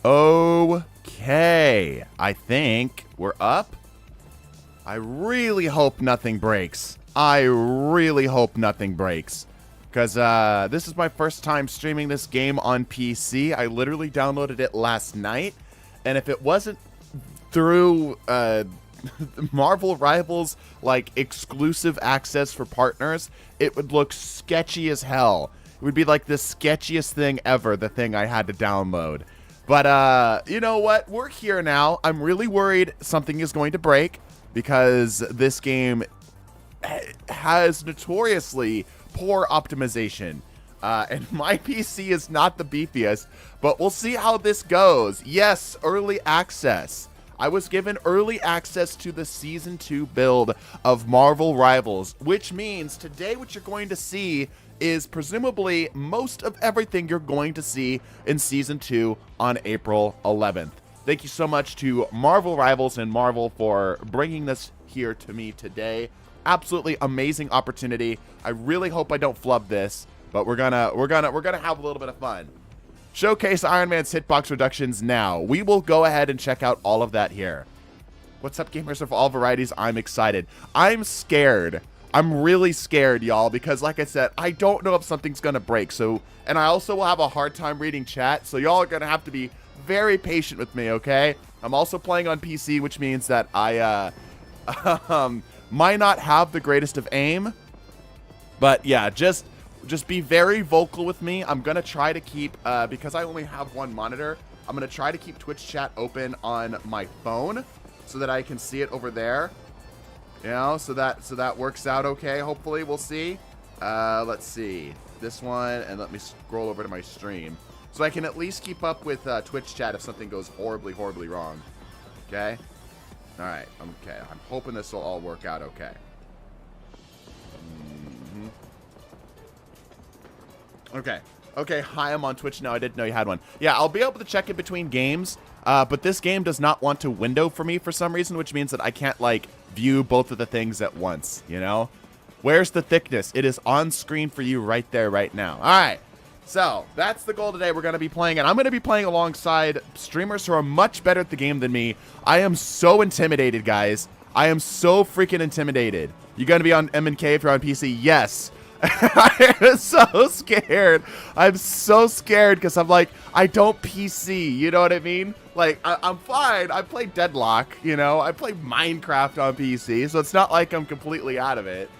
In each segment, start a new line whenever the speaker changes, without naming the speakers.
Okay, I think we're up. I really hope nothing breaks. I really hope nothing breaks. Because this is my first time streaming this game on PC. I literally downloaded it last night. And if it wasn't through Marvel Rivals, like, exclusive access for partners, it would look sketchy as hell. It would be like the sketchiest thing ever, the thing I had to download. But, you know what? We're here now. I'm really worried something is going to break because this game has notoriously poor optimization. And my PC is not the beefiest, but we'll see how this goes. Yes, early access. I was given early access to the Season 2 build of Marvel Rivals, which means today what you're going to see is presumably most of everything you're going to see in Season 2 on April 11th. Thank you so much to Marvel Rivals and Marvel for bringing this here to me today. Absolutely amazing opportunity. I really hope I don't flub this, but we're gonna have a little bit of fun. Showcase Iron Man's hitbox reductions now. We will go ahead and check out all of that here. What's up, gamers of all varieties? I'm excited. I'm scared. I'm really scared, y'all, because like I said, I don't know if something's gonna break. So, and I also will have a hard time reading chat, so y'all are gonna have to be very patient with me, okay? I'm also playing on PC, which means that I might not have the greatest of aim, but yeah, just be very vocal with me. I'm gonna try to keep because I only have one monitor, I'm gonna try to keep Twitch chat open on my phone so that I can see it over there. You know, so that works out okay. Hopefully, we'll see. Let's see this one, and let me scroll over to my stream so I can at least keep up with Twitch chat if something goes horribly, horribly wrong. Okay. All right. Okay. I'm hoping this will all work out okay. Okay. Okay. Hi, I'm on Twitch now. I didn't know you had one. Yeah, I'll be able to check in between games. But this game does not want to window for me for some reason, which means that I can't, like, view both of the things at once, you know? Where's the thickness? It is on screen for you right there, right now. All right. So, that's the goal today. We're going to be playing, and I'm going to be playing alongside streamers who are much better at the game than me. I am so intimidated, guys. I am so freaking intimidated. You going to be on M&K if you're on PC? Yes. I am so scared. I'm so scared because I'm like, I don't PC. You know what I mean? Like, I'm fine. I play Deadlock, you know? I play Minecraft on PC, so it's not like I'm completely out of it.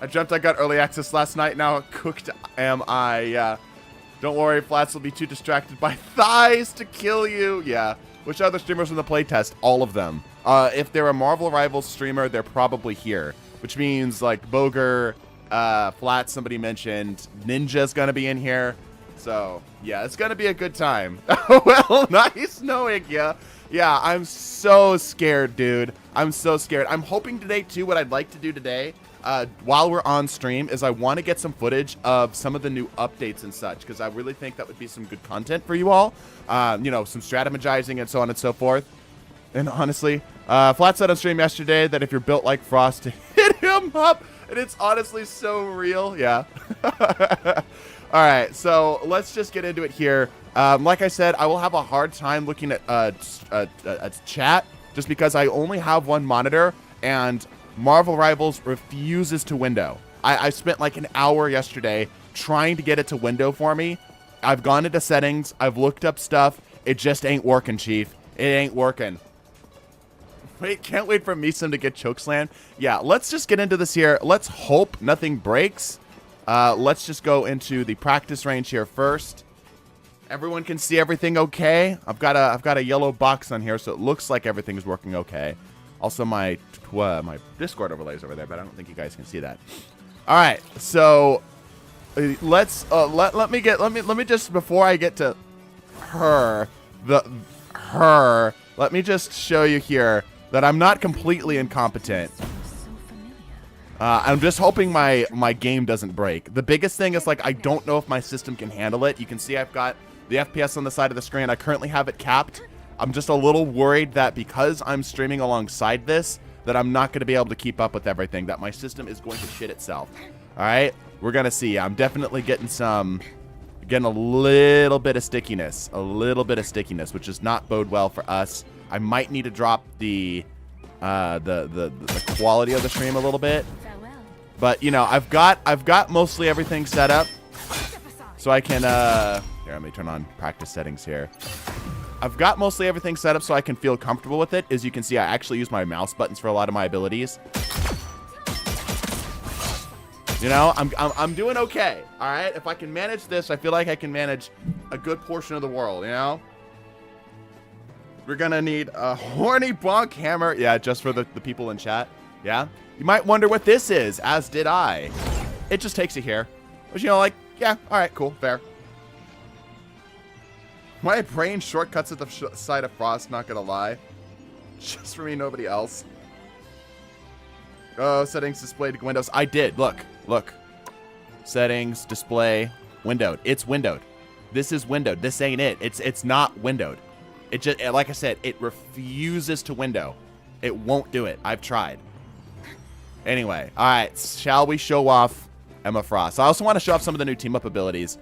I got early access last night. Now cooked am I. Yeah. Don't worry, Flats will be too distracted by thighs to kill you. Yeah. Which other streamers in the playtest? All of them. If they're a Marvel Rivals streamer, they're probably here. Which means, like, Boger, Flat, somebody mentioned. Ninja's gonna be in here. So, yeah, it's gonna be a good time. Well, nice knowing ya. Yeah, I'm so scared, dude. I'm so scared. I'm hoping today, too, what I'd like to do today, while we're on stream, is I want to get some footage of some of the new updates and such, because I really think that would be some good content for you all. You know, some strategizing and so on and so forth. And honestly, Flat said on stream yesterday that if you're built like Frost, hit him up. And it's honestly so real. Yeah. All right. So let's just get into it here. Like I said, I will have a hard time looking at chat just because I only have one monitor and Marvel Rivals refuses to window. I spent like an hour yesterday trying to get it to window for me. I've gone into settings. I've looked up stuff. It just ain't working, Chief. It ain't working. Wait, can't wait for Meesum to get chokeslammed. Yeah, let's just get into this here. Let's hope nothing breaks. Let's just go into the practice range here first. Everyone can see everything okay. I've got a yellow box on here, so it looks like everything is working okay. Also, my Discord overlays over there, but I don't think you guys can see that. All right, so let's let me just, before I get to her, let me just show you here that I'm not completely incompetent. I'm just hoping my game doesn't break. The biggest thing is, like, I don't know if my system can handle it. You can see I've got the FPS on the side of the screen. I currently have it capped. I'm just a little worried that because I'm streaming alongside this, that I'm not going to be able to keep up with everything, that my system is going to shit itself. All right? We're going to see. I'm definitely getting a little bit of stickiness. A little bit of stickiness, which does not bode well for us. I might need to drop the quality of the stream a little bit. But, you know, I've got mostly everything set up. So I can, here, let me turn on practice settings here. I've got mostly everything set up so I can feel comfortable with it. As you can see, I actually use my mouse buttons for a lot of my abilities. You know, I'm doing okay. All right, if I can manage this, I feel like I can manage a good portion of the world. You know, we're gonna need a horny bonk hammer. Yeah, just for the people in chat. Yeah, you might wonder what this is, as did I. It just takes you here. But you know, like, yeah, all right, cool, fair. My brain shortcuts at the side of Frost, not gonna lie. Just for me, nobody else. Oh, settings displayed to Windows. I did. Look. Settings, display, windowed. It's windowed. This is windowed. This ain't it. It's not windowed. It just, like I said, it refuses to window. It won't do it. I've tried. Anyway, all right. Shall we show off Emma Frost? I also want to show off some of the new team-up abilities.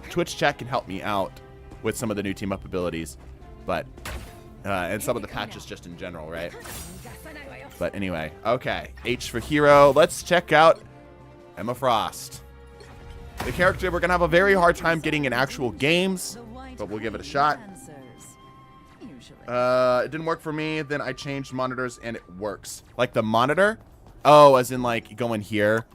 Twitch chat can help me out with some of the new team-up abilities, but and some of the patches just in general, right? But anyway, okay. H for hero. Let's check out Emma Frost. The character we're going to have a very hard time getting in actual games, but we'll give it a shot. It didn't work for me. Then I changed monitors and it works. Like the monitor? Oh, as in like going here.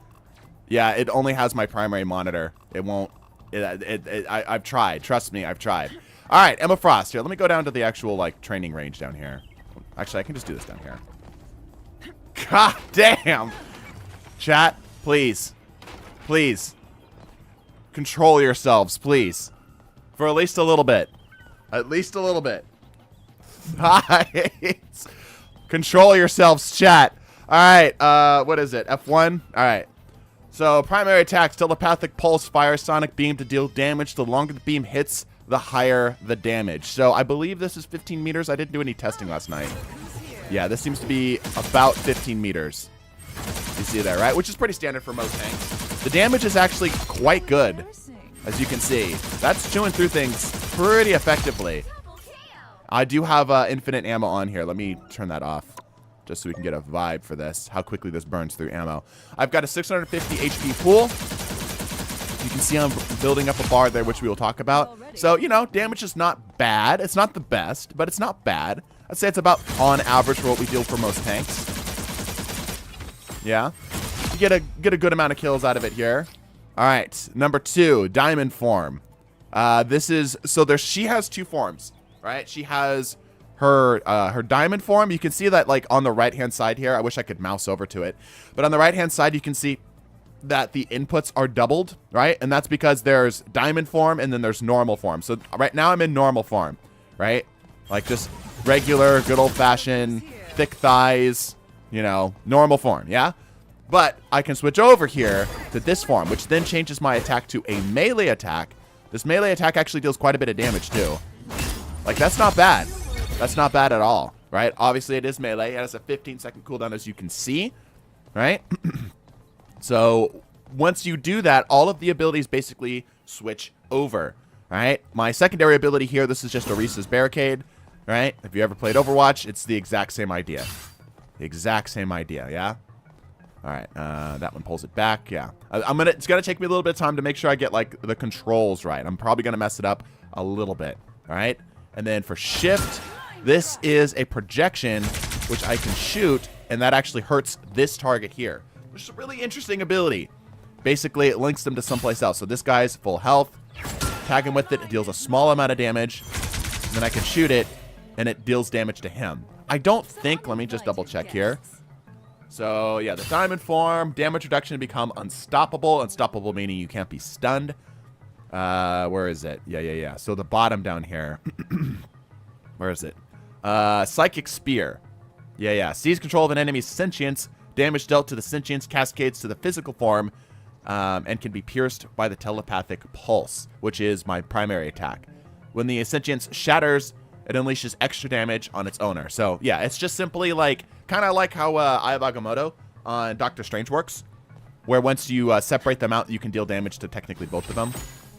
Yeah, it only has my primary monitor. It won't. I've tried. Trust me, I've tried. All right, Emma Frost. Here, let me go down to the actual like training range down here. Actually, I can just do this down here. God damn. Chat, please. Please. Control yourselves, please. For at least a little bit. At least a little bit. Control yourselves, chat. All right, what is it? F1? All right. So, primary attacks, telepathic pulse, fire, sonic beam to deal damage. The longer the beam hits, the higher the damage. So, I believe this is 15 meters. I didn't do any testing last night. Yeah, this seems to be about 15 meters. You see there, right? Which is pretty standard for most tanks. The damage is actually quite good, as you can see. That's chewing through things pretty effectively. I do have infinite ammo on here. Let me turn that off, just so we can get a vibe for this, how quickly this burns through ammo. I've got a 650 HP pool. You can see I'm building up a bar there, which we will talk about. So, you know, damage is not bad. It's not the best, but it's not bad. I'd say it's about on average for what we deal for most tanks. Yeah. You get a good amount of kills out of it here. All right, number 2, diamond form. She has 2 forms, right? She has her diamond form. You can see that like on the right hand side here. I wish I could mouse over to it, but on the right hand side you can see that the inputs are doubled, right? And that's because there's diamond form and then there's normal form. So right now I'm in normal form, right? Like just regular, good old-fashioned, thick thighs, you know, normal form, yeah? But I can switch over here to this form, which then changes my attack to a melee attack. This melee attack actually deals quite a bit of damage too. Like, that's not bad. That's not bad at all, right? Obviously, it is melee. It has a 15-second cooldown, as you can see, right? So once you do that, all of the abilities basically switch over, right? My secondary ability here, this is just Orisa's Barricade, right? If you ever played Overwatch, it's the exact same idea. The exact same idea, yeah? All right, that one pulls it back, yeah. It's gonna take me a little bit of time to make sure I get, like, the controls right. I'm probably gonna mess it up a little bit, all right? And then for shift, this is a projection, which I can shoot, and that actually hurts this target here, which is a really interesting ability. Basically, it links them to someplace else. So this guy's full health. Tag him with it. It deals a small amount of damage. And then I can shoot it, and it deals damage to him. I don't think, let me just double check here. So, yeah, the diamond form, damage reduction to become unstoppable. Unstoppable meaning you can't be stunned. Where is it? Yeah. So the bottom down here. Where is it? Psychic Spear. Yeah. Seize control of an enemy's sentience. Damage dealt to the sentience cascades to the physical form, and can be pierced by the telepathic pulse, which is my primary attack. When the sentience shatters, it unleashes extra damage on its owner. So, yeah, it's just simply like Kind of like how Eye of Agamotto on Doctor Strange works, where once you separate them out, you can deal damage to technically both of them,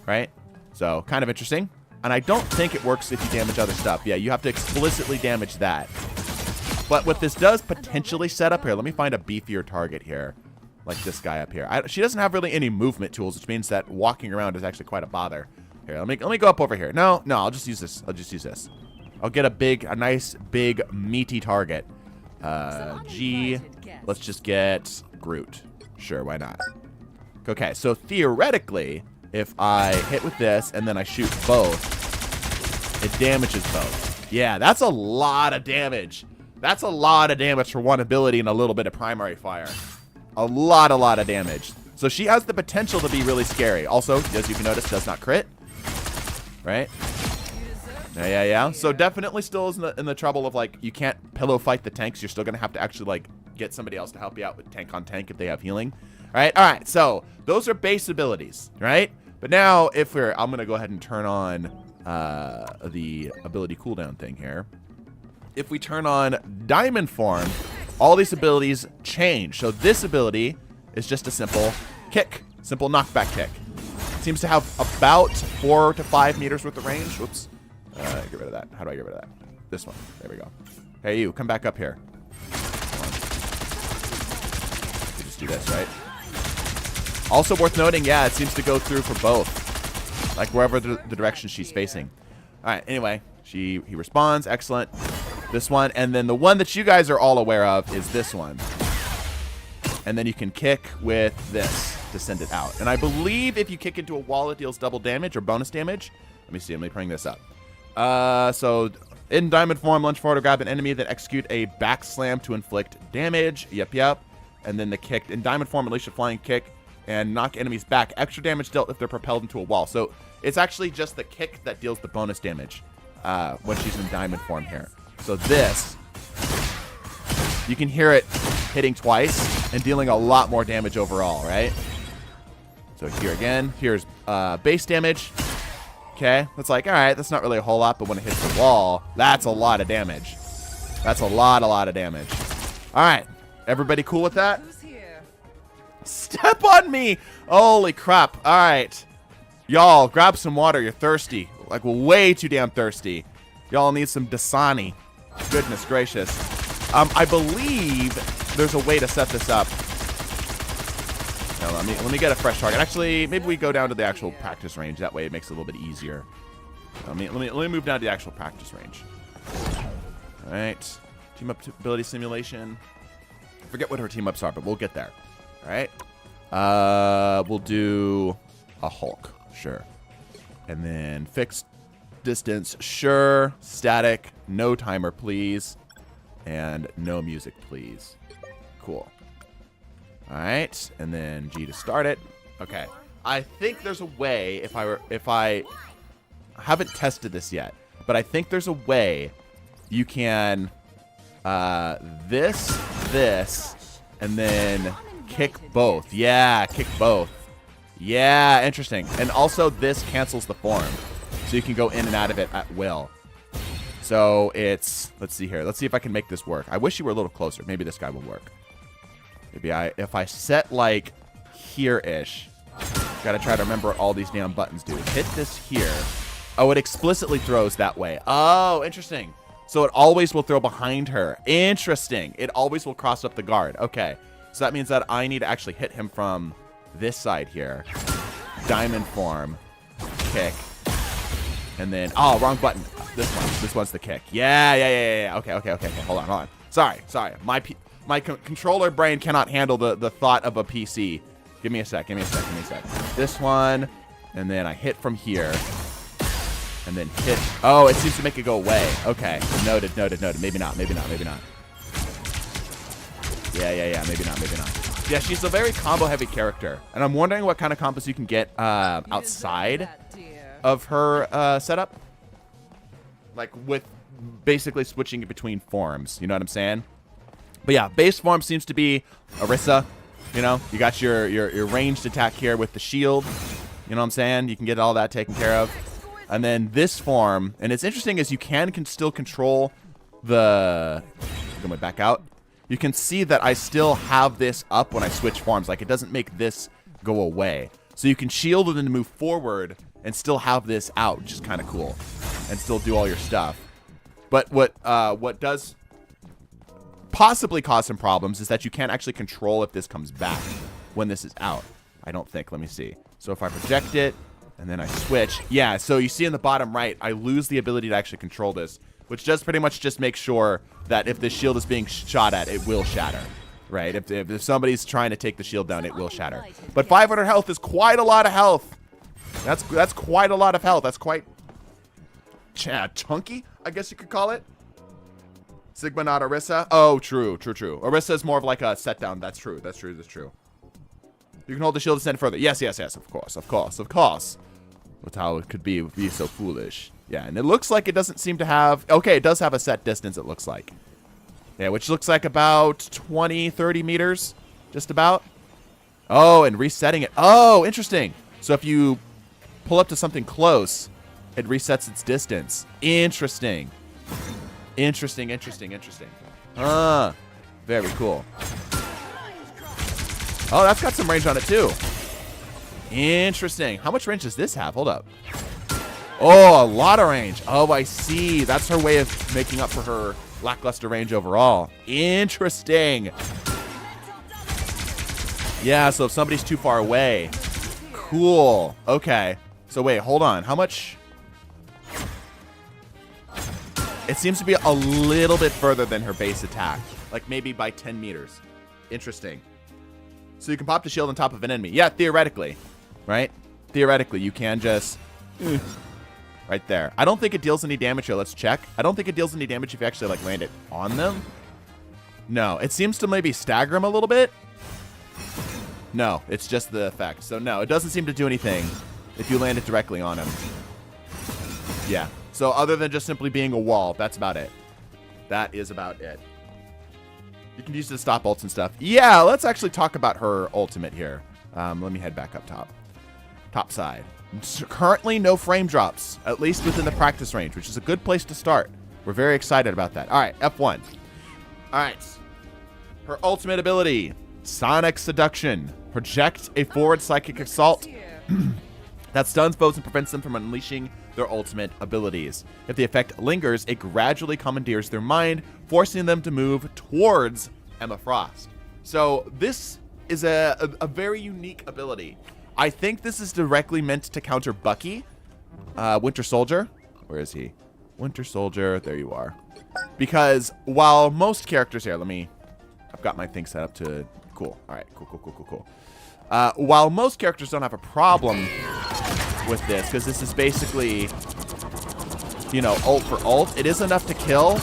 right? So kind of interesting. And I don't think it works if you damage other stuff. Yeah, you have to explicitly damage that. But what this does potentially set up here, let me find a beefier target here, like this guy up here. She doesn't have really any movement tools, which means that walking around is actually quite a bother. Here, let me go up over here. No, I'll just use this. I'll get a nice, big, meaty target. G, let's just get Groot. Sure, why not? Okay, so theoretically, if I hit with this and then I shoot both, it damages both. Yeah, that's a lot of damage. That's a lot of damage for one ability and a little bit of primary fire. A lot of damage. So she has the potential to be really scary. Also, as you can notice, does not crit. Right? Yeah. So definitely still is in the trouble of, like, you can't pillow fight the tanks. You're still going to have to actually, like, get somebody else to help you out with tank on tank if they have healing. All right. So those are base abilities, right? But now I'm going to go ahead and turn on the ability cooldown thing here. If we turn on Diamond Form, all these abilities change. So this ability is just a simple kick, simple knockback kick. Seems to have about 4 to 5 meters worth of range. Whoops. Get rid of that. How do I get rid of that? This one. There we go. Hey, you. Come back up here. Come on. Just do this, right? Also worth noting, yeah, it seems to go through for both. Like wherever the direction she's facing. All right. Anyway, he responds. Excellent. This one. And then the one that you guys are all aware of is this one. And then you can kick with this to send it out. And I believe if you kick into a wall, it deals double damage or bonus damage. Let me see. Let me bring this up. So in Diamond Form, lunge forward to grab an enemy, then execute a back slam to inflict damage. Yep. And then the kick. In Diamond Form, unleash a flying kick and knock enemies back. Extra damage dealt if they're propelled into a wall. So it's actually just the kick that deals the bonus damage when she's in Diamond Form here. So this, you can hear it hitting twice and dealing a lot more damage overall, right? So here again, here's base damage. Okay, that's like, all right, that's not really a whole lot, but when it hits the wall, that's a lot of damage. That's a lot of damage. All right, everybody cool with that? Step on me! Holy crap. All right. Y'all, grab some water. You're thirsty. Like, way too damn thirsty. Y'all need some Dasani. Goodness gracious. I believe there's a way to set this up. Now, let me get a fresh target. Actually, maybe we go down to the actual practice range. That way it makes it a little bit easier. Let me move down to the actual practice range. All right. Team up ability simulation. I forget what her team ups are, but we'll get there. All right. We'll do a Hulk. Sure. And then fixed distance. Sure. Static. No timer, please. And no music, please. Cool. All right. And then G to start it. Okay. I think there's a way if I haven't tested this yet, but I think there's a way you can this, and then kick both. Yeah, kick both. Yeah, interesting. And also this cancels the form. So you can go in and out of it at will. So it's, let's see here. Let's see if I can make this work. I wish you were a little closer. Maybe this guy will work. Maybe if I set like here-ish. Gotta try to remember what all these damn buttons do. Hit this here. Oh, it explicitly throws that way. Oh, interesting. So it always will throw behind her. Interesting. It always will cross up the guard. Okay. So that means that I need to actually hit him from this side here. Diamond form. Kick. And then, oh, wrong button. This one. This one's the kick. Yeah. Okay. Hold on. Sorry. My controller brain cannot handle the thought of a PC. Give me a sec. This one. And then I hit from here. And then hit. Oh, it seems to make it go away. Okay. Noted. Maybe not. Yeah. Maybe not. Yeah, she's a very combo-heavy character. And I'm wondering what kind of combos you can get outside of her setup. Like, with basically switching between forms. You know what I'm saying? But yeah, base form seems to be Orisa. You know, you got your ranged attack here with the shield. You know what I'm saying? You can get all that taken care of. And then this form, and it's interesting is you can still control the, going back out. you can see that I still have this up when I switch forms. Like, it doesn't make this go away. So you can shield and then move forward and still have this out, which is kind of cool, and still do all your stuff. But what does possibly cause some problems is that you can't actually control if this comes back when this is out. I don't think. Let me see. So if I project it and then I switch, yeah, so you see in the bottom right, I lose the ability to actually control this, which does pretty much just make sure that if the shield is being shot at, it will shatter, right? If somebody's trying to take the shield down, it will shatter. But 500 health is quite a lot of health. That's quite a lot of health. That's quite chunky, I guess you could call it. Sigma, not Orisa. Oh, true. Orisa is more of like a set down. That's true. You can hold the shield to send further. Yes. Of course. That's how it could be so foolish. Yeah, and it looks like it doesn't seem to have... Okay, it does have a set distance, it looks like. Yeah, which looks like about 20, 30 meters. Just about. Oh, and resetting it. Oh, interesting. So if you pull up to something close, it resets its distance. Interesting. Very cool. Oh, that's got some range on it, too. Interesting. How much range does this have? Hold up. Oh, a lot of range. Oh, I see. That's her way of making up for her lackluster range overall. Interesting. Yeah, so if somebody's too far away. Cool. Okay. So wait, hold on. How much? It seems to be a little bit further than her base attack. Like maybe by 10 meters. Interesting. So you can pop the shield on top of an enemy. Yeah, theoretically. Right? Theoretically, you can just... right there. I don't think it deals any damage here. Let's check. I don't think it deals any damage if you actually, like, land it on them. No. It seems to maybe stagger them a little bit. No. It's just the effect. So, no. It doesn't seem to do anything if you land it directly on him. Yeah. So, other than just simply being a wall, that's about it. That is about it. You can use it to stop ults and stuff. Yeah, let's actually talk about her ultimate here. Let me head back up top. Top side. Currently, no frame drops, at least within the practice range, which is a good place to start. We're very excited about that. All right, F1. All right. Her ultimate ability, Sonic Seduction. Project a forward psychic assault that stuns foes and prevents them from unleashing their ultimate abilities. If the effect lingers, it gradually commandeers their mind, forcing them to move towards Emma Frost. So this is a very unique ability. I think this is directly meant to counter Bucky, Winter Soldier. Where is he? Winter Soldier, there you are. Because while most characters here, I've got my thing set up to, cool. All right, cool. While most characters don't have a problem with this, because this is basically, you know, ult for ult, it is enough to kill.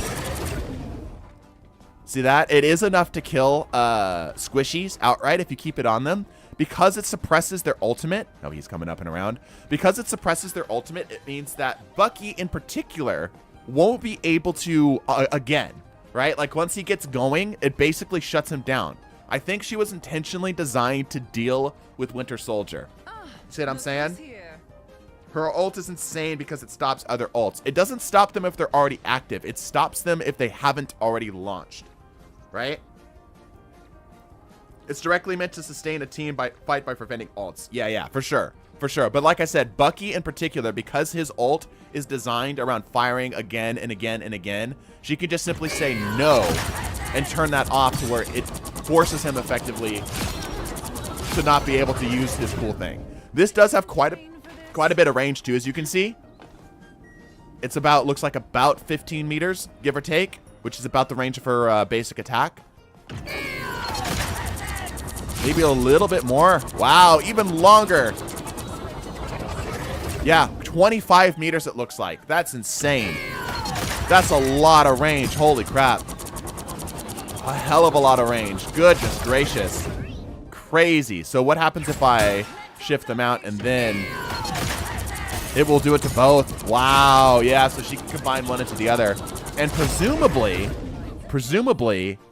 See that? It is enough to kill squishies outright if you keep it on them. Because it suppresses their ultimate. Oh, he's coming up and around. Because it suppresses their ultimate, it means that Bucky in particular won't be able to, again, right? Like once he gets going, it basically shuts him down. I think she was intentionally designed to deal with Winter Soldier. See what I'm saying? Her ult is insane because it stops other ults. It doesn't stop them if they're already active. It stops them if they haven't already launched, right? It's directly meant to sustain a team fight by preventing ults. Yeah, for sure. But like I said, Bucky in particular, because his ult is designed around firing again and again and again, she can just simply say no and turn that off to where it forces him effectively to not be able to use his cool thing. This does have quite a bit of range too, as you can see. It's looks like about 15 meters, give or take, which is about the range of her basic attack. Maybe a little bit more. Wow, even longer. Yeah, 25 meters it looks like. That's insane. That's a lot of range. Holy crap. A hell of a lot of range. Goodness gracious. Crazy. So what happens if I shift them out and then it will do it to both? Wow. Yeah, so she can combine one into the other. And presumably,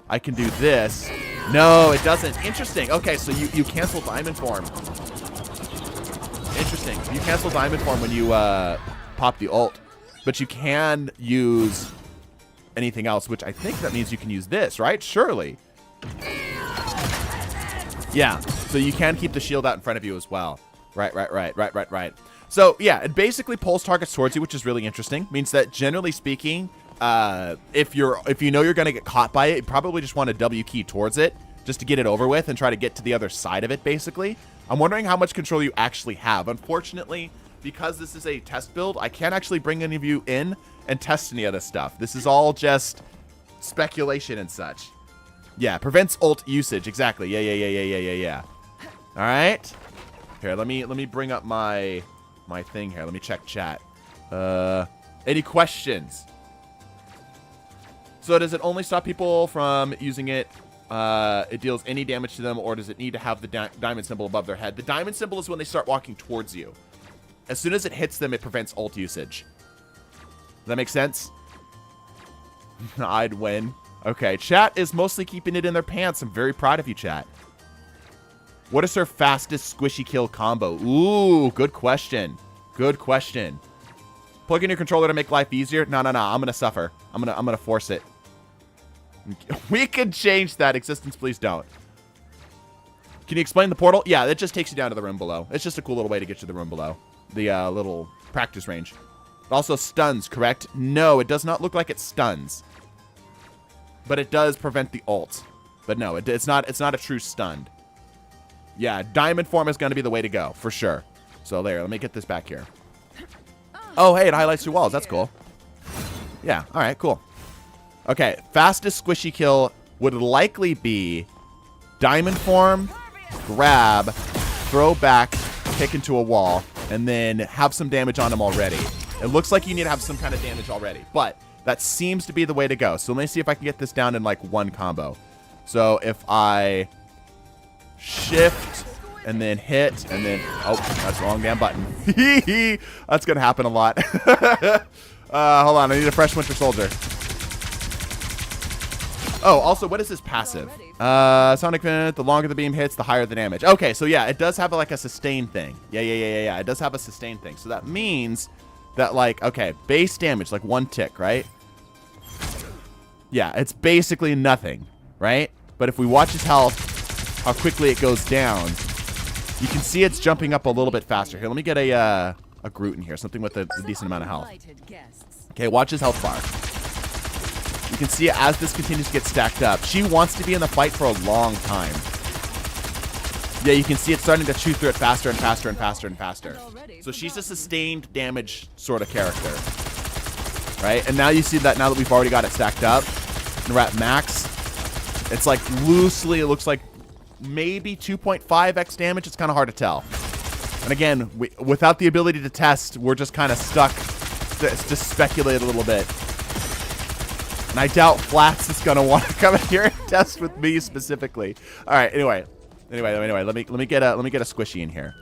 I can do this. No, it doesn't. Interesting. Okay, so you cancel Diamond Form. Interesting. You cancel Diamond Form when you pop the ult. But you can use anything else, which I think that means you can use this, right? Surely. Yeah, so you can keep the shield out in front of you as well. Right. So, yeah, it basically pulls targets towards you, which is really interesting. Means that, generally speaking, if you know you're going to get caught by it, you probably just want to W key towards it just to get it over with and try to get to the other side of it, basically. I'm wondering how much control you actually have. Unfortunately, because this is a test build, I can't actually bring any of you in and test any of this stuff. This is all just speculation and such. Yeah, prevents ult usage. Exactly. Yeah. All right. Here, let me bring up my thing here. Let me check chat. Any questions? So does it only stop people from using it? It deals any damage to them, or does it need to have the diamond symbol above their head? The diamond symbol is when they start walking towards you. As soon as it hits them, it prevents ult usage. Does that make sense? I'd win. Okay, chat is mostly keeping it in their pants. I'm very proud of you, chat. What is her fastest squishy kill combo? Ooh, good question. Good question. Plug in your controller to make life easier? No. I'm gonna suffer. I'm gonna force it. We could change that. Existence, please don't. Can you explain the portal? Yeah, it just takes you down to the room below. It's just a cool little way to get to the room below. The little practice range. It also stuns, correct? No, it does not look like it stuns. But it does prevent the ult. But no, it's not a true stun. Yeah, diamond form is going to be the way to go, for sure. So there, let me get this back here. Oh, hey, it highlights your walls. That's cool. Yeah, all right, cool. Okay, fastest squishy kill would likely be diamond form, grab, throw back, kick into a wall, and then have some damage on him already. It looks like you need to have some kind of damage already, but that seems to be the way to go. So let me see if I can get this down in like one combo. So if I shift and then hit and then, oh, that's the wrong damn button. That's going to happen a lot. Hold on, I need a fresh Winter Soldier. Oh, also, what is this passive? Sonic Vent, the longer the beam hits, the higher the damage. Okay, so yeah, it does have like a sustain thing. Yeah. It does have a sustain thing. So that means that like, okay, base damage, like one tick, right? Yeah, it's basically nothing, right? But if we watch his health, how quickly it goes down, you can see it's jumping up a little bit faster. Here, let me get a Groot in here, something with a decent amount of health. Okay, watch his health bar. You can see as this continues to get stacked up, she wants to be in the fight for a long time. Yeah, you can see it starting to chew through it faster and faster and faster and faster. So she's a sustained damage sort of character, right? And now you see that now that we've already got it stacked up and we're at max, it's like loosely, it looks like maybe 2.5x damage. It's kind of hard to tell. And again, without the ability to test, we're just kind of stuck to speculate a little bit. And I doubt Flats is going to want to come in here and test with me specifically. All right, anyway, let me get a squishy in here.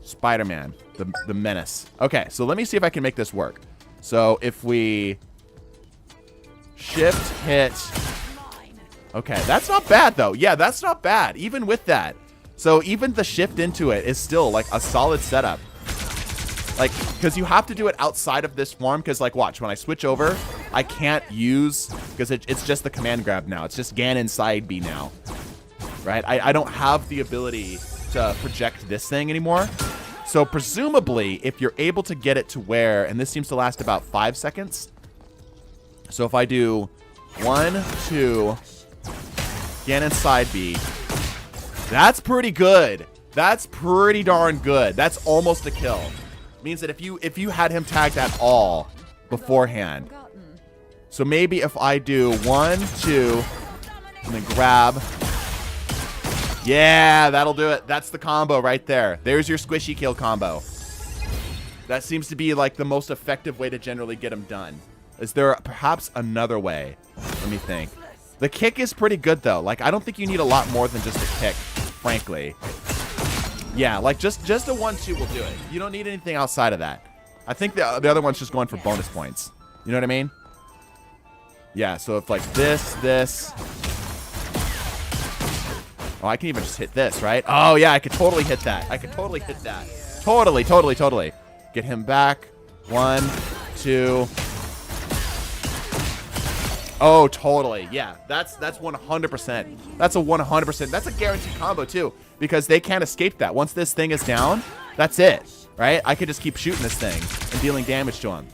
Spider-Man, the menace. Okay, so let me see if I can make this work. So if we shift, hit. Okay, that's not bad though. Yeah, that's not bad, even with that. So even the shift into it is still like a solid setup. Like, because you have to do it outside of this form, because like, watch, when I switch over, I can't use, because it's just the command grab now. It's just Ganon side B now, right? I don't have the ability to project this thing anymore. So presumably, if you're able to get it to where, and this seems to last about 5 seconds. So if I do 1, 2, Ganon side B, that's pretty good. That's pretty darn good. That's almost a kill. Means that if you had him tagged at all beforehand. So maybe if I do 1, 2, and then grab. Yeah, that'll do it. That's the combo right there. There's your squishy kill combo. That seems to be like the most effective way to generally get him done. Is there perhaps another way? Let me think. The kick is pretty good though. Like, I don't think you need a lot more than just a kick, frankly. Yeah, like just a 1-2 will do it. You don't need anything outside of that. I think the other one's just going for bonus points. You know what I mean? Yeah, so if like this. Oh, I can even just hit this, right? Oh yeah, I could totally hit that. I could totally hit that. Totally. Get him back. 1, 2. Oh, totally. Yeah, that's 100%. That's a 100%. That's a guaranteed combo too, because they can't escape that. Once this thing is down, that's it, right? I could just keep shooting this thing and dealing damage to him.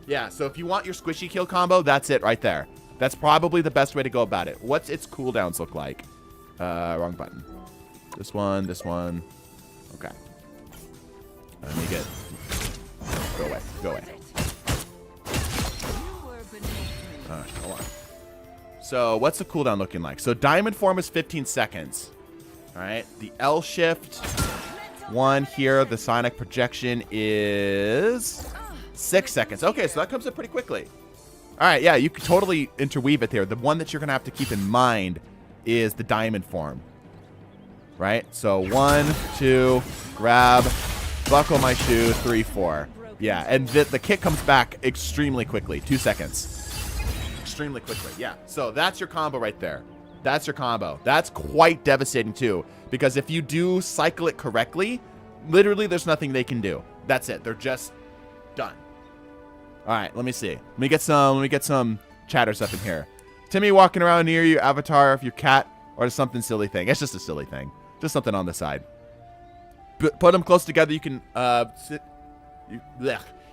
Yeah, so if you want your squishy kill combo, that's it right there. That's probably the best way to go about it. What's its cooldowns look like? Wrong button. This one, this one. Okay. Let me get... Go away, go away. Alright, hold on. So, what's the cooldown looking like? So, diamond form is 15 seconds. Alright, the L shift one here, the sonic projection is 6 seconds. Okay, so that comes up pretty quickly. Alright, yeah, you can totally interweave it there. The one that you're going to have to keep in mind is the diamond form. Right? So, 1, 2, grab, buckle my shoe, 3, 4. Yeah, and the kick comes back extremely quickly. 2 seconds. Extremely quickly, yeah. So that's your combo right there. That's your combo. That's quite devastating too, because if you do cycle it correctly, literally there's nothing they can do. That's it. They're just done. All right, let me see. Let me get some chatters up in here. Timmy walking around near you, avatar of your cat, or something silly thing. It's just a silly thing. Just something on the side. Put them close together. You can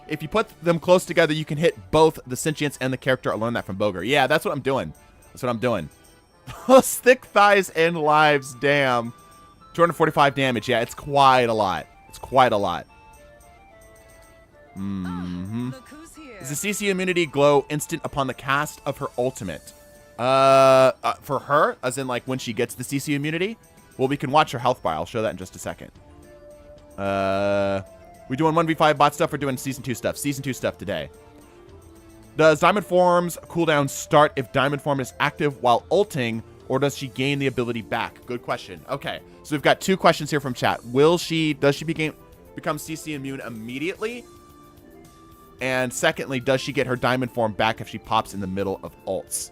if you put them close together, you can hit both the sentience and the character. I learned that from Boger. Yeah, that's what I'm doing. That's what I'm doing. Thick thighs and lives. Damn. 245 damage. Yeah, it's quite a lot. It's quite a lot. Is the CC immunity glow instant upon the cast of her ultimate? For her, as in like when she gets the CC immunity? Well, we can watch her health bar. I'll show that in just a second. We doing 1v5 bot stuff or doing Season 2 stuff? Season 2 stuff today. Does Diamond Form's cooldown start if Diamond Form is active while ulting, or does she gain the ability back? Good question. Okay, so we've got 2 questions here from chat. Does she become CC immune immediately? And secondly, does she get her Diamond Form back if she pops in the middle of ults?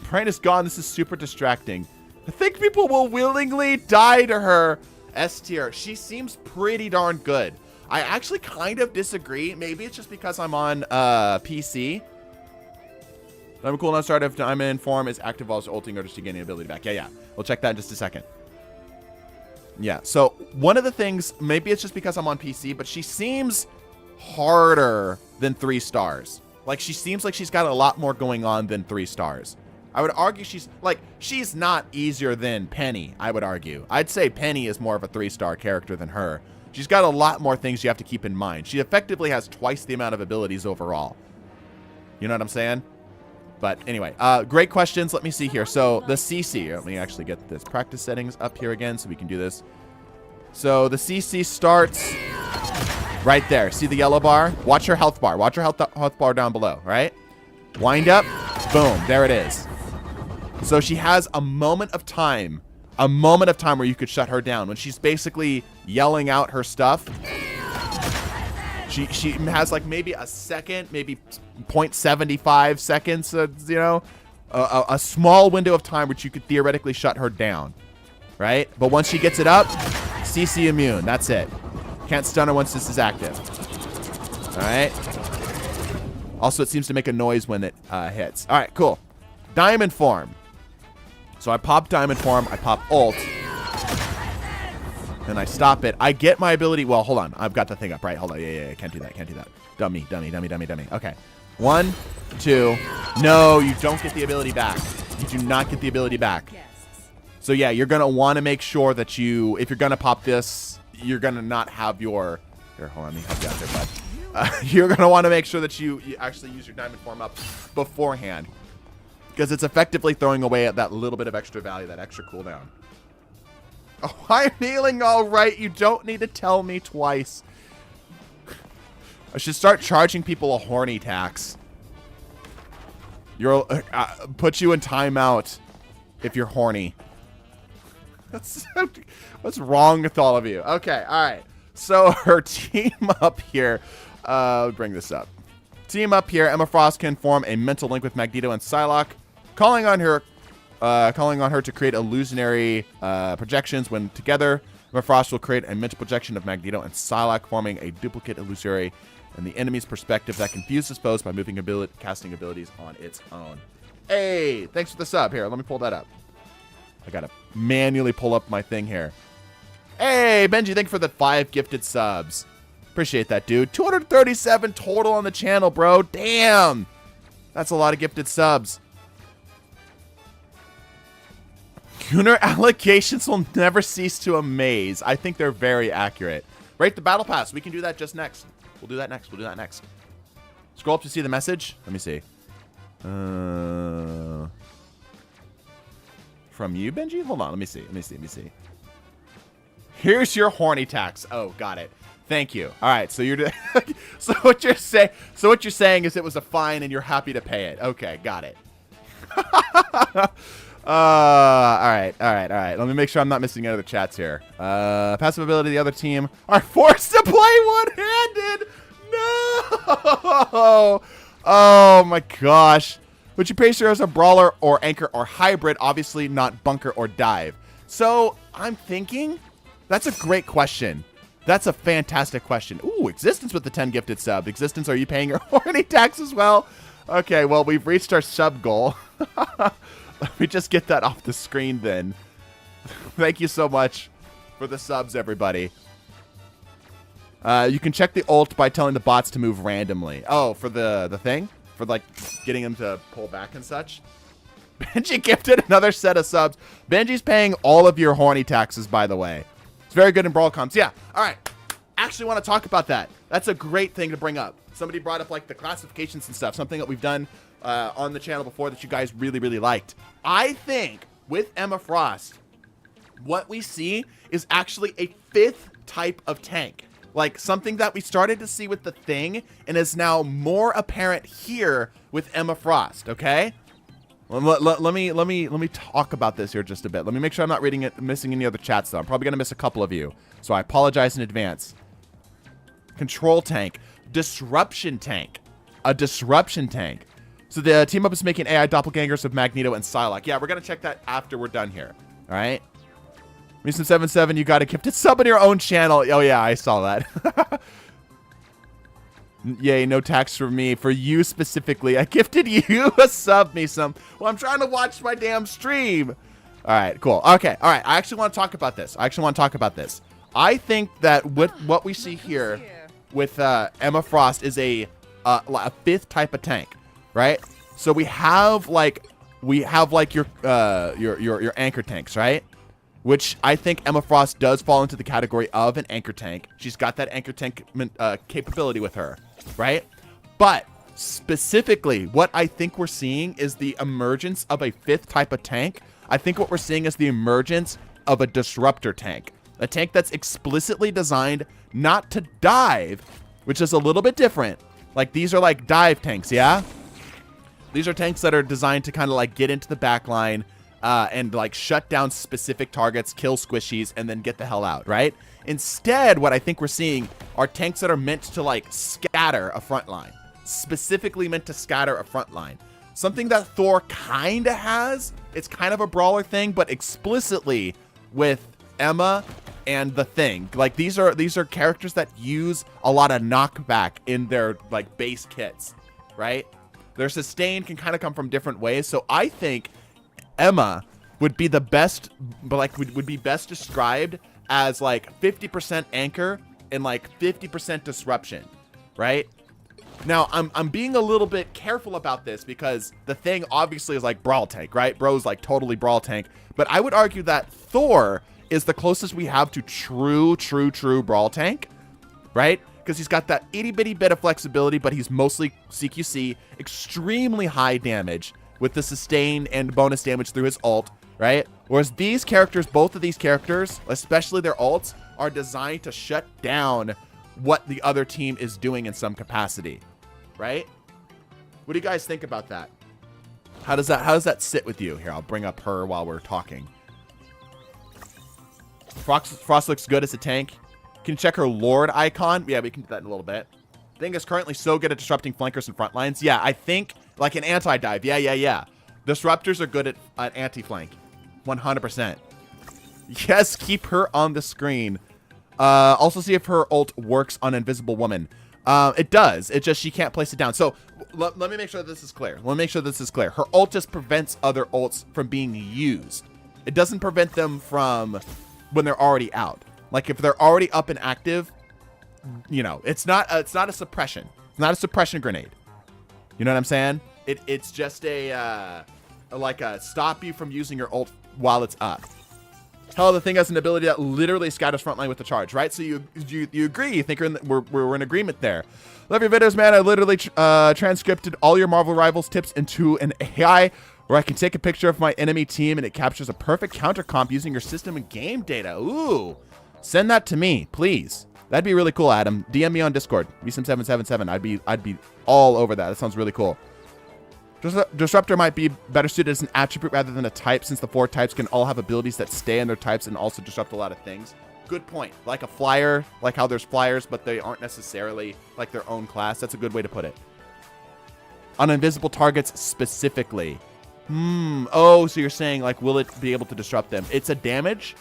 Brain is gone. This is super distracting. I think people will willingly die to her. S tier. She seems pretty darn good. I actually kind of disagree. Maybe it's just because I'm on PC. Diamond cooldown start if Diamond Form is active while it's ulting, or does she gain the ability back? Yeah. We'll check that in just a second. Yeah, so one of the things, maybe it's just because I'm on PC, but she seems harder than 3 stars. Like, she seems like she's got a lot more going on than 3 stars. I would argue she's not easier than Penny, I would argue. I'd say Penny is more of a 3-star character than her. She's got a lot more things you have to keep in mind. She effectively has twice the amount of abilities overall. You know what I'm saying? But anyway, great questions. Let me see here. So the CC, let me actually get this practice settings up here again so we can do this. So the CC starts right there. See the yellow bar? Watch her health bar. Watch her health bar down below, right? Wind up. Boom. There it is. So she has a moment of time where you could shut her down. When she's basically yelling out her stuff, she has like maybe a second, maybe 0.75 seconds, you know, a small window of time which you could theoretically shut her down, right? But once she gets it up, CC immune. That's it. Can't stun her once this is active. All right. Also, it seems to make a noise when it hits. All right, cool. Diamond Form. So I pop Diamond Form, I pop ult, and I stop it. I get my ability. Well, hold on. I've got the thing up, right? Hold on. Yeah. Can't do that. Dummy. Okay. 1, 2. No, you don't get the ability back. You do not get the ability back. So yeah, you're going to want to make sure that if you're going to pop this, you're going to not have your... Here, hold on. Let me help you out there, bud. You're going to want to make sure that you actually use your Diamond Form up beforehand, because it's effectively throwing away at that little bit of extra value, that extra cooldown. Oh, I'm healing all right. You don't need to tell me twice. I should start charging people a horny tax. Put you in timeout if you're horny. What's wrong with all of you? Okay, all right. So her team up here. Bring this up. Team up here. Emma Frost can form a mental link with Magneto and Psylocke, calling on her to create illusionary projections. When together, Emma Frost will create a mental projection of Magneto and Psylocke, forming a duplicate illusory and the enemy's perspective that confuses foes by moving casting abilities on its own. Hey, thanks for the sub. Here, let me pull that up. I gotta manually pull up my thing here. Hey, Benji, thanks for the 5 gifted subs. Appreciate that, dude. 237 total on the channel, bro. Damn. That's a lot of gifted subs. Gunner allocations will never cease to amaze. I think they're very accurate. Rate the battle pass. We can do that just next. We'll do that next. We'll do that next. Scroll up to see the message. Let me see. From you, Benji? Hold on. Let me see. Let me see. Here's your horny tax. Oh, got it. Thank you. All right. So you're so what you're saying is it was a fine and you're happy to pay it. Okay, got it. All right. Let me make sure I'm not missing any other chats here. Passive ability, the other team are forced to play one-handed. No. Oh my gosh. Would you place her as a brawler or anchor or hybrid? Obviously not bunker or dive. So I'm thinking that's a great question. That's a fantastic question. Ooh, Existence with the 10 gifted sub. Existence, are you paying your horny tax as well? Okay, well, we've reached our sub goal. Let me just get that off the screen then. Thank you so much for the subs, everybody. You can check the ult by telling the bots to move randomly. Oh, for the thing? For, like, getting them to pull back and such? Benji gifted another set of subs. Benji's paying all of your horny taxes, by the way. It's very good in Brawl comps. Yeah, all right. Actually want to talk about that. That's a great thing to bring up. Somebody brought up, like, the classifications and stuff. Something that we've done on the channel before that you guys really, really liked. I think with Emma Frost, what we see is actually a 5th type of tank. Like something that we started to see with the Thing and is now more apparent here with Emma Frost, okay? Let me talk about this here just a bit. Let me make sure I'm not missing any other chats though. I'm probably gonna miss a couple of you. So I apologize in advance. Control tank. Disruption tank. A disruption tank. So the team up is making AI doppelgangers of Magneto and Psylocke. Yeah, we're gonna check that after we're done here. Alright? Reason77, you got a gifted sub on your own channel. Oh yeah, I saw that. Yay, no tax for me. For you specifically. I gifted you a sub, me some. Well, I'm trying to watch my damn stream. Alright, cool. Okay, alright. I actually want to talk about this. I think that what we see here with Emma Frost is a 5th type of tank, right? So we have like your anchor tanks, right? Which I think Emma Frost does fall into the category of an anchor tank. She's got that anchor tank capability with her, right? But specifically, what I think we're seeing is the emergence of a 5th type of tank. I think what we're seeing is the emergence of a disruptor tank. A tank that's explicitly designed not to dive, which is a little bit different. Like, these are like dive tanks, yeah? These are tanks that are designed to kind of like get into the back line, and like shut down specific targets, kill squishies, and then get the hell out, right? Instead, what I think we're seeing are tanks that are meant to like scatter a front line. Specifically meant to scatter a front line. Something that Thor kind of has. It's kind of a brawler thing, but explicitly with Emma and the Thing. Like these are characters that use a lot of knockback in their like base kits, right? Their sustain can kind of come from different ways. So I think Emma would be the best, but like would be best described as like 50% anchor and like 50% disruption, right? Now I'm being a little bit careful about this because the Thing obviously is like brawl tank, right? Bro's like totally brawl tank, but I would argue that Thor is the closest we have to true brawl tank, right? Because he's got that itty bitty bit of flexibility, but he's mostly CQC, extremely high damage with the sustain and bonus damage through his ult, right? Whereas these characters, both of these characters, especially their ults, are designed to shut down what the other team is doing in some capacity, right? What do you guys think about that? How does that sit with you? Here, I'll bring up her while we're talking. Frost looks good as a tank. Can you check her Lord icon? Yeah, we can do that in a little bit. Thing is currently so good at disrupting flankers and front lines. Yeah, I think like an anti-dive. Yeah. Disruptors are good at anti-flank. 100%. Yes, keep her on the screen. Also see if her ult works on Invisible Woman. It does. It just she can't place it down. So let me make sure this is clear. Let me make sure this is clear. Her ult just prevents other ults from being used. It doesn't prevent them from when they're already out. Like if they're already up and active, you know, it's not a suppression. It's not a suppression grenade. You know what I'm saying? It's just a like a stop you from using your ult while it's up. Hell, the thing has an ability that literally scatters frontline with the charge, right? So you agree? You think we're in agreement there? Love your videos, man. I literally transcripted all your Marvel Rivals tips into an AI where I can take a picture of my enemy team and it captures a perfect counter comp using your system and game data. Ooh, send that to me, please. That'd be really cool, Adam. DM me on Discord, Wisam777. I'd be all over that. That sounds really cool. Disruptor might be better suited as an attribute rather than a type, since the 4 types can all have abilities that stay in their types and also disrupt a lot of things. Good point. Like a flyer, like how there's flyers, but they aren't necessarily like their own class. That's a good way to put it. On invisible targets specifically. Oh, so you're saying, like, will it be able to disrupt them? It's a damage.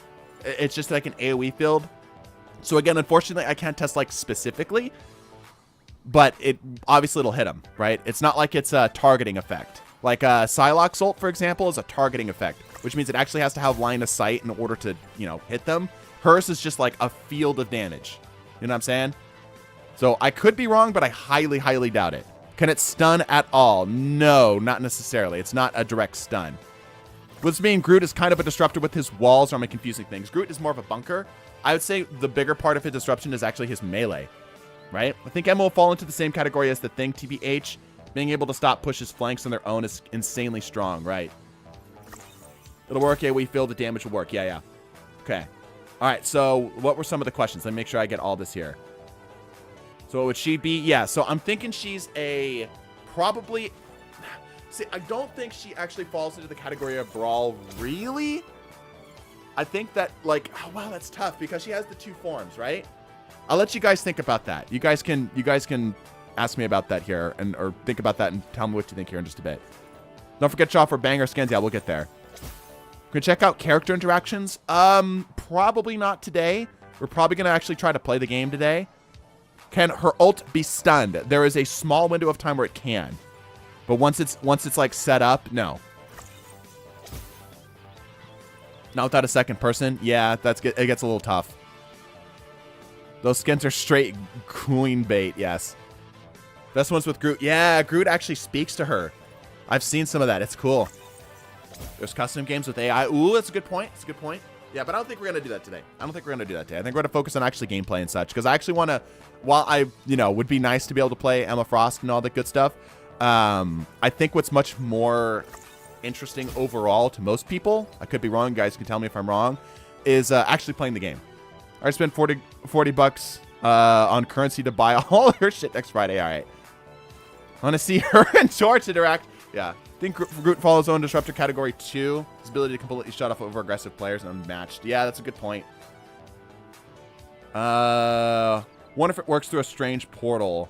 It's just like an AoE field. So again, unfortunately, I can't test, like, specifically. But obviously it'll hit them, right? It's not like it's a targeting effect. Like Psylocke's ult, for example, is a targeting effect, which means it actually has to have line of sight in order to, you know, hit them. Hers is just like a field of damage. You know what I'm saying? So I could be wrong, but I highly, highly doubt it. Can it stun at all? No, not necessarily. It's not a direct stun. What's mean Groot is kind of a disruptor with his walls, or am I confusing things? Groot is more of a bunker. I would say the bigger part of his disruption is actually his melee. Right? I think Emma will fall into the same category as the Thing, TBH. Being able to stop Push's flanks on their own is insanely strong, right? It'll work. Yeah, we feel the damage will work. Yeah. Okay. All right, so what were some of the questions? Let me make sure I get all this here. So what would she be? Yeah, so I'm thinking she's a probably... See, I don't think she actually falls into the category of Brawl, really. I think that, like... Oh, wow, that's tough because she has the 2 forms, right? I'll let you guys think about that. You guys can ask me about that here or think about that and tell me what you think here in just a bit. Don't forget to shop for banger skins. Yeah, we'll get there. Can check out character interactions? Probably not today. We're probably going to actually try to play the game today. Can her ult be stunned? There is a small window of time where it can. But once it's like set up, no. Not without a second person. Yeah, it gets a little tough. Those skins are straight queen bait, yes. Best ones with Groot. Yeah, Groot actually speaks to her. I've seen some of that. It's cool. There's custom games with AI. Ooh, that's a good point. That's a good point. Yeah, but I don't think we're going to do that today. I think we're going to focus on actually gameplay and such. Because I actually want to, while I, would be nice to be able to play Emma Frost and all that good stuff, I think what's much more interesting overall to most people, I could be wrong, you guys can tell me if I'm wrong, is actually playing the game. I spent 40 bucks on currency to buy all her shit next Friday. All right. I want to see her and George interact. Yeah. I think Groot follows own disruptor category 2. His ability to completely shut off over aggressive players and unmatched. Yeah, that's a good point. Wonder if it works through a strange portal.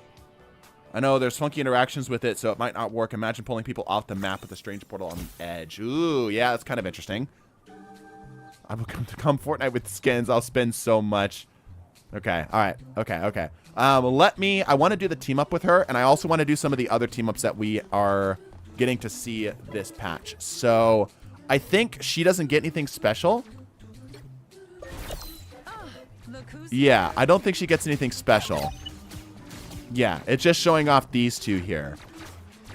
I know there's funky interactions with it, so it might not work. Imagine pulling people off the map with a strange portal on the edge. Ooh, yeah, that's kind of interesting. I will come Fortnite with skins. I'll spend so much. Okay. All right. Okay. I want to do the team up with her, and I also want to do some of the other team ups that we are getting to see this patch. So I think she doesn't get anything special. Yeah, I don't think she gets anything special. Yeah, it's just showing off these 2 here.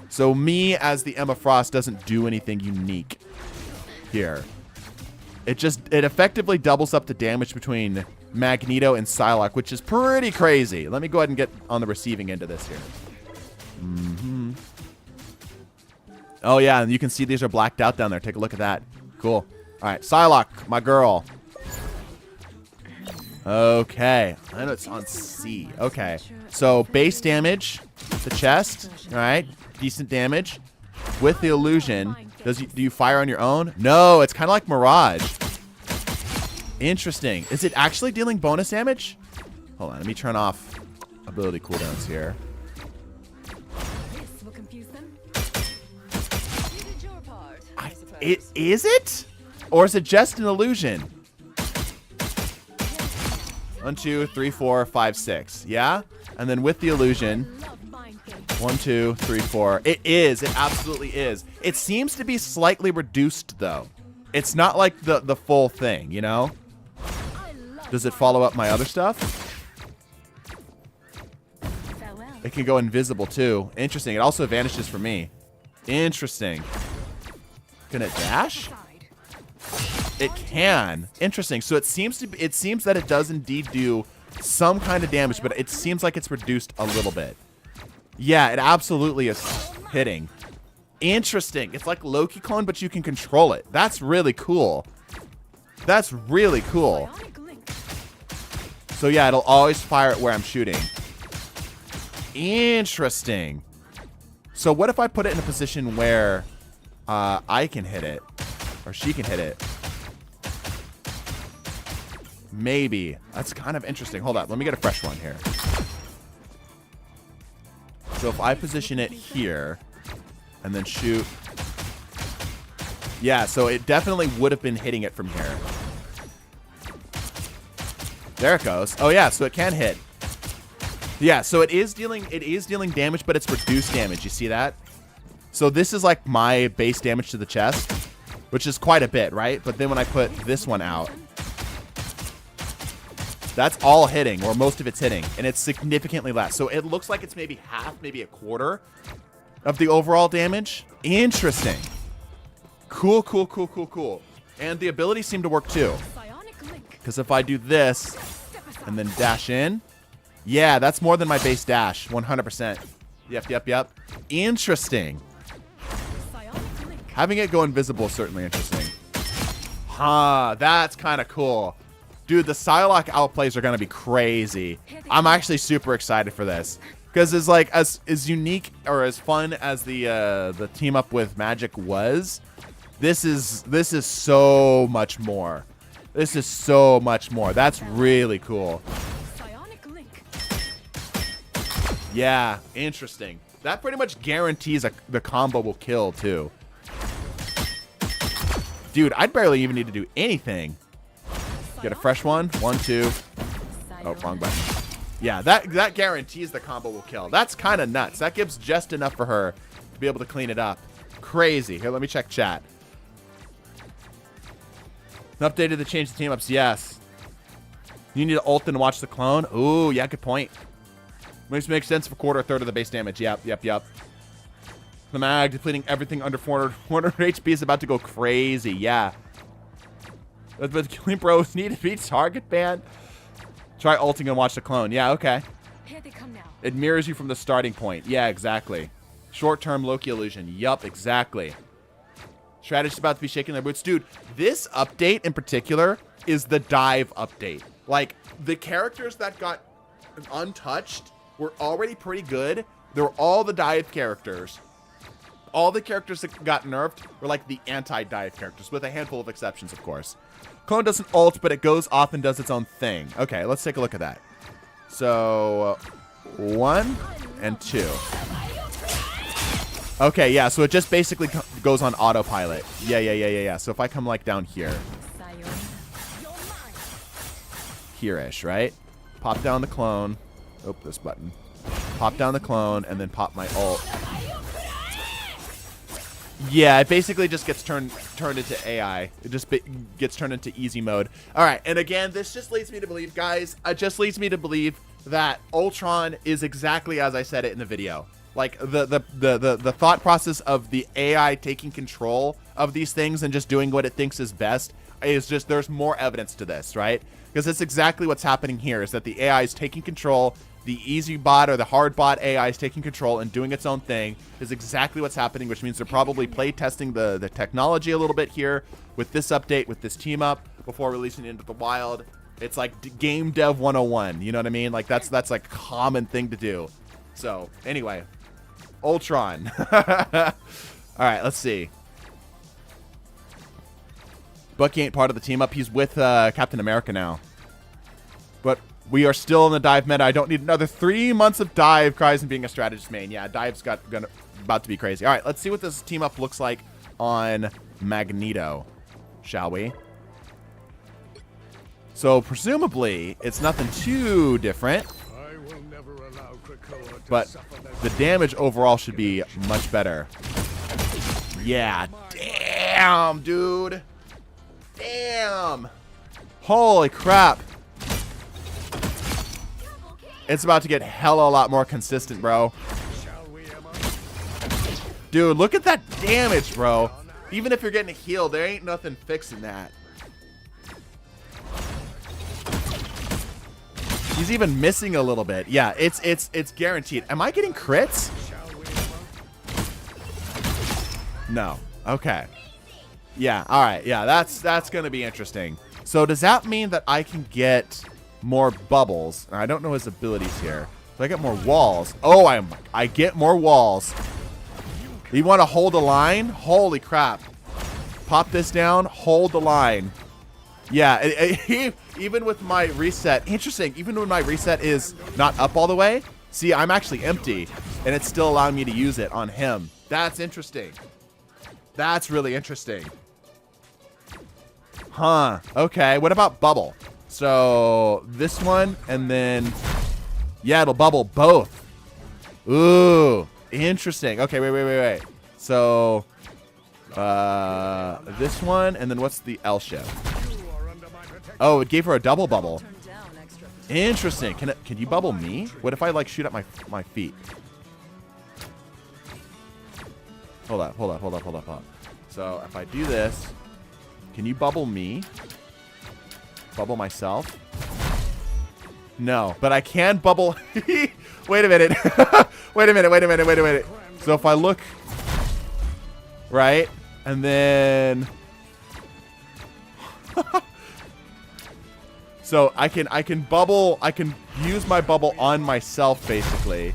So me as the Emma Frost doesn't do anything unique here. It effectively doubles up the damage between Magneto and Psylocke, which is pretty crazy. Let me go ahead and get on the receiving end of this here. Oh, yeah, and you can see these are blacked out down there. Take a look at that. Cool. All right, Psylocke, my girl. Okay. I know it's on C. Okay. So, base damage, the chest. All right. Decent damage. With the illusion, do you fire on your own? No, it's kind of like Mirage. Interesting. Is it actually dealing bonus damage? Hold on, let me turn off ability cooldowns here.
This will confuse them.
Is it? Or is it just an illusion? 1, 2, 3, 4, 5, 6. Yeah? And then with the illusion, 1, 2, 3, 4. It is. It absolutely is. It seems to be slightly reduced, though. It's not like the full thing, you know? Does it follow up my other stuff? It can go invisible, too. Interesting. It also vanishes for me. Interesting. Can it dash? It can. Interesting. So it seems that it does indeed do some kind of damage, but it seems like it's reduced a little bit. Yeah, it absolutely is hitting. Interesting. It's like Loki clone, but you can control it. That's really cool. That's really cool. So yeah, it'll always fire at where I'm shooting. Interesting. So what if I put it in a position where I can hit it, or she can hit it? Maybe. That's kind of interesting. Hold up. Let me get a fresh one here. So if I position it here and then shoot. Yeah, so it definitely would have been hitting it from here. There it goes. Oh yeah, so it can hit. Yeah, so it is dealing damage, but it's reduced damage. You see that? So this is like my base damage to the chest, which is quite a bit, right? But then when I put this one out, that's all hitting, or most of it's hitting, and it's significantly less. So it looks like it's maybe half, maybe a quarter of the overall damage. Interesting. Cool, cool, cool, cool, cool. And the abilities seem to work too. Because if I do this and then dash in, yeah, that's more than my base dash, 100%. Yep, yep, yep. Interesting. Having it go invisible is certainly interesting. Huh, that's kind of cool. Dude, the Psylocke outplays are going to be crazy. I'm actually super excited for this. Because it's like, as unique or as fun as the team up with Magic was, this is so much more. This is so much more. That's really cool. Yeah, interesting. That pretty much guarantees the combo will kill, too. Dude, I'd barely even need to do anything. Get a fresh one. 1, 2. Oh, wrong button. Yeah, that guarantees the combo will kill. That's kind of nuts. That gives just enough for her to be able to clean it up. Crazy. Here, let me check chat. Updated to change the team ups. Yes. You need to ult and watch the clone. Ooh, yeah, good point. Makes sense for quarter, a third of the base damage. Yep, yep, yep. The mag depleting everything under 400 HP is about to go crazy. Yeah. But killing bros need to be target banned. Try ulting and watch the clone. Yeah, okay.
Here they come now.
It mirrors you from the starting point. Yeah, exactly. Short-term Loki illusion. Yup, exactly. Strategists about to be shaking their boots. Dude, this update in particular is the dive update. Like, the characters that got untouched were already pretty good. They were all the dive characters. All the characters that got nerfed were like the anti-dive characters, with a handful of exceptions, of course. Clone doesn't ult, but it goes off and does its own thing. Okay, let's take a look at that. So, 1 and 2. Okay, yeah, so it just basically goes on autopilot. Yeah. So if I come like down here. Here-ish, right? Pop down the clone. Oh, this button. Pop down the clone and then pop my ult. Yeah, it basically just gets turned into AI. It just gets turned into easy mode. All right, and again, this just leads me to believe, guys, it just leads me to believe that Ultron is exactly as I said it in the video. Like, the thought process of the AI taking control of these things and just doing what it thinks is best is just, there's more evidence to this, right? Because that's exactly what's happening here, is that the AI is taking control. The easy bot or the hard bot AI is taking control and doing its own thing is exactly what's happening, which means they're probably play testing the technology a little bit here with this update, with this team up before releasing it into the wild. It's like game dev 101. You know what I mean? Like that's like a common thing to do. So anyway, Ultron. All right, let's see. Bucky ain't part of the team up. He's with Captain America now. But we are still in the dive meta. I don't need another 3 months of dive, cries, and being a strategist main. Yeah, dive's about to be crazy. All right, let's see what this team up looks like on Magneto, shall we? So presumably it's nothing too different.
I will never allow
but the damage overall should be much better. Yeah, damn, dude. Damn. Holy crap. It's about to get hella a lot more consistent, bro. Dude, look at that damage, bro. Even if you're getting healed, there ain't nothing fixing that. He's even missing a little bit. Yeah, it's guaranteed. Am I getting crits? No. Okay. Yeah, all right. Yeah, that's going to be interesting. So does that mean that I can get more bubbles? I don't know his abilities here. So I get more walls. Oh, I get more walls. You want to hold the line? Holy crap. Pop this down. Hold the line. Yeah, even with my reset. Interesting. Even when my reset is not up all the way. See, I'm actually empty. And it's still allowing me to use it on him. That's interesting. That's really interesting. Huh. Okay. What about bubble? So this one and then... Yeah, it'll bubble both. Ooh. Interesting. Okay, wait. So, this one, and then what's the L shift? Oh, it gave her a double bubble. Interesting. Can you bubble me? What if I like shoot at my feet? Hold up. So if I do this, can you bubble me? Bubble myself? No, but I can bubble. Wait a minute. Wait a minute. So if I look right, and then so I can bubble. I can use my bubble on myself, basically.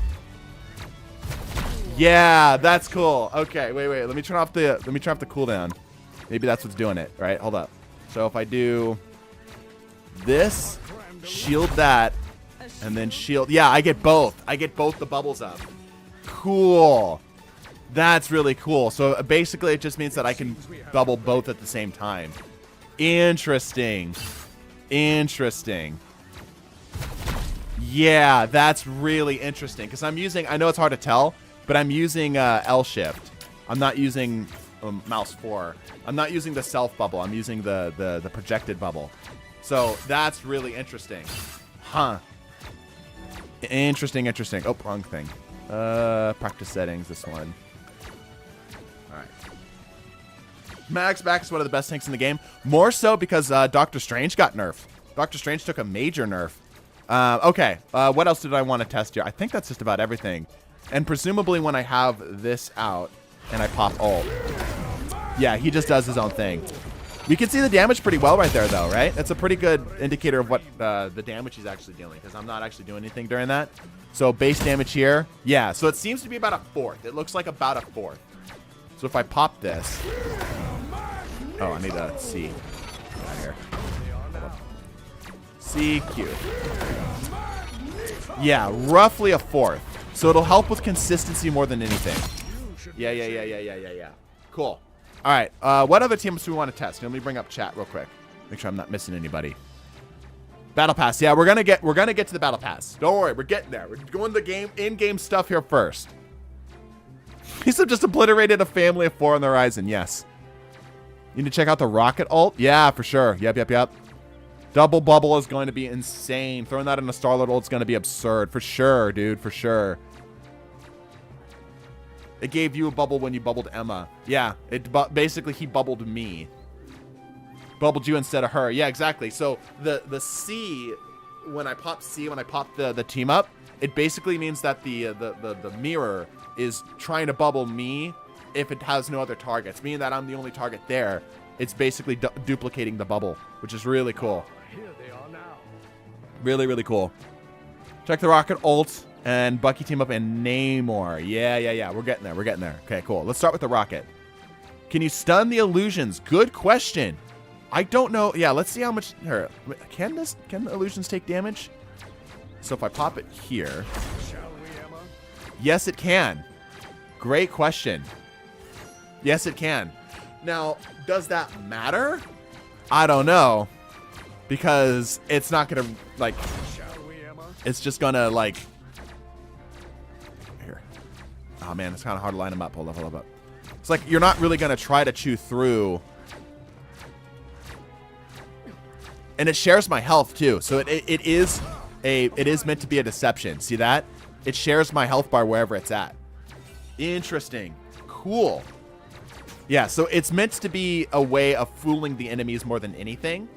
Yeah, that's cool. Okay, wait. Let me turn off the cooldown. Maybe that's what's doing it. Right? Hold up. So if I do this, shield that, and then shield. Yeah, I get both. I get both the bubbles up. Cool. That's really cool. So basically it just means that I can bubble both at the same time. Interesting. Yeah, that's really interesting. Because I'm using, I know it's hard to tell, but I'm using L shift. I'm not using mouse 4. I'm not using the self bubble. I'm using the projected bubble. So that's really interesting. Huh. Interesting. Oh, wrong thing. Practice settings, this one. Alright. Max Back is one of the best tanks in the game. More so because Doctor Strange got nerfed. Doctor Strange took a major nerf. Okay. What else did I want to test here? I think that's just about everything. And presumably when I have this out and I pop ult. Yeah, he just does his own thing. We can see the damage pretty well right there, though, right? That's a pretty good indicator of what the damage he's actually dealing, because I'm not actually doing anything during that. So base damage here. Yeah, so it seems to be about a fourth. It looks like about a fourth. So if I pop this... Oh, I need a C. Right here. CQ. Yeah, roughly a fourth. So it'll help with consistency more than anything. Yeah. Cool. All right. What other teams do we want to test? Let me bring up chat real quick. Make sure I'm not missing anybody. Battle Pass. Yeah, we're gonna get to the Battle Pass. Don't worry, we're getting there. We're going to the in-game stuff here first. These have just obliterated a family of 4 on the horizon. Yes. You need to check out the rocket ult. Yeah, for sure. Yep. Double bubble is going to be insane. Throwing that in a Starlord ult is going to be absurd. For sure, dude. For sure. It gave you a bubble when you bubbled Emma. Yeah. Basically, he bubbled me. Bubbled you instead of her. Yeah, exactly. So the C, when I pop C, when I pop the team up, it basically means that the mirror is trying to bubble me if it has no other targets. Meaning that I'm the only target there. It's basically duplicating the bubble, which is really cool. Really cool. Check the rocket ult and Bucky team up and Namor. Yeah. We're getting there. Okay, cool. Let's start with the rocket. Can you stun the illusions? Good question. I don't know. Yeah, let's see how much. Here, can the illusions take damage? So if I pop it here. Yes, it can. Great question. Yes, it can. Now, does that matter? I don't know. Because it's not going to, like, it's just going to, like, Oh, man, it's kind of hard to line them up. Hold up. It's like you're not really going to try to chew through. And it shares my health, too. So it is meant to be a deception. See that? It shares my health bar wherever it's at. Interesting. Cool. Yeah, so it's meant to be a way of fooling the enemies more than anything,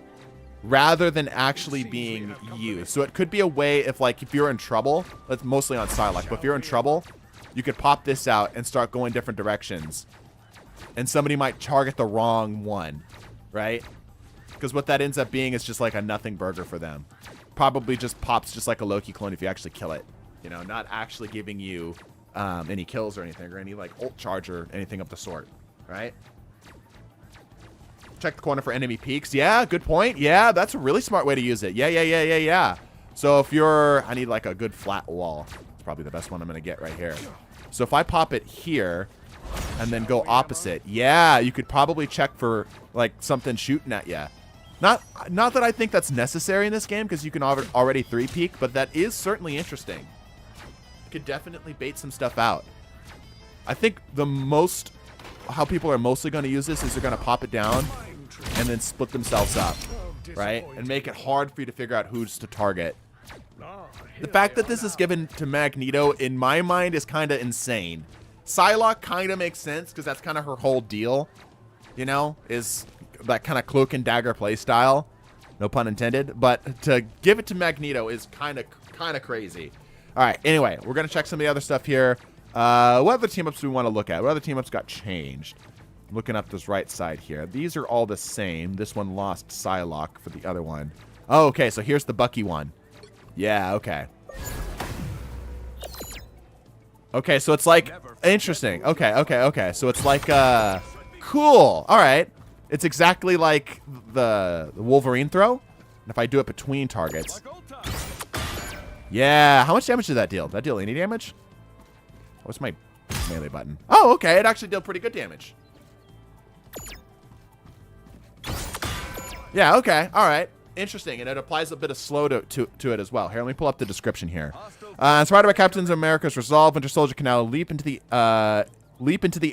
rather than actually being used. So it could be a way if you're in trouble, that's mostly on Psylocke, but if you're in trouble, you could pop this out and start going different directions. And somebody might target the wrong one, right? Because what that ends up being is just like a nothing burger for them. Probably just pops just like a Loki clone if you actually kill it. You know, not actually giving you any kills or anything, or any like ult charge or anything of the sort, right? Check the corner for enemy peaks. Yeah, good point. Yeah, that's a really smart way to use it. Yeah. So if I need like a good flat wall. It's probably the best one I'm going to get right here. So if I pop it here and then go opposite, yeah, you could probably check for like something shooting at you. Not that I think that's necessary in this game because you can already 3-peek, but that is certainly interesting. You could definitely bait some stuff out. I think how people are mostly going to use this is they're going to pop it down and then split themselves up, right? And make it hard for you to figure out who's to target. The fact that this is given to Magneto, in my mind, is kind of insane. Psylocke kind of makes sense because that's kind of her whole deal, you know, is that kind of cloak and dagger play style. No pun intended. But to give it to Magneto is kind of crazy. All right, anyway, we're going to check some of the other stuff here. What other team-ups do we want to look at? What other team-ups got changed? I'm looking up this right side here. These are all the same. This one lost Psylocke for the other one. Oh, okay, so here's the Bucky one. Yeah, okay. Okay, so it's like... Interesting. Okay. So it's like... Cool. All right. It's exactly like the Wolverine throw. And if I do it between targets... Yeah, how much damage did that deal? Did that deal any damage? What's my melee button? Oh, okay. It actually dealt pretty good damage. Yeah, okay. All right. Interesting. And it applies a bit of slow to it as well. Here, let me pull up the description here. Inspired by Captain America's resolve, Winter Soldier can now leap into the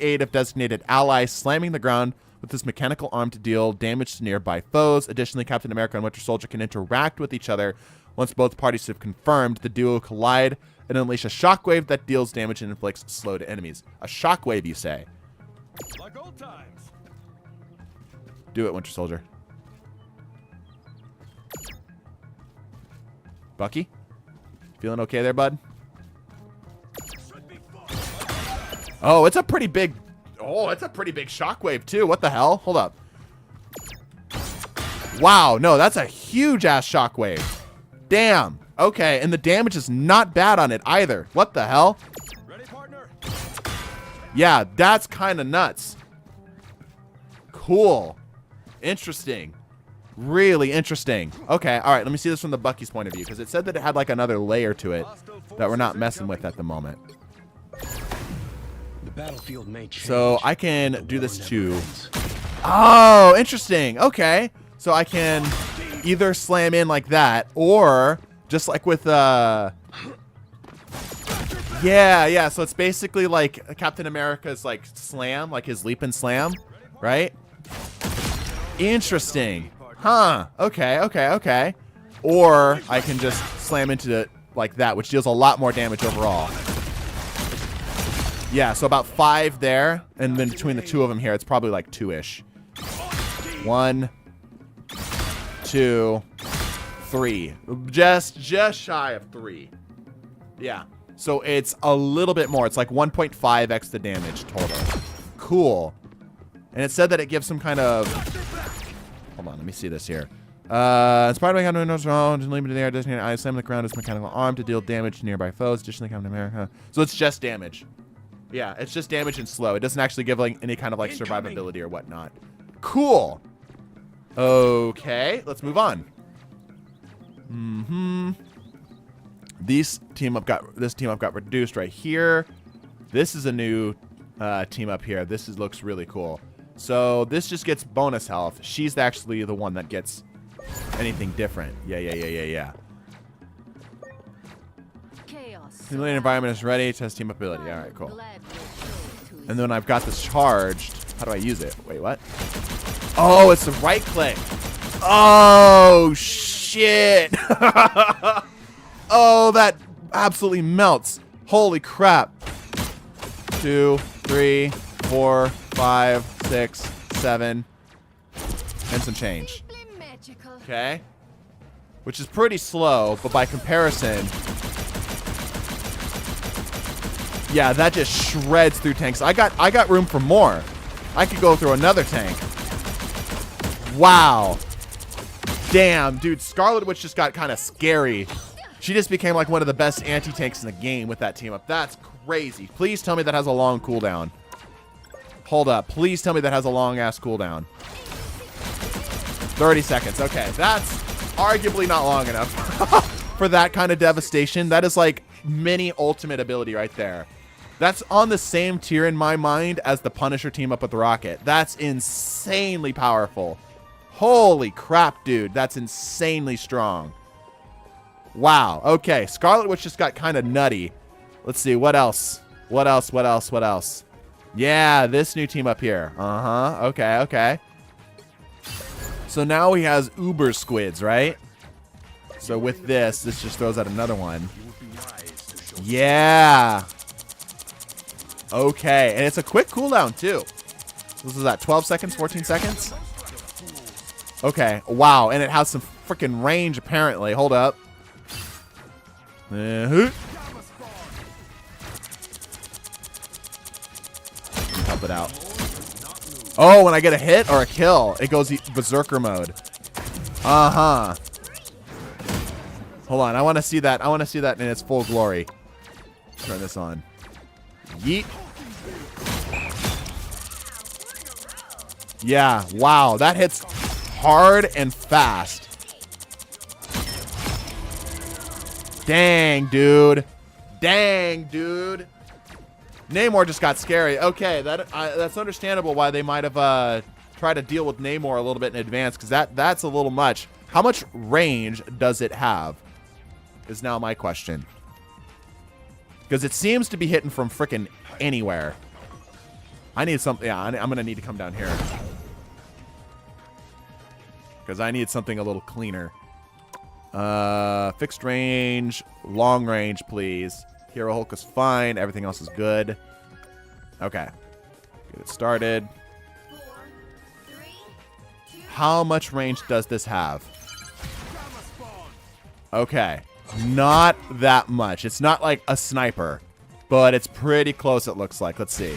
aid of designated allies, slamming the ground with his mechanical arm to deal damage to nearby foes. Additionally, Captain America and Winter Soldier can interact with each other. Once both parties have confirmed, the duo collide and unleash a shockwave that deals damage and inflicts slow to enemies. A shockwave, you say?
Like old times.
Do it, Winter Soldier. Bucky? Feeling okay there, bud? Oh, it's a pretty big... Oh, it's a pretty big shockwave, too. What the hell? Hold up. Wow, no, that's a huge-ass shockwave. Damn. Okay, and the damage is not bad on it either. What the hell?
Ready, partner?
Yeah, that's kind of nuts. Cool. Interesting. Really interesting. Okay, all right, let me see this from the Bucky's point of view, because it said that it had like another layer to it that we're not messing with at the moment.
The battlefield may change.
So I can do this too. Oh, interesting. Okay. So I can either slam in like that, or just like with yeah, so it's basically like Captain America's like slam, like his leap and slam, right? Interesting. Huh. Okay. Or I can just slam into it like that, which deals a lot more damage overall. Yeah, so about 5 there, and then between the two of them here, it's probably like 2-ish. 1, 2, 3. Just shy of 3. Yeah. So it's a little bit more. It's like 1.5x the damage total. Cool. And it said that it gives some kind of... Hold on, let me see this here. Inspired by Captain America, and leap into the air, designated eye, slam the ground his mechanical arm to deal damage to nearby foes. Additionally, Captain America. So it's just damage. Yeah, it's just damage and slow. It doesn't actually give like any kind of like survivability or whatnot. Cool. Okay, let's move on. This team up got reduced right here. This is a new team up here. This looks really cool. So this just gets bonus health. She's actually the one that gets anything different. Yeah.
Chaos
Simulated environment is ready. Test team ability. All right, cool. And then I've got this charged. How do I use it? Wait, what? Oh, it's the right click. Oh, shit. Oh, that absolutely melts. Holy crap. 2, 3, 4, 5, 6, 7, and some change. Okay. Which is pretty slow, but by comparison, yeah, that just shreds through tanks. I got room for more. I could go through another tank. Wow. Damn, dude, Scarlet Witch just got kind of scary. She just became like one of the best anti-tanks in the game with that team up. That's crazy. Please tell me that has a long cooldown. Hold up. Please tell me that has a long-ass cooldown. 30 seconds. Okay, that's arguably not long enough for that kind of devastation. That is like mini ultimate ability right there. That's on the same tier in my mind as the Punisher team up with Rocket. That's insanely powerful. Holy crap, dude. That's insanely strong. Wow. Okay, Scarlet Witch just got kind of nutty. Let's see. What else? What else? What else? What else? Yeah, this new team up here. Uh-huh. Okay, okay. So now he has Uber Squids, right? So with this just throws out another one. Yeah. Okay, and it's a quick cooldown too. This is that 12 seconds, 14 seconds? Okay, wow, and it has some freaking range apparently. Hold up. Help it out. Oh, when I get a hit or a kill, it goes berserker mode. Uh-huh. Hold on, I want to see that. I want to see that in its full glory. Turn this on. Yeet. Yeah, wow, that hits hard and fast. Dang, dude. Dang, dude. Namor just got scary. Okay, that's understandable why they might have tried to deal with Namor a little bit in advance, because that's a little much. How much range does it have is now my question. Because it seems to be hitting from frickin' anywhere. I need something. Yeah, I'm going to need to come down here. Because I need something a little cleaner. Fixed range, long range, please. Hero Hulk is fine. Everything else is good. Okay. Get it started. How much range does this have? Okay. Not that much. It's not like a sniper, but it's pretty close, it looks like. Let's see.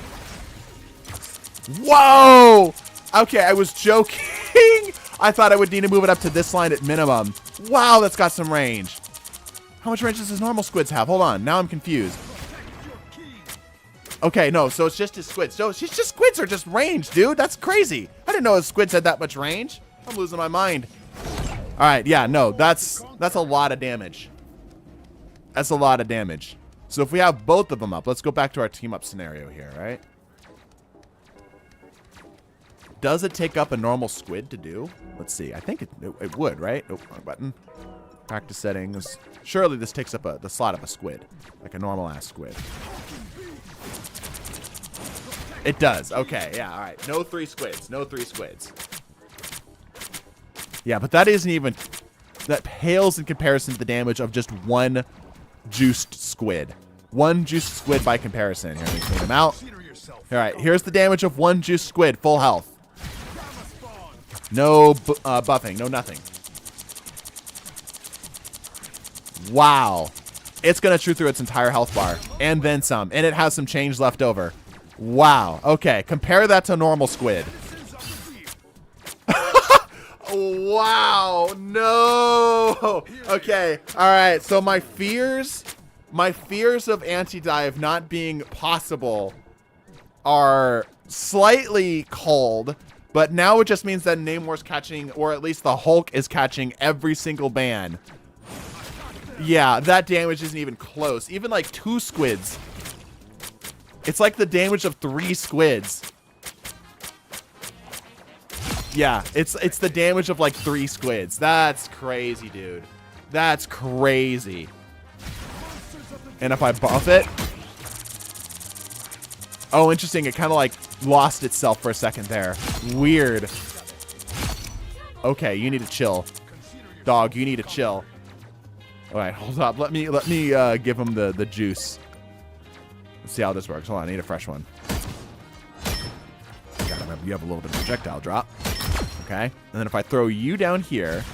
Whoa! Okay, I was joking. I thought I would need to move it up to this line at minimum. Wow, that's got some range. How much range does his normal squids have? Hold on. Now I'm confused. Okay, no, so it's just his squids. So it's just squids are just range, dude. That's crazy. I didn't know his squids had that much range. I'm losing my mind. All right, yeah, no, that's a lot of damage. That's a lot of damage. So if we have both of them up, let's go back to our team up scenario here, right? Does it take up a normal squid to do? Let's see. I think it would, right? Oh, wrong button. Practice settings. Surely this takes up the slot of a squid, like a normal ass squid. It does. Okay, yeah, all right. No 3 squids. No 3 squids. Yeah, but that isn't even... That pales in comparison to the damage of just one juiced squid. One juiced squid by comparison. Here, let me clean him out. All right, here's the damage of one juiced squid. Full health. No buffing. No nothing. Wow. It's going to chew through its entire health bar. And then some. And it has some change left over. Wow. Okay, compare that to a normal squid. Wow. No. Okay. All right. So my fears of anti-dive not being possible are slightly cold, but now it just means that Namor's catching, or at least the Hulk is catching every single ban. Yeah, that damage isn't even close. Even like 2 squids. It's like the damage of 3 squids. Yeah, it's the damage of like 3 squids. That's crazy, dude. That's crazy. And if I buff it... Oh, interesting. It kind of like lost itself for a second there. Weird. Okay, you need to chill. Dog, you need to chill. All right, hold up. Let me give him the juice. Let's see how this works. Hold on, I need a fresh one. God, you have a little bit of projectile drop. Okay, and then if I throw you down here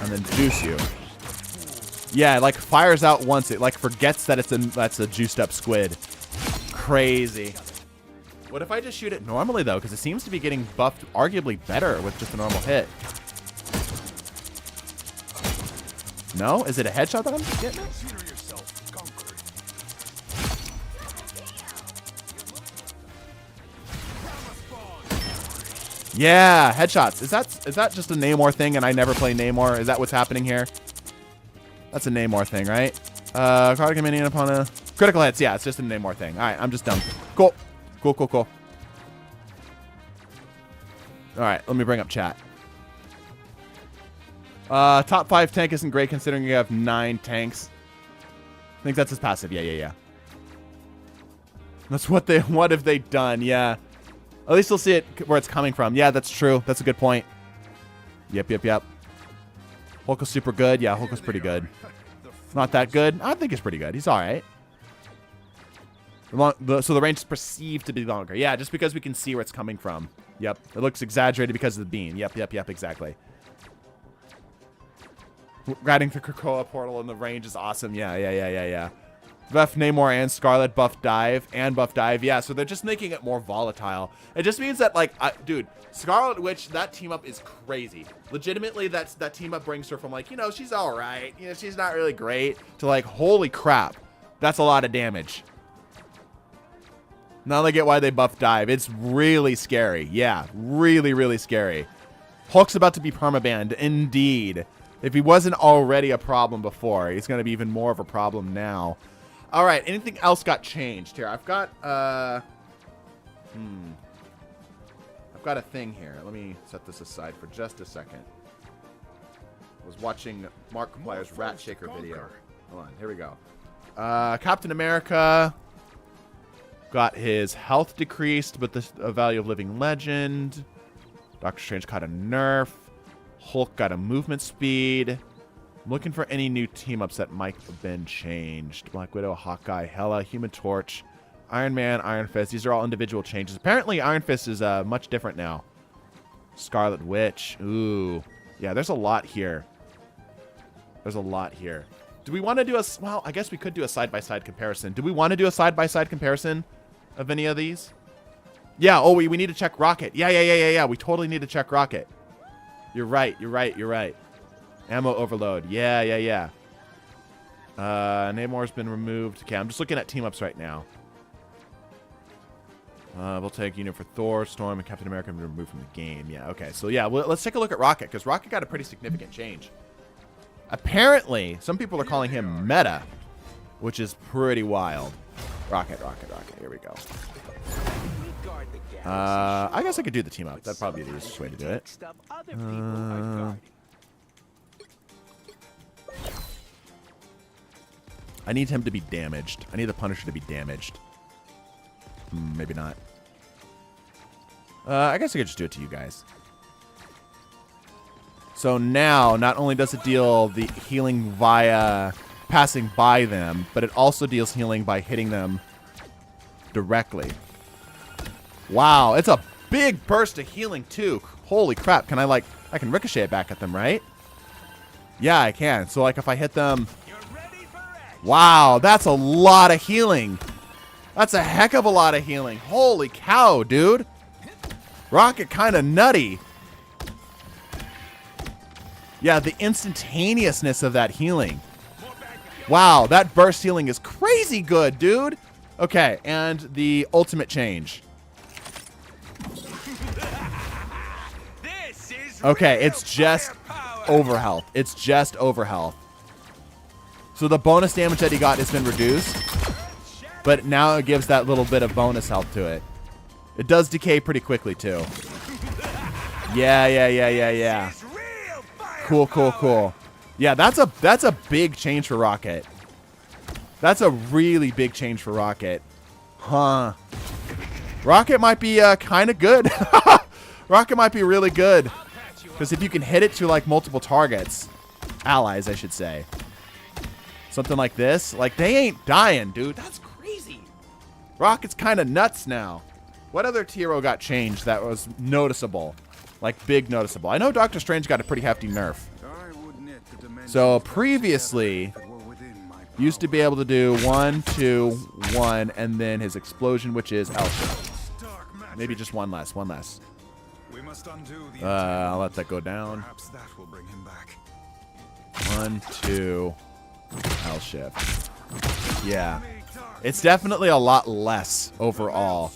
and then juice you. Yeah, it like fires out once. It like forgets that that's a juiced up squid. Crazy. What if I just shoot it normally though? Because it seems to be getting buffed arguably better with just a normal hit. No? Is it a headshot that I'm getting? Yeah, headshots. Is that just a Namor thing and I never play Namor? Is that what's happening here? That's a Namor thing, right? Cardigan minion upon a critical hits. Yeah, it's just a Namor thing. All right, I'm just dumb. Cool. Cool. All right, let me bring up chat. Top 5 tank isn't great considering you have 9 tanks. I think that's his passive. Yeah. That's what have they done? Yeah. At least we'll see it where it's coming from. Yeah, that's true. That's a good point. Yep. Hulk is super good. Yeah, Hulk is pretty good. Not that good. I think he's pretty good. He's all right. So the range is perceived to be longer. Yeah, just because we can see where it's coming from. Yep. It looks exaggerated because of the beam. Yep, exactly. Riding the Krakoa portal in the range is awesome. Yeah. Buff Namor and Scarlet buff dive. Yeah, so they're just making it more volatile. It just means that, like, dude, Scarlet Witch, that team up is crazy. Legitimately, that team up brings her from, like, she's all right. She's not really great to, like, holy crap. That's a lot of damage. Now I get why they buff dive. It's really scary. Yeah, really scary. Hulk's about to be permabanned, indeed. If he wasn't already a problem before, he's going to be even more of a problem now. All right, anything else got changed here? I've got a thing here. Let me set this aside for just a second. I was watching Markiplier's Rat Shaker video. Hold on, here we go. Captain America got his health decreased, but the value of living legend. Doctor Strange got a nerf. Hulk got a movement speed. I'm looking for any new team-ups that might have been changed. Black Widow, Hawkeye, Hela, Human Torch, Iron Man, Iron Fist. These are all individual changes. Apparently, Iron Fist is much different now. Scarlet Witch. Ooh. Yeah, there's a lot here. Do we want to do well, I guess we could do a side-by-side comparison. Do we want to do a side-by-side comparison of any of these? Yeah, oh, we need to check Rocket. Yeah. We totally need to check Rocket. You're right. Ammo overload. Yeah. Namor's been removed. Okay, I'm just looking at team-ups right now. We'll take unit for Thor, Storm, and Captain America have been removed from the game. Yeah, okay. So, yeah, let's take a look at Rocket, because Rocket got a pretty significant change. Apparently, some people are calling him meta, which is pretty wild. Rocket. Here we go. I guess I could do the team-up. That'd probably be the easiest way to do it. I need him to be damaged. I need the Punisher to be damaged. Maybe not. I guess I could just do it to you guys. So now, not only does it deal the healing via passing by them, but it also deals healing by hitting them directly. Wow, it's a big burst of healing too. Holy crap, can I can ricochet it back at them, right? Yeah, I can. So like if I hit them... Wow, that's a lot of healing. That's a heck of a lot of healing. Holy cow, dude. Rocket kind of nutty. Yeah, the instantaneousness of that healing. Wow, that burst healing is crazy good, dude. Okay, and the ultimate change. Okay, it's just over health. It's just over health. So the bonus damage that he got has been reduced, but now it gives that little bit of bonus health to it. It does decay pretty quickly too. Yeah. Cool. Yeah, that's a big change for Rocket. That's a really big change for Rocket. Huh. Rocket might be kind of good. Rocket might be really good. Because if you can hit it to, like, multiple targets. Allies, I should say. Something like this. Like, they ain't dying, dude. That's crazy. Rocket's kind of nuts now. What other hero got changed that was noticeable? Like, big noticeable. I know Doctor Strange got a pretty hefty nerf. So, previously, used to be able to do 1, 2, 1, and then his explosion, which is Alpha. Maybe just one less, one less. I'll let that go down. 1, 2, L shift. Yeah. It's definitely a lot less overall.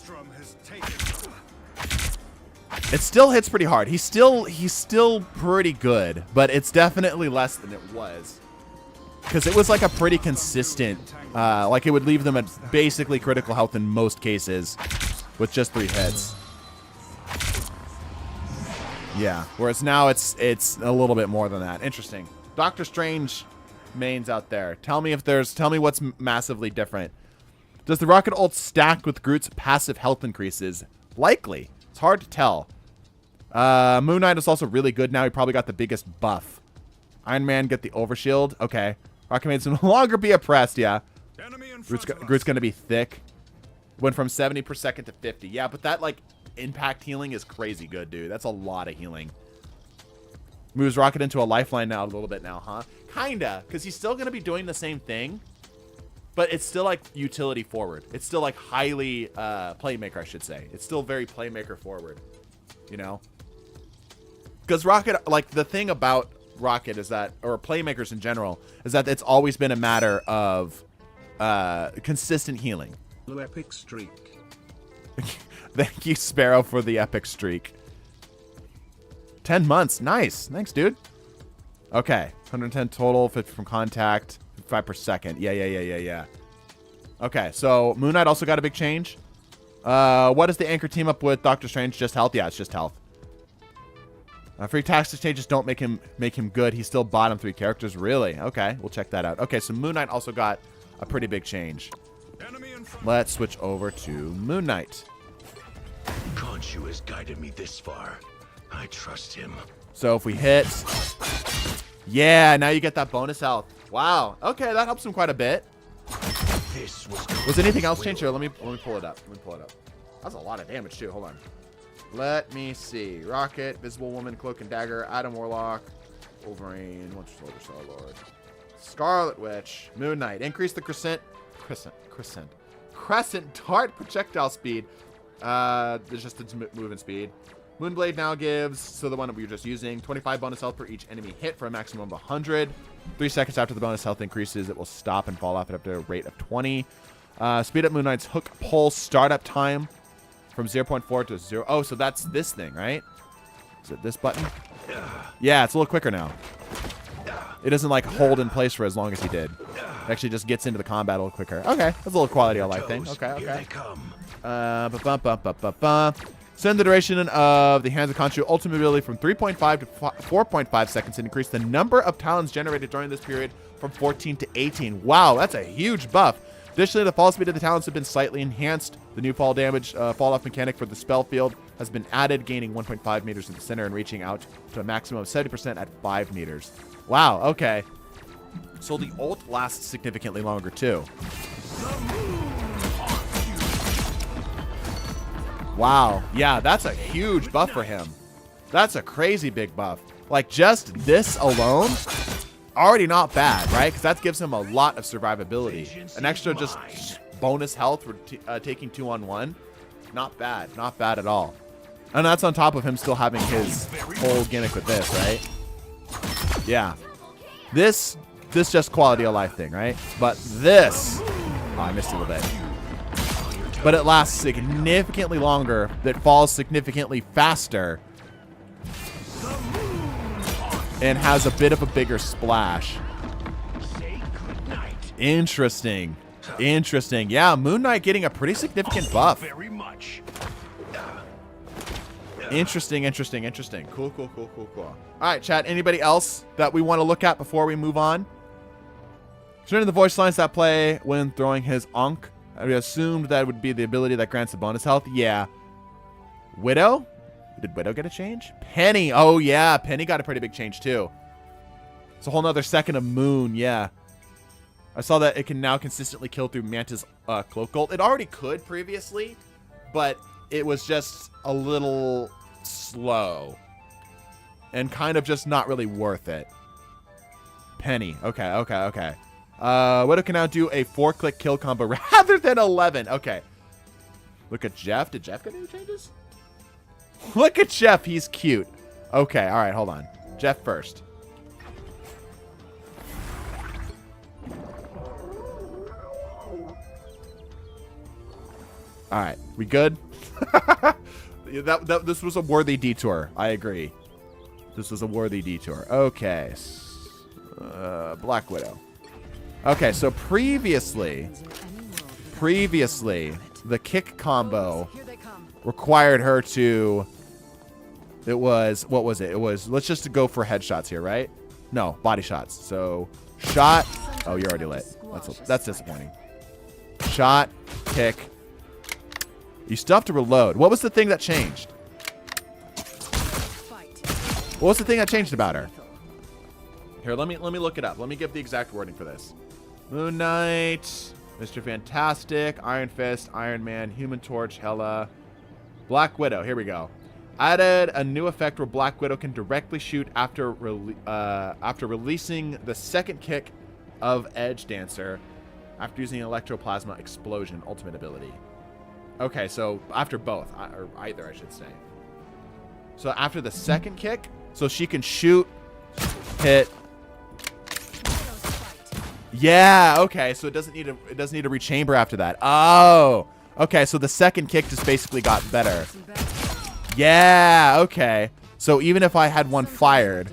It still hits pretty hard. He's still pretty good, but it's definitely less than it was. Because it was like a pretty consistent, like it would leave them at basically critical health in most cases with just 3 hits. Yeah, whereas now it's a little bit more than that. Interesting. Doctor Strange mains out there. Tell me what's massively different. Does the rocket ult stack with Groot's passive health increases? Likely. It's hard to tell. Moon Knight is also really good now. He probably got the biggest buff. Iron Man get the overshield. Okay. Rocket Maid's no longer be oppressed, yeah. Groot's going to be thick. Went from 70 per second to 50. Yeah, but that, like, impact healing is crazy good, dude. That's a lot of healing. Moves Rocket into a lifeline now a little bit now, huh? Kinda, because he's still going to be doing the same thing. But it's still, like, utility forward. It's still, like, highly playmaker, I should say. It's still very playmaker forward. You know? Because Rocket, like, the thing about Rocket is that, or playmakers in general, is that it's always been a matter of consistent healing.
Blue epic streak.
Thank you, Sparrow, for the epic streak. 10 months. Nice. Thanks, dude. Okay. 110 total, 50 from contact, 5 per second. Yeah. Okay, so Moon Knight also got a big change. What does the anchor team up with Doctor Strange? Just health? Yeah, it's just health. Free tax exchanges don't make him good. He's still bottom 3 characters. Really? Okay, we'll check that out. Okay, so Moon Knight also got a pretty big change. Let's switch over to Moon Knight.
Khonshu has guided me this far. I trust him.
So if we hit... Yeah, now you get that bonus health. Wow. Okay, that helps him quite a bit. Was anything else changed here? Let me pull it up. That's a lot of damage, too. Hold on. Let me see. Rocket, Visible Woman, Cloak and Dagger, Adam Warlock, Wolverine, Winter Soldier, Star-Lord, Scarlet Witch, Moon Knight. Increase the crescent dart projectile speed. There's just its movement speed. Moonblade now gives, so the one that we were just using, 25 bonus health per each enemy hit for a maximum of 100. 3 seconds after the bonus health increases, it will stop and fall off at up to a rate of 20. Speed up Moon Knight's hook pull startup time from 0.4 to 0. Oh, so that's this thing, right? Is it this button? Yeah, it's a little quicker now. It doesn't, like, hold in place for as long as he did. It actually just gets into the combat a little quicker. Okay, that's a little quality of life thing. Okay. Extend the duration of the Hands of Khonshu ultimate ability from 3.5 to 4.5 seconds and increase the number of talons generated during this period from 14 to 18. Wow, that's a huge buff. Additionally, the fall speed of the talons have been slightly enhanced. The new fall damage fall-off mechanic for the spell field has been added, gaining 1.5 meters in the center and reaching out to a maximum of 70% at 5 meters. Wow, okay. So the ult lasts significantly longer, too. Wow. Yeah, that's a huge buff for him. That's a crazy big buff. Like, just this alone, already not bad, right? Because that gives him a lot of survivability. An extra just bonus health for taking 2-on-1. Not bad. Not bad at all. And that's on top of him still having his whole gimmick with this, right? Yeah. This just quality of life thing, right? But this... Oh, I missed a little bit. But it lasts significantly longer. That falls significantly faster. And has a bit of a bigger splash. Interesting. Interesting. Yeah, Moon Knight getting a pretty significant buff. Interesting. Cool. All right, chat. Anybody else that we want to look at before we move on? Concerning the voice lines that play when throwing his Ankh, we assumed that would be the ability that grants the bonus health. Yeah. Widow? Did Widow get a change? Penny. Oh, yeah. Penny got a pretty big change, too. It's a whole nother second of Moon. Yeah. I saw that it can now consistently kill through Manta's Cloak Ult. It already could previously, but it was just a little slow and kind of just not really worth it. Penny. Okay. Widow can now do a 4-click kill combo rather than 11. Okay. Look at Jeff. Did Jeff get any changes? Look at Jeff. He's cute. Okay. All right. Hold on. Jeff first. All right. We good? This was a worthy detour. I agree. This was a worthy detour. Okay. Black Widow. Okay, so previously, the kick combo required her to, it was, what was it? It was, let's just go for headshots here, right? No, body shots. So, shot. Oh, you're already lit. That's disappointing. Shot, kick. You still have to reload. What was the thing that changed? What was the thing that changed about her? Here, let me look it up. Let me give the exact wording for this. Moon Knight, Mr. Fantastic, Iron Fist, Iron Man, Human Torch, Hela, Black Widow. Here we go. Added a new effect where Black Widow can directly shoot after releasing the second kick of Edge Dancer after using Electroplasma Explosion ultimate ability. Okay, so after both, or either, I should say. So after the second kick, so she can shoot, hit. Yeah, okay, so it doesn't need a rechamber after that. Oh, okay, so the second kick just basically got better. Yeah, okay. So even if I had one fired,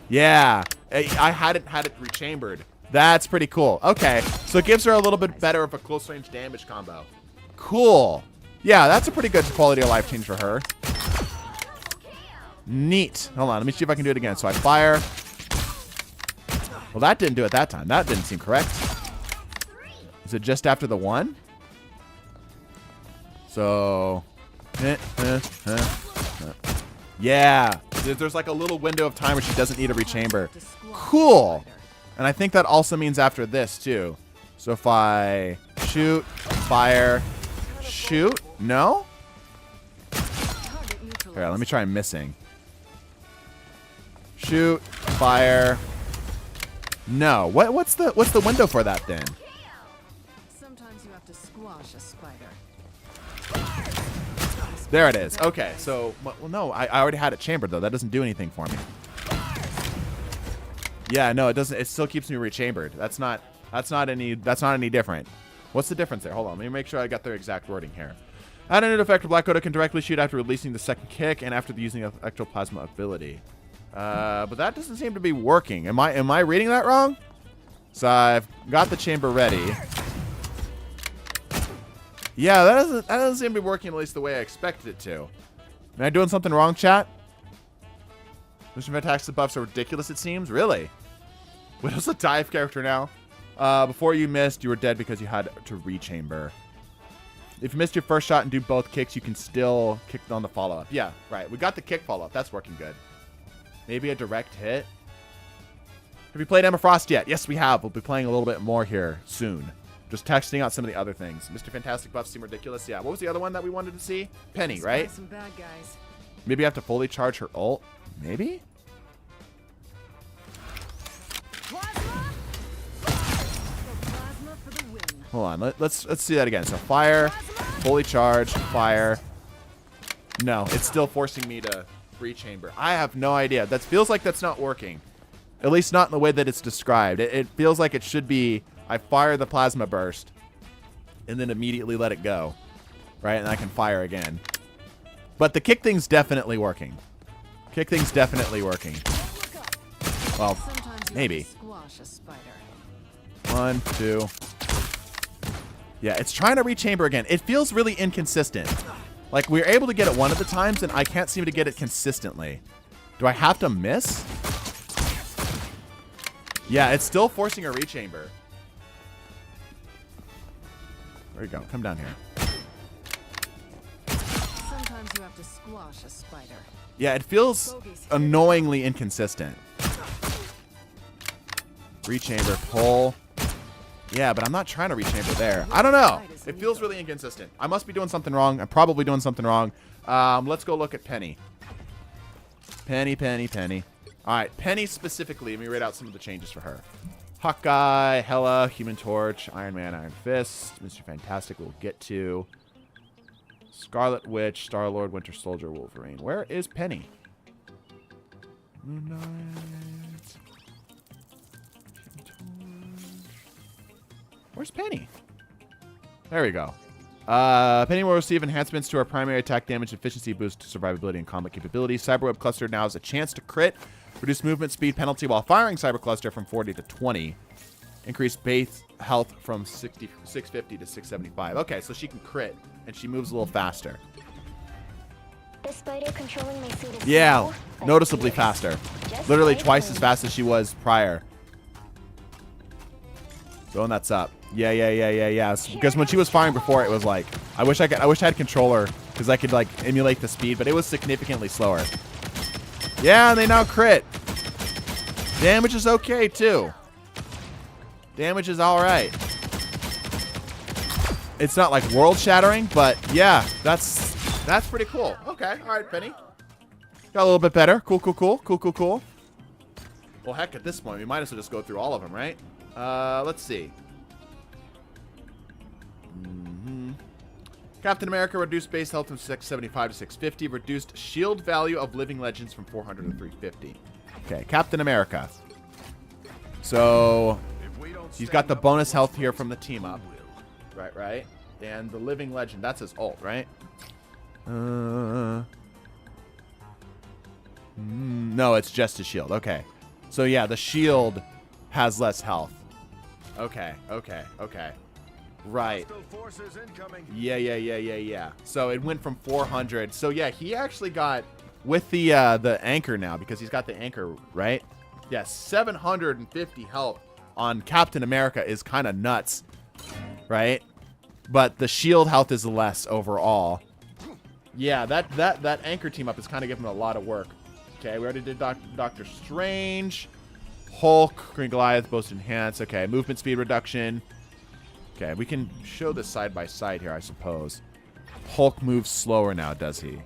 yeah, I hadn't had it rechambered. That's pretty cool. Okay, so it gives her a little bit better of a close range damage combo. Cool. Yeah, that's a pretty good quality of life change for her. Neat. Hold on, let me see if I can do it again. So I fire. Well, that didn't do it that time. That didn't seem correct. Is it just after the one? So, yeah. There's like a little window of time where she doesn't need a rechamber. Cool. And I think that also means after this too. So if I shoot, fire, shoot, no? Here, let me try missing. Shoot, fire. No. What's the window for that then?
Sometimes you have to squash a spider.
There it is. Okay, so well, no, I already had it chambered though. That doesn't do anything for me. Yeah, no, it doesn't. It still keeps me rechambered. That's not any different. What's the difference there? Hold on, let me make sure I got their exact wording here. Add a new effect where Black Widow can directly shoot after releasing the second kick and after using an ectoplasma ability. But that doesn't seem to be working. Am I reading that wrong? So I've got the chamber ready. Yeah, that doesn't seem to be working at least the way I expected it to. Am I doing something wrong, chat? Mr. Fantastic buffs are ridiculous, it seems. Really? Widow's a dive character now. Before you missed, you were dead because you had to rechamber. If you missed your first shot and do both kicks, you can still kick on the follow-up. Yeah, right. We got the kick follow-up. That's working good. Maybe a direct hit. Have you played Emma Frost yet? Yes, we have. We'll be playing a little bit more here soon. Just testing out some of the other things. Mr. Fantastic buffs seem ridiculous. Yeah, what was the other one that we wanted to see? Penny, right?
Some bad guys.
Maybe I have to fully charge her ult. Maybe?
Plasma for the win.
Hold on. Let's see that again. So fire, fully charged, fire. No, it's still forcing me to rechamber. I have no idea. That feels like that's not working. At least not in the way that it's described. It feels like it should be I fire the plasma burst and then immediately let it go. Right? And I can fire again. But the kick thing's definitely working. Kick thing's definitely working. Well, maybe. 1, 2. Yeah, it's trying to rechamber again. It feels really inconsistent. Like, we're able to get it one of the times, and I can't seem to get it consistently. Do I have to miss? Yeah, it's still forcing a rechamber. There you go. Come down here.
Sometimes you have to squash a spider.
Yeah, it feels annoyingly inconsistent. Rechamber, pull. Yeah, but I'm not trying to rechamber there. I don't know. It feels really inconsistent. I must be doing something wrong. I'm probably doing something wrong. Let's go look at Penny. Penny. All right, Penny specifically. Let me read out some of the changes for her. Hawkeye, Hela, Human Torch, Iron Man, Iron Fist, Mr. Fantastic we'll get to. Scarlet Witch, Star-Lord, Winter Soldier, Wolverine. Where is Penny? Moon Knight. Where's Penny? There we go. Penny will receive enhancements to her primary attack damage, efficiency, boost to survivability, and combat capability. Cyberweb Cluster now has a chance to crit. Reduce movement speed penalty while firing Cyber Cluster from 40 to 20. Increase base health from 650 to 675. Okay, so she can crit, and she moves a little faster.
The spider controlling my suit is
Yeah,
small, but
noticeably
fierce.
faster.
Just
Literally
like
twice
me.
as fast as she was prior. So, and that's up. Yeah. Because when she was firing before, it was like, I wish I had controller because I could like emulate the speed, but it was significantly slower. Yeah, and they now crit. Damage is okay too. Damage is all right. It's not like world shattering, but yeah, that's pretty cool. Okay, all right, Penny. Got a little bit better. Cool. Well, heck, at this point, we might as well just go through all of them, right? Let's see. Captain America reduced base health from 675 to 650. Reduced shield value of living legends from 400 to 350. Okay, Captain America. So, he's got the bonus health here from the team up. Right. And the living legend, that's his ult, right? No, it's just his shield. Okay. So, yeah, the shield has less health. Okay. Right.
Forces incoming.
Yeah. So it went from 400. So yeah, he actually got with the anchor now because he's got the anchor, right? Yeah, 750 health on Captain America is kind of nuts, right? But the shield health is less overall. Yeah, that anchor team up is kind of giving him a lot of work. Okay, we already did Doctor Strange, Hulk, Green Goliath, Boast Enhance. Okay, movement speed reduction. Okay, we can show this side by side here, I suppose. Hulk moves slower now, does he?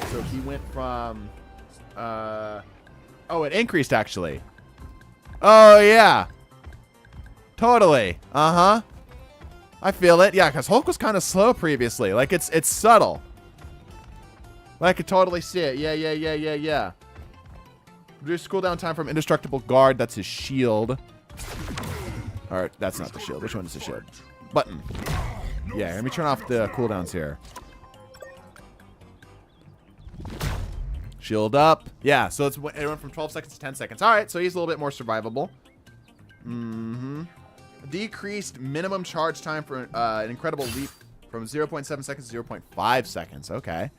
So he went from... oh, it increased, actually. Oh, yeah. Totally. Uh-huh. I feel it. Yeah, because Hulk was kind of slow previously. Like, it's subtle. I could totally see it. Yeah. Reduce cooldown time from Indestructible Guard. That's his shield. Alright, that's not the shield. Which one is the shield? Button. Yeah, let me turn off the cooldowns here. Shield up. Yeah, so it went from 12 seconds to 10 seconds. Alright, so he's a little bit more survivable. Decreased minimum charge time for an incredible leap from 0.7 seconds to 0.5 seconds. Okay.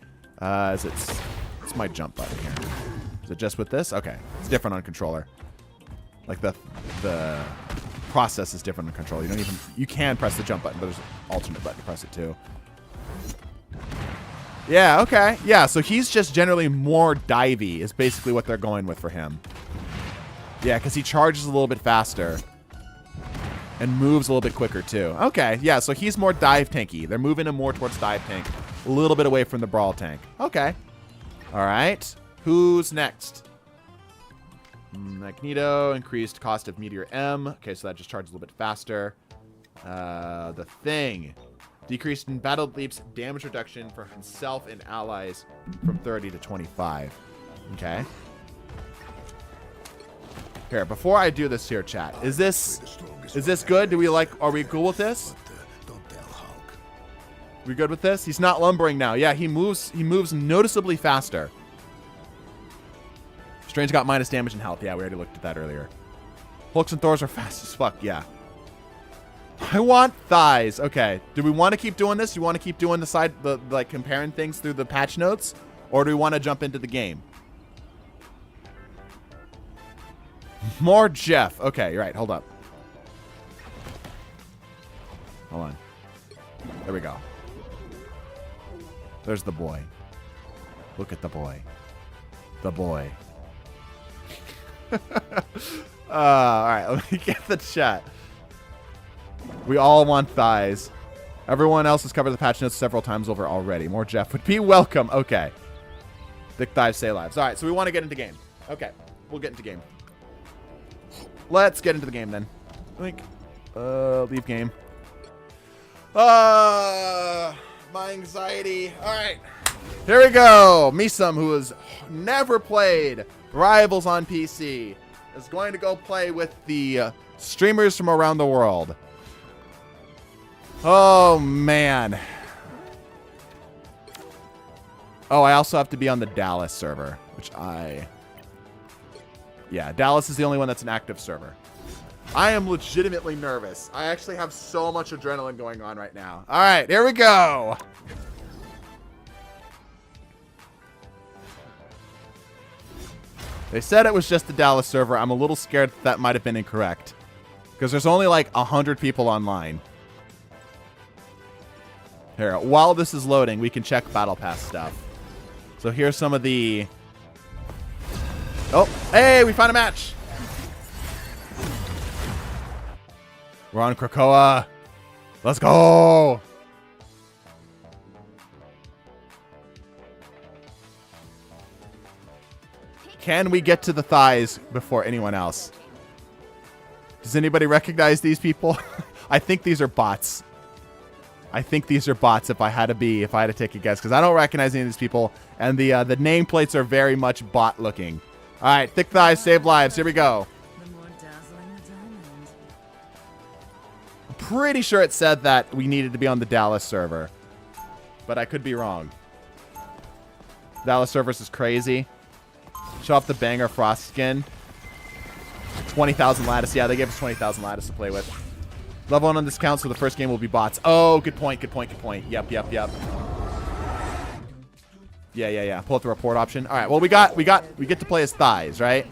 It's my jump button here. Is it just with this? Okay. It's different on controller. Like the process is different on controller. You can press the jump button, but there's an alternate button to press it too. Yeah, okay. Yeah, so he's just generally more divey is basically what they're going with for him. Yeah, because he charges a little bit faster. And moves a little bit quicker too. Okay, yeah, so he's more dive tanky. They're moving him more towards dive tank. A little bit away from the brawl tank. Okay. All right. Who's next? Magneto, increased cost of Meteor M. Okay, so that just charges a little bit faster. The Thing. Decreased in battle leaps damage reduction for himself and allies from 30 to 25. Okay. Here, before I do this here, chat, is this good? Are we cool with this? We good with this? He's not lumbering now. Yeah, he moves noticeably faster. Strange got minus damage and health. Yeah, we already looked at that earlier. Hulks and Thors are fast as fuck. Yeah. I want thighs. Okay. Do we want to keep doing this? You want to keep doing like comparing things through the patch notes? Or do we want to jump into the game? More Jeff. Okay, you're right. Hold up. Hold on. There we go. There's the boy. Look at the boy. The boy. All right, let me get the chat. We all want thighs. Everyone else has covered the patch notes several times over already. More Jeff would be welcome. Okay. Thick thighs stay alive. All right, so we want to get into game. Okay, we'll get into game. Let's get into the game then. Leave game. My anxiety. All right. Here we go. Misum, who has never played Rivals on PC, is going to go play with the streamers from around the world. Oh, man. Oh, I also have to be on the Dallas server, which yeah, Dallas is the only one that's an active server. I am legitimately nervous. I actually have so much adrenaline going on right now. All right, here we go. They said it was just the Dallas server. I'm a little scared that might have been incorrect, because there's only like 100 people online. Here, while this is loading, we can check Battle Pass stuff. So here's some of the... Oh, hey, we found a match. We're on Krakoa. Let's go. Can we get to the thighs before anyone else? Does anybody recognize these people? I think these are bots. I think these are bots if I had to take a guess, because I don't recognize any of these people, and the nameplates are very much bot looking. All right, thick thighs save lives. Here we go.
The more dazzling the diamond.
I'm pretty sure it said that we needed to be on the Dallas server, but I could be wrong. Dallas servers is crazy. Show off the banger frost skin. 20,000 lattice. Yeah, they gave us 20,000 lattice to play with. Level 1 on this count, so the first game will be bots. Oh, good point, good point, good point. Yep. Yeah. Pull up the report option. All right, well, we get to play as thighs, right?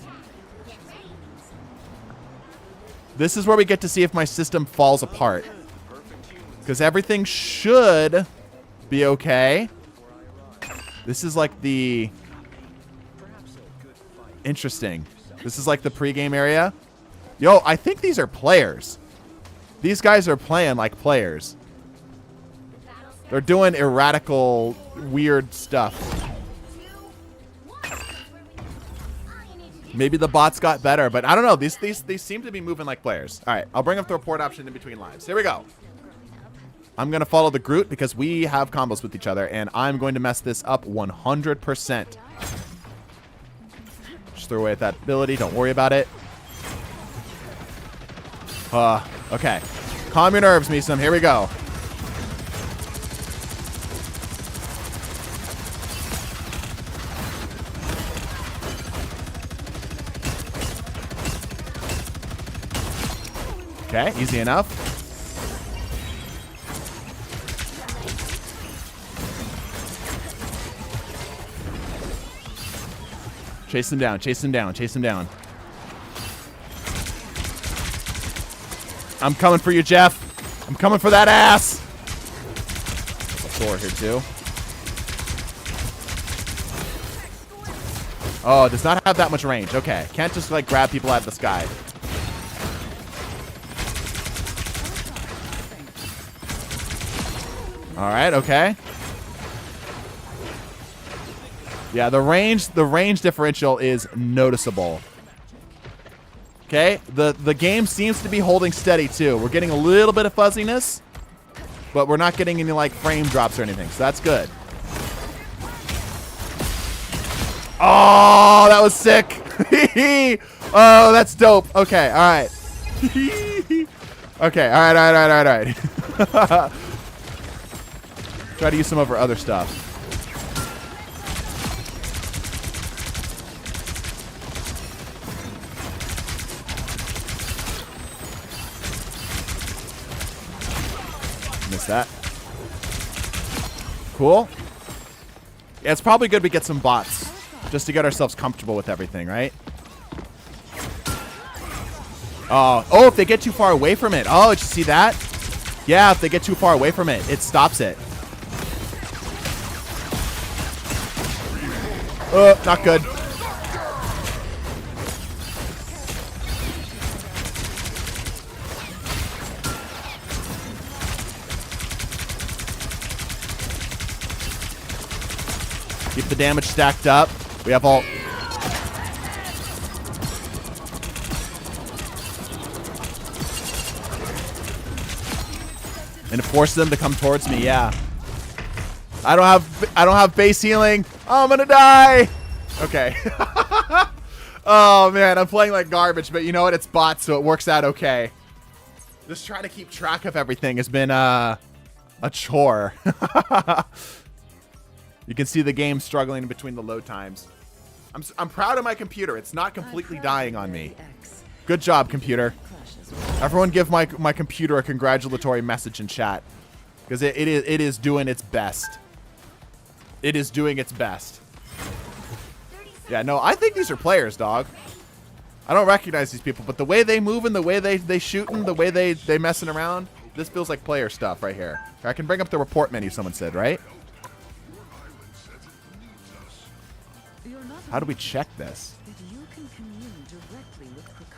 This is where we get to see if my system falls apart, because everything should be okay. This is like the... Interesting. This is like the pregame area. Yo, I think these are players. These guys are playing like players. They're doing erratical, weird stuff. Maybe the bots got better, but I don't know. These seem to be moving like players. All right, I'll bring up the report option in between lives. Here we go. I'm going to follow the Groot because we have combos with each other, and I'm going to mess this up 100%. Just throw away at that ability. Don't worry about it. Okay. Calm your nerves, Misum. Here we go. Okay, easy enough. Chase him down, chase him down, chase him down. I'm coming for you, Jeff. I'm coming for that ass. A sword here, too. Oh, it does not have that much range. Okay. Can't just, like, grab people out of the sky. All right, okay. Yeah, the range differential is noticeable. Okay, the game seems to be holding steady too. We're getting a little bit of fuzziness, but we're not getting any like frame drops or anything, so that's good. Oh, that was sick. Oh, that's dope. Okay, all right. Okay, all right. Try to use some of our other stuff. Missed that. Cool. Yeah, it's probably good we get some bots just to get ourselves comfortable with everything, right? Oh, if they get too far away from it. Oh, did you see that? Yeah, if they get too far away from it, it stops it. Not good. Keep the damage stacked up. We have all... And force them to come towards me, yeah. I don't have base healing. Oh, I'm gonna die. Okay. Oh man, I'm playing like garbage, but you know what? It's bots, so it works out okay. Just trying to keep track of everything has been a chore. You can see the game struggling between the load times. I'm proud of my computer. It's not completely dying on me. Good job, computer. Everyone give my computer a congratulatory message in chat. Because it is doing its best. It is doing its best. Yeah, no, I think these are players, dog. I don't recognize these people, but the way they move and the way they shooting, the way they messing around, this feels like player stuff right here. I can bring up the report menu, someone said, right? How do we check this?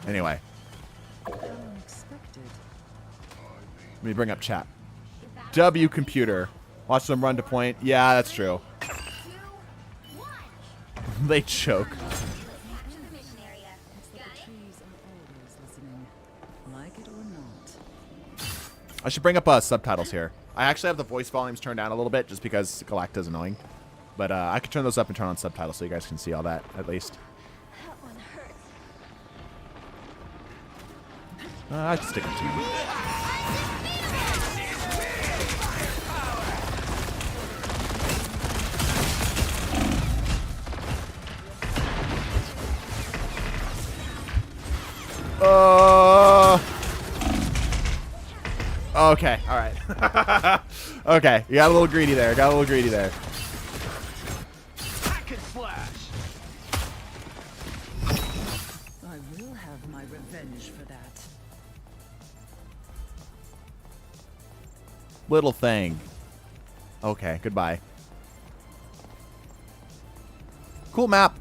Anyway. Let me bring up chat. W computer. Watch them run to point. Yeah, that's true. They choke. I should bring up subtitles here. I actually have the voice volumes turned down a little bit just because Galacta's annoying. But I could turn those up and turn on subtitles so you guys can see all that, at least.
That one hurts.
I'd stick with you. Okay, alright. Okay, you got a little greedy there. Got a little greedy there.
Packet slash.
I will have my revenge for that.
Little thing. Okay, goodbye. Cool map.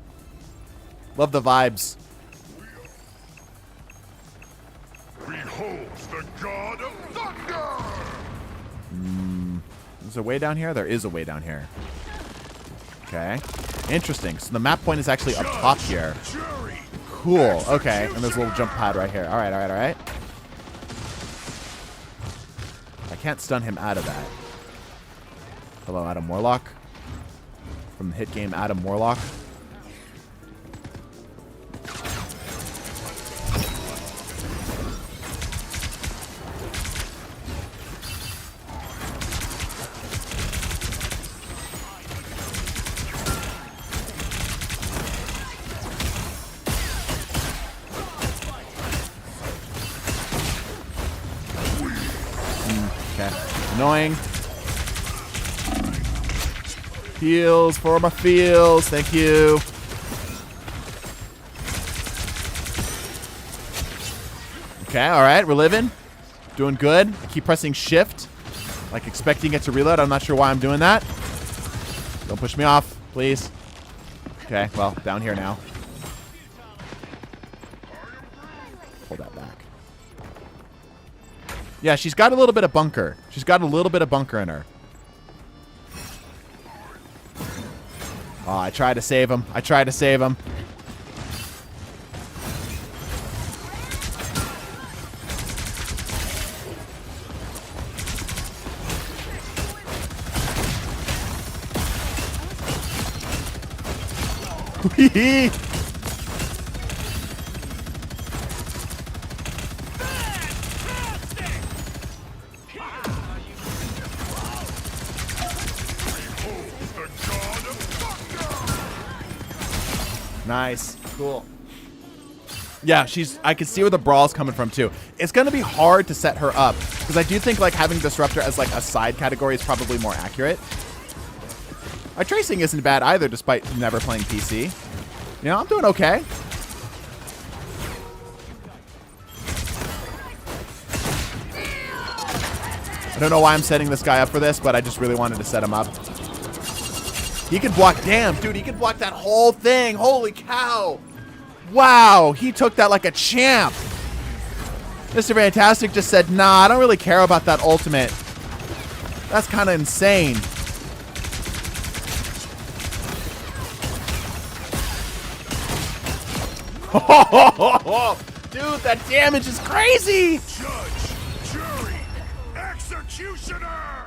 Love the vibes.
Beholds the god of thunder!
Is there a way down here? There is a way down here. Okay. Interesting. So the map point is actually up top here. Cool. Okay. And there's a little jump pad right here. Alright, alright, alright. I can't stun him out of that. Hello, Adam Warlock. From the hit game Adam Warlock. Okay. Annoying. Heals for my feels. Thank you. Okay, alright. We're living. Doing good. I keep pressing shift. Like expecting it to reload. I'm not sure why I'm doing that. Don't push me off, please. Okay, well, down here now. Hold that back. Yeah, she's got a little bit of bunker. She's got a little bit of bunker in her. Oh, I tried to save him. I tried to save him. Hee Nice. Cool. Yeah, I can see where the brawl's coming from too. It's going to be hard to set her up because I do think like having Disruptor as like a side category is probably more accurate. Our tracing isn't bad either despite never playing PC. You know, I'm doing okay. don't know why I'm setting this guy up for this, but I just really wanted to set him up. He can block. Damn, dude, he can block that whole thing. Holy cow. Wow, he took that like a champ. Mr. Fantastic just said, nah, I don't really care about that ultimate. That's kind of insane. Dude, that damage is crazy.
Judge, jury, executioner.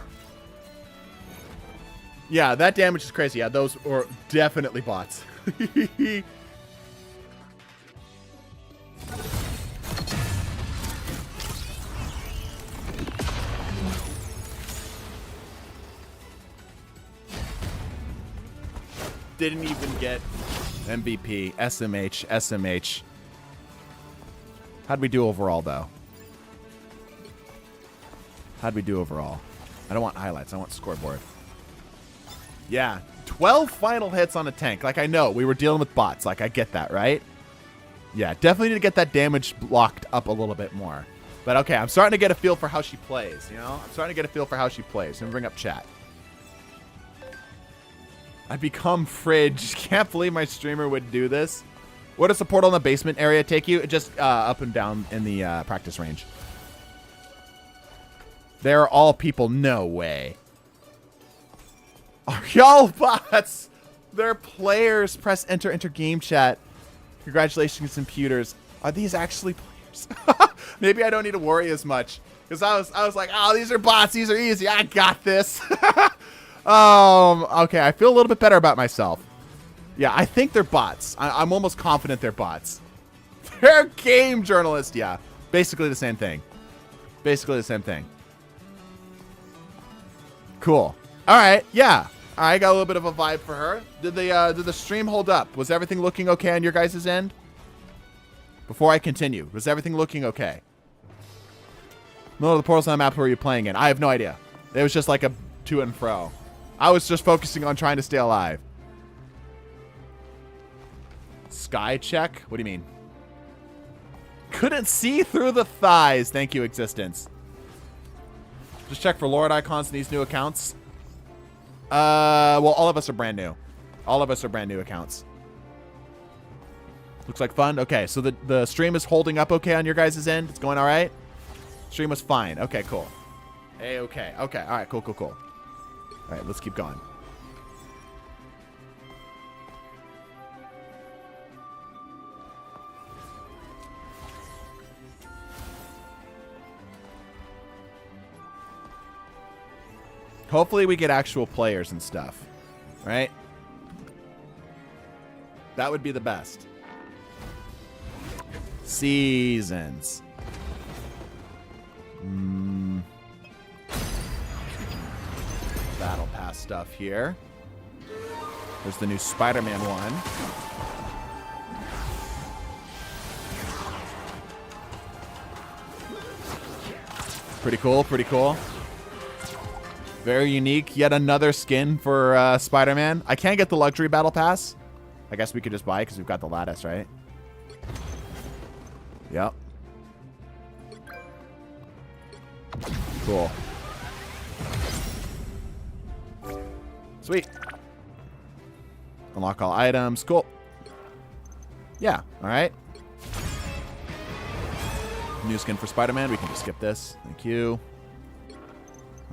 Yeah, that damage is crazy. Yeah, those were definitely bots. Didn't even get MVP, SMH, SMH. How'd we do overall, though? How'd we do overall? I don't want highlights. I want scoreboard. Yeah, 12 final hits on a tank. Like, I know, we were dealing with bots. Like, I get that, right? Yeah, definitely need to get that damage blocked up a little bit more. But, okay, I'm starting to get a feel for how she plays, you know? I'm starting to get a feel for how she plays. Let me bring up chat. I become Fridge. Can't believe my streamer would do this. What does the portal in the basement area take you? Just up and down in the practice range. They're all people. No way. Are y'all bots? They're players. Press enter, enter game chat. Congratulations, computers. Are these actually players? Maybe I don't need to worry as much. Because I was like, oh, these are bots. These are easy. I got this. Okay, I feel a little bit better about myself. Yeah, I think they're bots. I'm almost confident they're bots. They're game journalists, yeah. Basically the same thing. Basically the same thing. Cool. All right, yeah. I got a little bit of a vibe for her. Did the stream hold up? Was everything looking okay on your guys' end? Before I continue, was everything looking okay? None of the portals on the map were you playing in? I have no idea. It was just like a to and fro. I was just focusing on trying to stay alive. Sky check? What do you mean? Couldn't see through the thighs. Thank you, Existence. Just check for Lord icons in these new accounts. Well, all of us are brand new. All of us are brand new accounts. Looks like fun. Okay, so the stream is holding up okay on your guys' end? It's going all right? Stream was fine. Okay, cool. Hey, okay. Okay, all right, cool, cool, cool. All right, let's keep going. Hopefully we get actual players and stuff, right? That would be the best. Seasons. Battle Pass stuff here. There's the new Spider-Man one. Pretty cool, pretty cool. Very unique. Yet another skin for Spider-Man. I can't get the luxury battle pass. I guess we could just buy it because we've got the lattice, right? Yep. Cool. Sweet. Unlock all items. Cool. Yeah. All right. New skin for Spider-Man. We can just skip this. Thank you.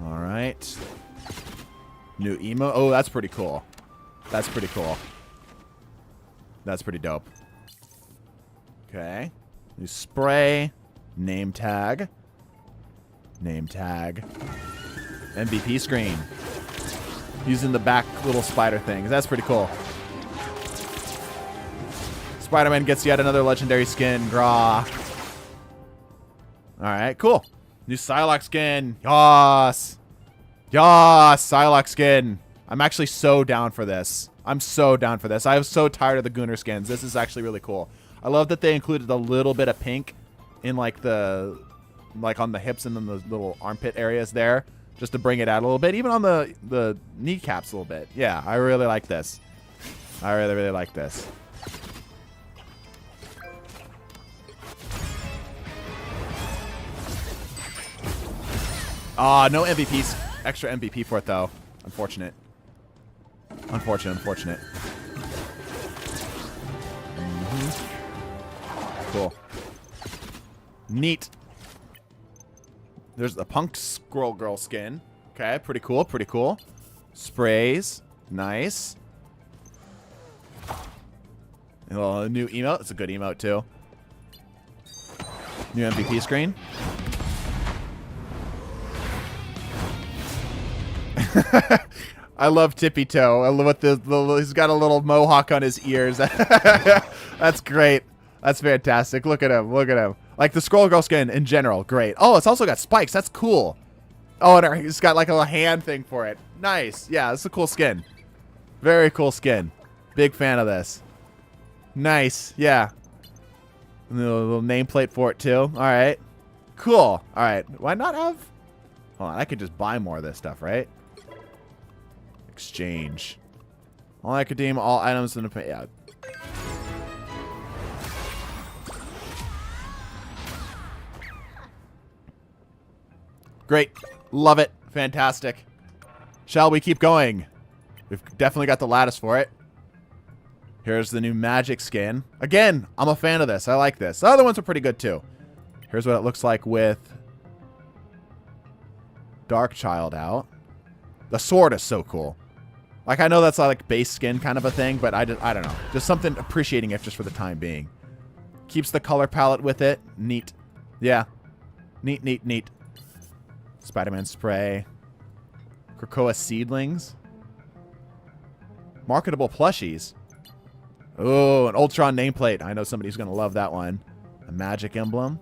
All right. New emo. Oh, that's pretty cool. That's pretty cool. That's pretty dope. Okay. New spray. Name tag. Name tag. MVP screen. Using the back little spider thing. That's pretty cool. Spider-Man gets yet another legendary skin. Draw. All right, cool. New Psylocke skin. Yas. Yas, Psylocke skin. I'm actually so down for this. I'm so down for this. I was so tired of the Gunner skins. This is actually really cool. I love that they included a little bit of pink in like the, like on the hips and then the little armpit areas there, just to bring it out a little bit. Even on the kneecaps a little bit. Yeah, I really like this. I really, really like this. Ah, no MVPs. Extra MVP for it, though. Unfortunate. Unfortunate. Cool. Neat. There's the punk squirrel girl skin. Okay, pretty cool. Sprays. Nice. A new emote. It's a good emote, too. New MVP screen. I love TDTwo. I love what he's got a little mohawk on his ears. That's great. That's fantastic. Look at him. Like the Scroll Girl skin in general, great. Oh, it's also got spikes. That's cool. Oh, and he's got like a little hand thing for it. Nice. Yeah, it's a cool skin. Very cool skin. Big fan of this. Nice. Yeah. And a little nameplate for it too. All right. Cool. All right. Why not have? Hold on. I could just buy more of this stuff, right? Exchange. All academia, all items in the pay. Yeah. Great. Love it. Fantastic. Shall we keep going? We've definitely got the lattice for it. Here's the new magic skin. Again, I'm a fan of this. I like this. The other ones are pretty good too. Here's what it looks like with Dark Child out. The sword is so cool. Like, I know that's like base skin kind of a thing, but I don't know. Just something appreciating it just for the time being. Keeps the color palette with it. Neat. Yeah. Neat. Spider-Man spray. Krakoa seedlings. Marketable plushies. Oh, an Ultron nameplate. I know somebody's going to love that one. A magic emblem.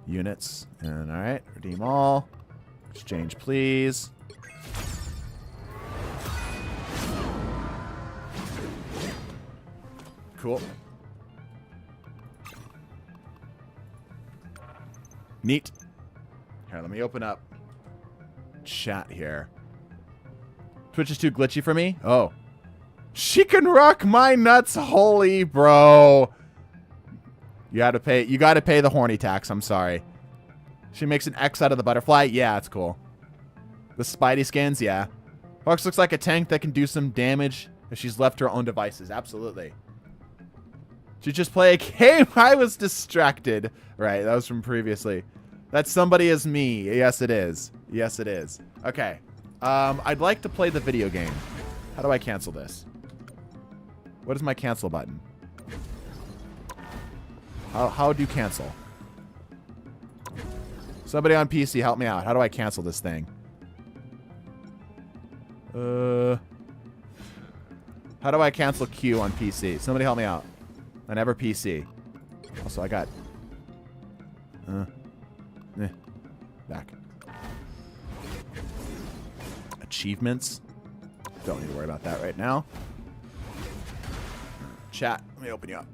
Units. And all right. Redeem all. Exchange, please. Cool. Neat. Here, let me open up chat here. Twitch is too glitchy for me? Oh. She can rock my nuts, holy bro. You gotta pay the horny tax, I'm sorry. She makes an X out of the butterfly? Yeah, it's cool. The Spidey skins? Yeah. Fox looks like a tank that can do some damage if she's left to her own devices. Absolutely. She just play a game? I was distracted. Right, that was from previously. That somebody is me. Yes, it is. Yes, it is. Okay. I'd like to play the video game. How do I cancel this? What is my cancel button? How do you cancel? Somebody on PC, help me out. How do I cancel this thing? How do I cancel Q on PC? Somebody help me out. I never PC. Also, I got... back. Achievements. Don't need to worry about that right now. Chat. Let me open you up.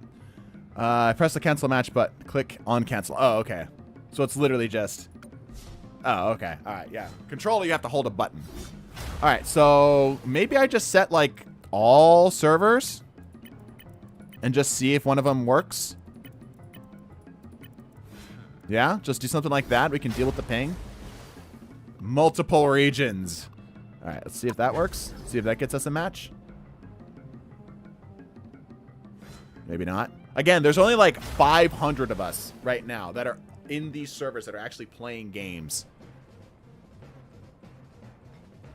I press the cancel match, but click on cancel. Oh, okay. So it's literally just... Oh, okay. All right, yeah. Controller, you have to hold a button. All right, so maybe I just set, like, all servers and just see if one of them works. Yeah, just do something like that. We can deal with the ping. Multiple regions. All right, let's see if that works. See if that gets us a match. Maybe not. Again, there's only like 500 of us right now that are in these servers that are actually playing games.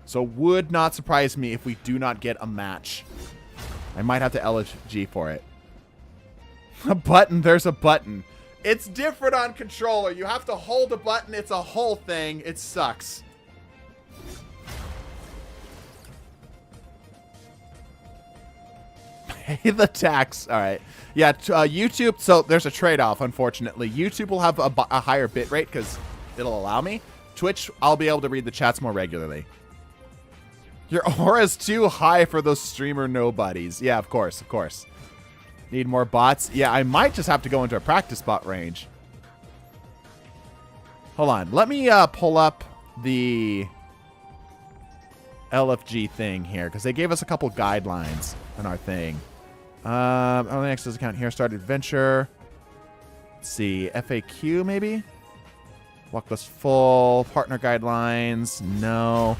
So would not surprise me if we do not get a match. I might have to LG for it. A button, there's a button. It's different on controller. You have to hold a button. It's a whole thing. It sucks. Pay the tax. All right. Yeah, YouTube. So there's a trade-off, unfortunately. YouTube will have a higher bit rate because it'll allow me. Twitch, I'll be able to read the chats more regularly. Your aura's too high for those streamer nobodies. Yeah, of course, of course. Need more bots? Yeah, I might just have to go into a practice bot range. Hold on. Let me pull up the LFG thing here because they gave us a couple guidelines on our thing. Only access account here. Start adventure. Let's see. FAQ maybe? Walk list full. Partner guidelines. No.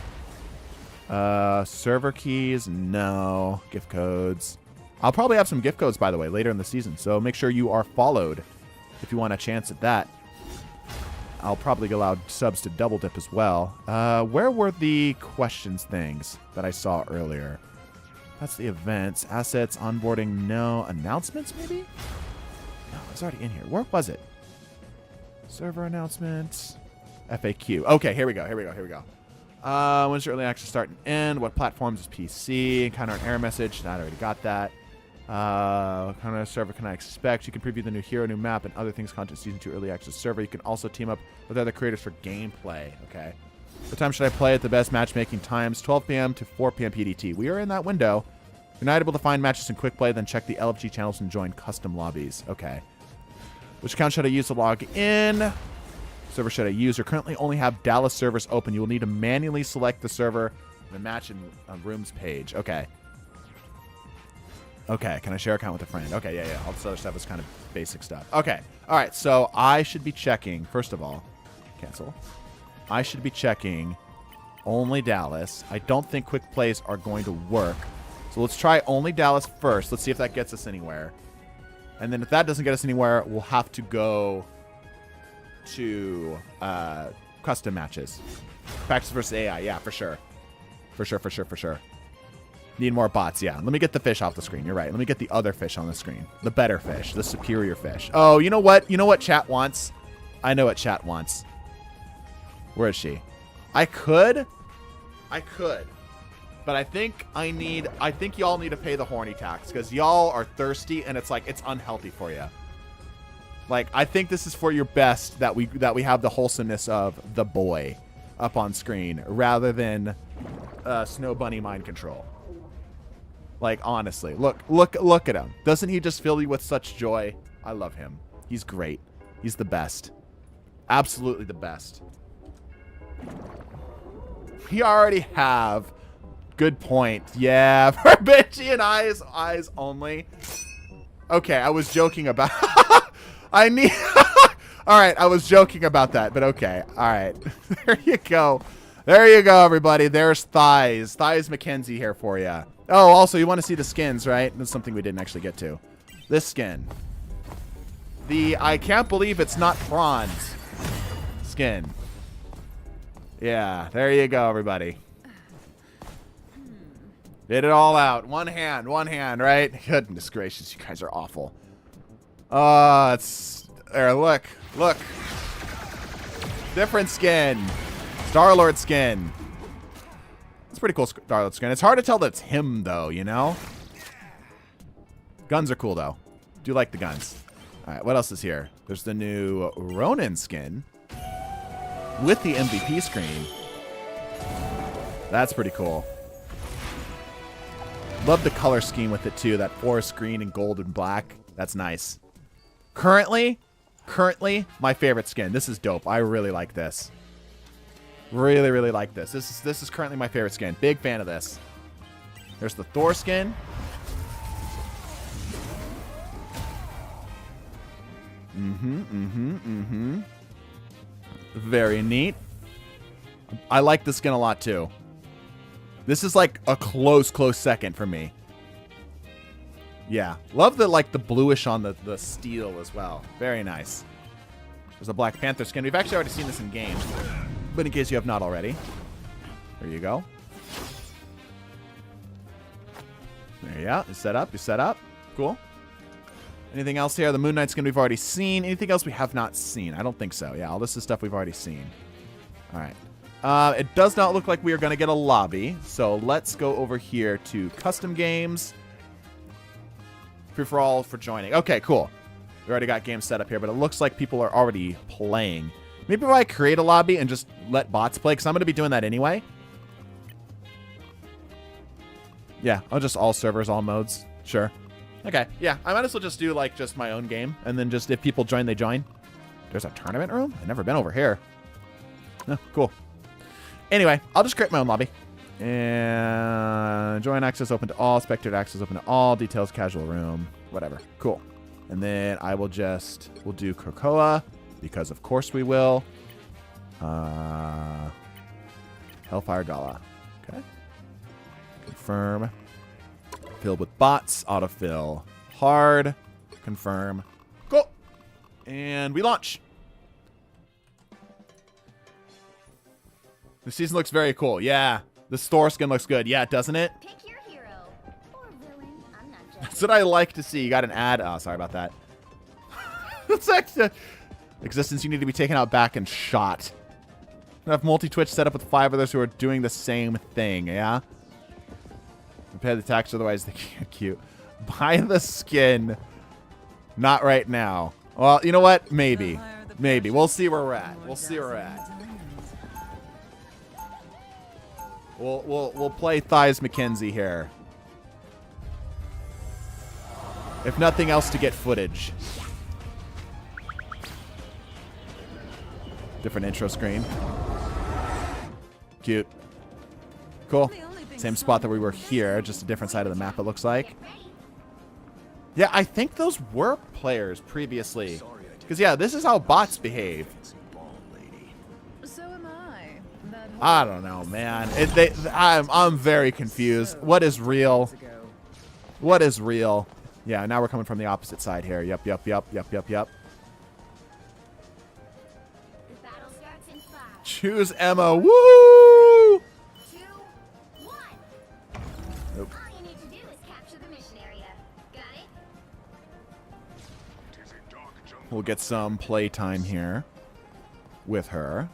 Server keys. No. Gift codes. I'll probably have some gift codes, by the way, later in the season. So make sure you are followed if you want a chance at that. I'll probably allow subs to double dip as well. Where were the questions things that I saw earlier? That's the events. Assets. Onboarding. No. Announcements, maybe? No, it's already in here. Where was it? Server announcements. FAQ. Okay, here we go. When's your early access start and end? What platforms is PC? Encounter an error message. I already got that. What kind of server can I expect? You can preview the new hero, new map, and other things content season 2 early access server. You can also team up with other creators for gameplay. Okay. What time should I play at the best matchmaking times? 12 p.m. to 4 p.m. PDT. We are in that window. You're not able to find matches in quick play, then check the LFG channels and join custom lobbies. Okay. Which account should I use to log in? Server should I use? You currently only have Dallas servers open. You will need to manually select the server in the match and rooms page. Okay. Okay, can I share account with a friend? Okay, yeah. All this other stuff is kind of basic stuff. Okay, all right, so I should be checking, first of all, cancel. I should be checking only Dallas. I don't think quick plays are going to work. So let's try only Dallas first. Let's see if that gets us anywhere. And then if that doesn't get us anywhere, we'll have to go to custom matches. Practice versus AI, yeah, for sure. For sure. Need more bots, yeah. Let me get the fish off the screen. You're right. Let me get the other fish on the screen. The better fish. The superior fish. Oh, you know what? You know what chat wants? I know what chat wants. Where is she? I could. But I think y'all need to pay the horny tax because y'all are thirsty and it's like it's unhealthy for you. Like, I think this is for your best that we have the wholesomeness of the boy up on screen rather than Snow Bunny mind control. Like, honestly, look at him. Doesn't he just fill you with such joy? I love him. He's great. He's the best. Absolutely the best. He already have. Good point. Yeah, for bitchy and eyes only. Okay, I was joking about... I need... All right, I was joking about that, but okay. All right. There you go. There you go, everybody. There's Thighs. Thighs Mackenzie here for you. Oh, also, you want to see the skins, right? That's something we didn't actually get to. This skin. The I can't believe it's not bronze skin. Yeah, there you go, everybody. Did it all out. One hand, right? Goodness gracious, you guys are awful. It's... There, look. Different skin. Star-Lord skin. It's pretty cool Star-Lord skin. It's hard to tell that it's him, though, you know? Guns are cool, though. Do like the guns. All right, what else is here? There's the new Ronin skin with the MVP screen. That's pretty cool. Love the color scheme with it, too. That forest green and gold and black. That's nice. Currently, my favorite skin. This is dope. I really like this. Really like this. This is currently my favorite skin. Big fan of this. There's the Thor skin. Very neat. I like this skin a lot too. This is like a close second for me. Yeah. Love the like the bluish on the steel as well. Very nice. There's a Black Panther skin. We've actually already seen this in game. But in case you have not already. There you go. There you go. You're set up. Cool. Anything else here? The Moon Knight skin we've already seen. Anything else we have not seen? I don't think so. Yeah, all this is stuff we've already seen. All right. It does not look like we are going to get a lobby. So let's go over here to custom games. Free for all for joining. Okay, cool. We already got games set up here, but it looks like people are already playing. Maybe if I create a lobby and just let bots play, because I'm going to be doing that anyway. Yeah, I'll just all servers, all modes. Sure. Okay, yeah, I might as well just do, like, just my own game. And then just, if people join, they join. There's a tournament room? I've never been over here. Oh, cool. Anyway, I'll just create my own lobby. And join access open to all. Spectator access open to all. Details casual room. Whatever. Cool. And then I will we'll do Krakoa. Because of course we will. Hellfire Gala. Okay. Confirm. Filled with bots. Autofill. Hard. Confirm. Go. And we launch. The season looks very cool. Yeah. The store skin looks good. Yeah, doesn't it?
Pick your hero. Or villain. I'm not judging.
That's what I like to see. You got an ad. Oh, sorry about that. It's extra. Existence, you need to be taken out back and shot. I have multi-Twitch set up with 5 others who are doing the same thing, yeah? Pay the tax, otherwise they can't cute. Buy the skin. Not right now. Well, you know what? Maybe. Maybe. We'll see where we're at. We'll see where we're at. We'll play Thighs McKenzie here. If nothing else, to get footage. Different intro screen. Cute. Cool. Same spot that we were here, just a different side of the map, it looks like. Yeah, I think those were players previously. Because, yeah, this is how bots behave.
So am I.
I don't know, man. I'm very confused. What is real? What is real? Yeah, now we're coming from the opposite side here. Yep.
The battle starts in 5,
Choose Emma. Woo!
2, 1.
Nope.
All you need to do is capture the mission area. Got it?
We'll get some playtime here with her.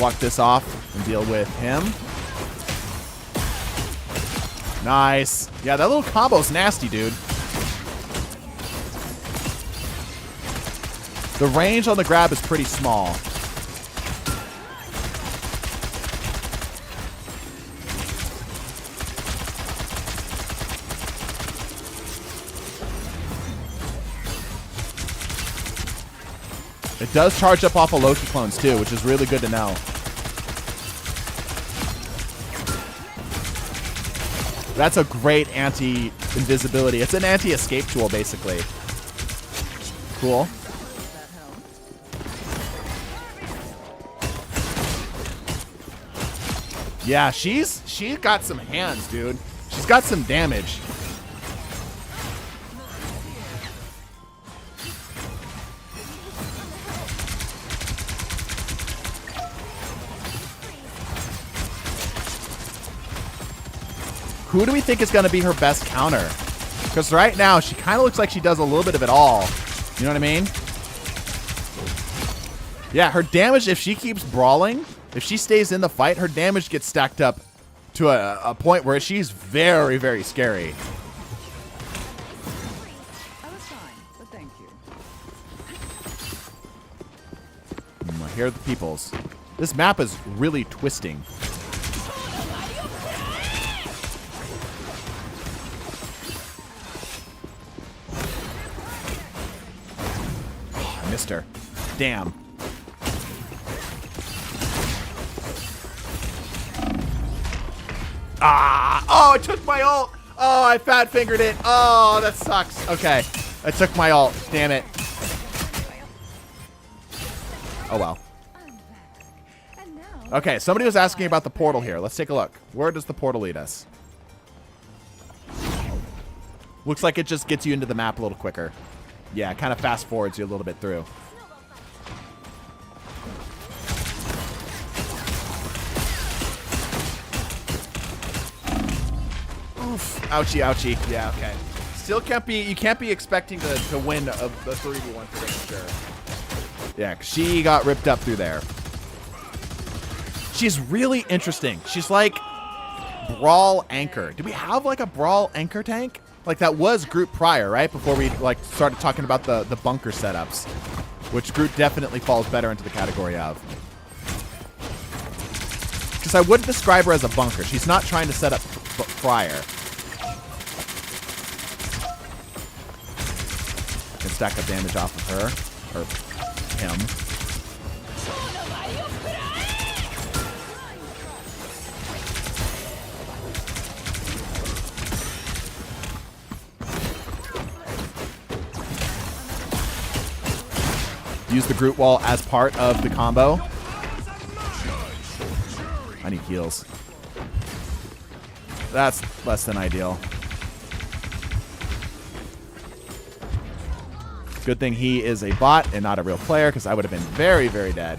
Walk this off and deal with him. Nice. Yeah, that little combo's nasty, dude. The range on the grab is pretty small. It does charge up off of Loki clones too, which is really good to know. That's a great anti-invisibility. It's an anti-escape tool, basically. Cool. Yeah, she's got some hands, dude. She's got some damage. Who do we think is going to be her best counter? Because right now, she kind of looks like she does a little bit of it all. You know what I mean? Yeah, her damage, if she keeps brawling, if she stays in the fight, her damage gets stacked up to a point where she's very, very scary.
I was fine, but thank you.
I hear the peoples. This map is really twisting. Missed her. Damn. Ah! Oh, it took my ult. Oh, I fat fingered it. Oh, that sucks. Okay, I took my ult. Damn it. Oh well. Okay, somebody was asking about the portal here. Let's take a look. Where does the portal lead us? Looks like it just gets you into the map a little quicker. Yeah, kind of fast forwards you a little bit through. Oof. Ouchie, ouchie. Yeah, okay. Still can't be, you can't be expecting to win the 3v1 for damn sure. Yeah, 'cause she got ripped up through there. She's really interesting. She's like Brawl Anchor. Do we have like a Brawl Anchor tank? Like that was Groot prior, right? Before we like started talking about the bunker setups, which Groot definitely falls better into the category of. Because I wouldn't describe her as a bunker. She's not trying to set up prior. Can stack up damage off of her or him. use the Groot wall as part of the combo. I need heals. That's less than ideal. Good thing he is a bot and not a real player, because I would have been very, very dead.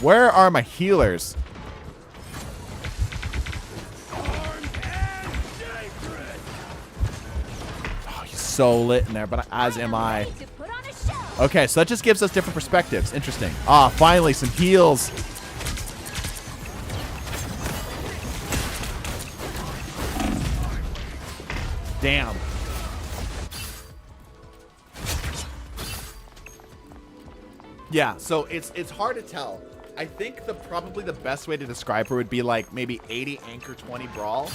Where are my healers? Oh, he's so lit in there, but as am I. Okay, so that just gives us different perspectives. Interesting. Ah, finally some heals. Damn. Yeah, so it's hard to tell. I think probably the best way to describe her would be like maybe 80 anchor 20 brawl.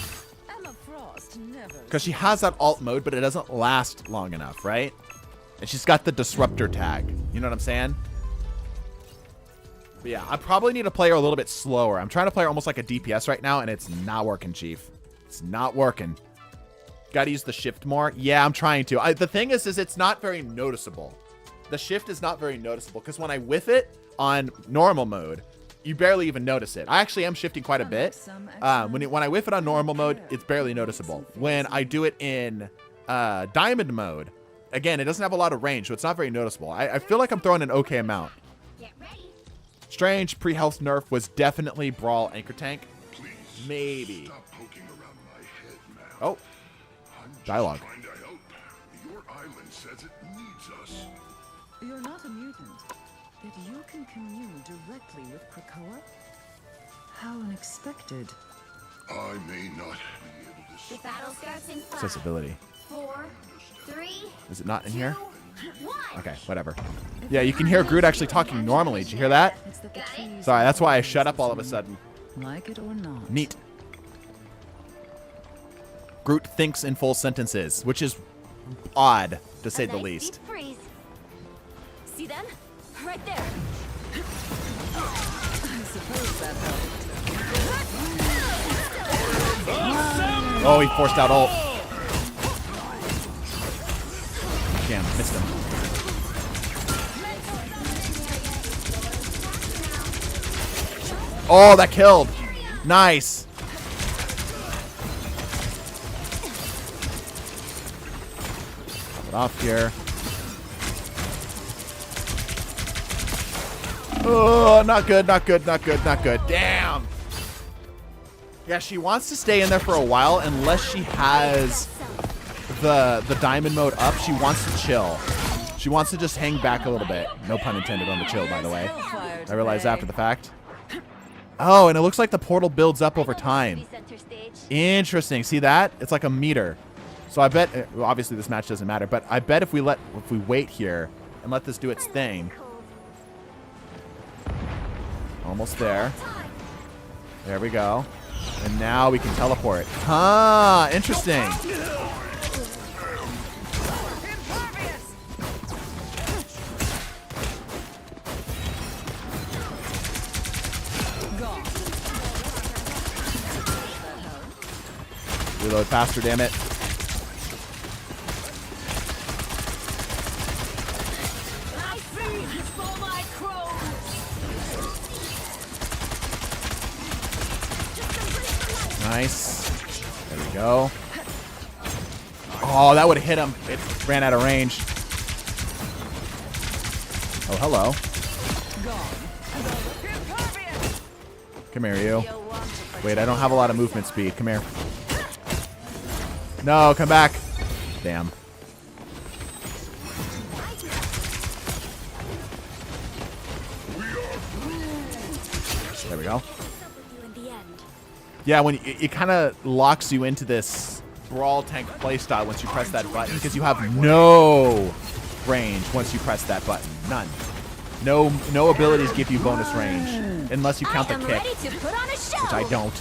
Because she has that alt mode, but it doesn't last long enough, right? And she's got the disruptor tag. You know what I'm saying? But yeah, I probably need to play her a little bit slower. I'm trying to play her almost like a DPS right now, and it's not working, Chief. It's not working. Got to use the shift more. Yeah, I'm trying to. The thing is it's not very noticeable. The shift is not very noticeable because when I whiff it on normal mode, you barely even notice it. I actually am shifting quite a bit. When I whiff it on normal mode, it's barely noticeable. When I do it in diamond mode, again, it doesn't have a lot of range, so it's not very noticeable. I feel like I'm throwing an okay amount. Strange pre-health nerf was definitely brawl anchor tank. Maybe. Oh. Dialogue.
Your island says it needs us.
You're not a mutant, but you can commune directly with Krakoa? How unexpected.
I may not be able to.
The battle starts in 5,
Accessibility.
4, 3.
Is it not in here?
2, 1.
Okay, whatever. Yeah, you can hear Groot actually talking normally. Did you hear that?
It's that the trees
Sorry, that's why I shut up all of a sudden.
like it or not.
Neat. Groot thinks in full sentences, which is odd, to say the least.
Deep freeze. See them? Right there.
I suppose that helped.
Oh, he forced out ult. Damn, missed him. Oh, that killed. Nice. Get off here. Oh, not good, not good, not good, not good. Damn. Yeah, she wants to stay in there for a while unless she has the diamond mode up. She wants to chill. She wants to just hang back a little bit. No pun intended on the chill, by the way. I realized after the fact. Oh, and it looks like the portal builds up over time. Interesting. See that? It's like a meter. So I bet, well, obviously this match doesn't matter, but I bet if we wait here and let this do its thing. Almost there. There we go. And now we can teleport. Huh, interesting. Reload faster, damn it. Nice. There we go. Oh, that would have hit him. It ran out of range. Oh, hello. Come here, you. Wait, I don't have a lot of movement speed. Come here. No, come back. Damn. There we go. Yeah, when it kind of locks you into this brawl tank playstyle once you press that button, because you have no range once you press that button. None. No abilities give you bonus range unless you count the kick, which I don't.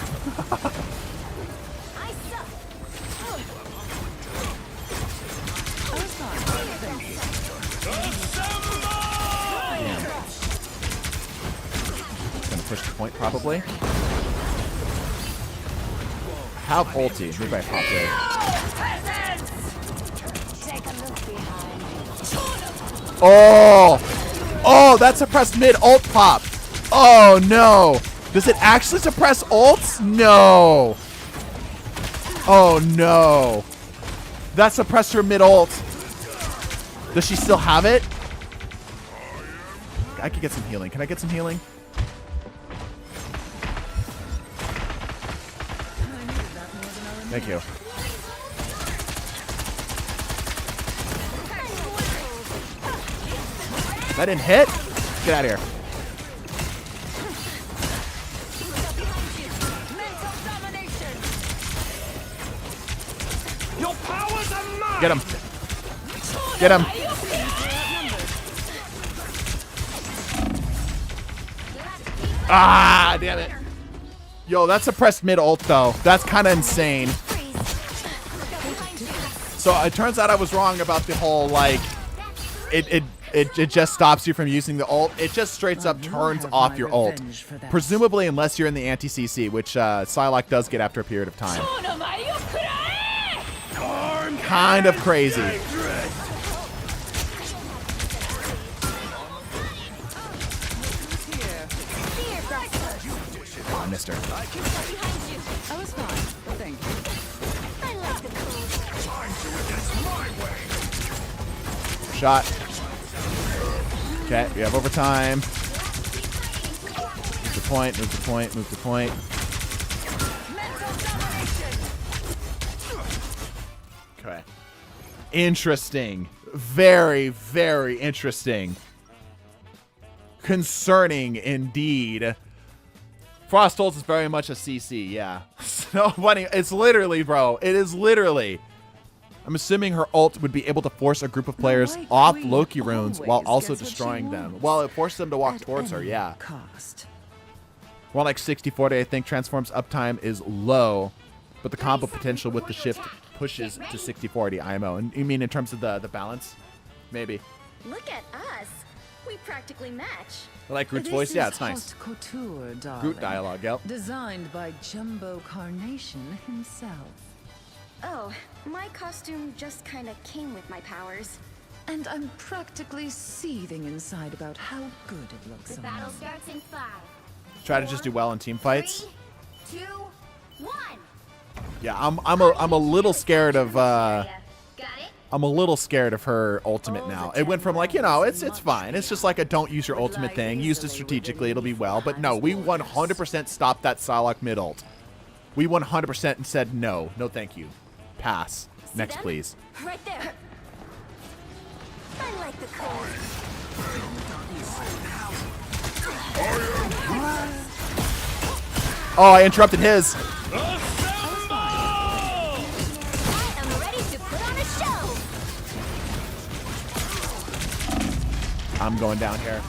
Damn. Gonna push the point probably. Have ulti. Maybe I pop there. Oh! Oh, that suppressed mid-ult pop. Oh, no. Does it actually suppress ults? No. Oh, no. That suppressed her mid-ult. Does she still have it? I could get some healing. Can I get some healing? Thank you. That didn't hit? Get out of here.
Your powers are mine.
Get him. Get him. Ah, damn it. Yo, that suppressed mid ult though. That's kind of insane. So it turns out I was wrong about the whole like it just stops you from using the ult. It just straight up turns off your ult. Presumably unless you're in the anti-CC, which Psylocke does get after a period of time. Kind of crazy. Oh, I missed her.
I was fine. Thank you.
Shot. Okay, we have overtime. Move the point, move the point, move the point. Okay. Interesting. Very, very interesting. Concerning indeed. Frost ult is very much a CC, yeah. So funny. It's literally, bro. It is literally. I'm assuming her ult would be able to force a group of players off Loki runes while also destroying them. Well, it forced them to walk towards her, yeah. Well, like 60-40, I think Transform's uptime is low, but the combo potential with the shift pushes to 60-40 IMO. And you mean in terms of the balance? Maybe.
Look at us. We practically match.
I like Groot's voice. Yeah, it's nice.
Couture,
Groot dialogue, yep.
Designed by Jumbo Carnation himself.
Oh, my costume just kind of came with my powers.
And I'm practically seething inside about how good it looks
The
on
battle
me.
starts in 5.
Try to just do well in team fights.
3, 2, 1.
Yeah, I'm a little scared of
Got it?
I'm a little scared of her ultimate now. It went from like, you know, it's fine. It's just like a don't use your ultimate thing. Use it strategically, it'll be well. But no, we 100% stopped that Psylocke mid ult. We 100% said no. No thank you. Pass. Next,
them?
please.
Right there. I like the cold.
Oh, I interrupted his.
I am ready to put on a show.
I'm going down here.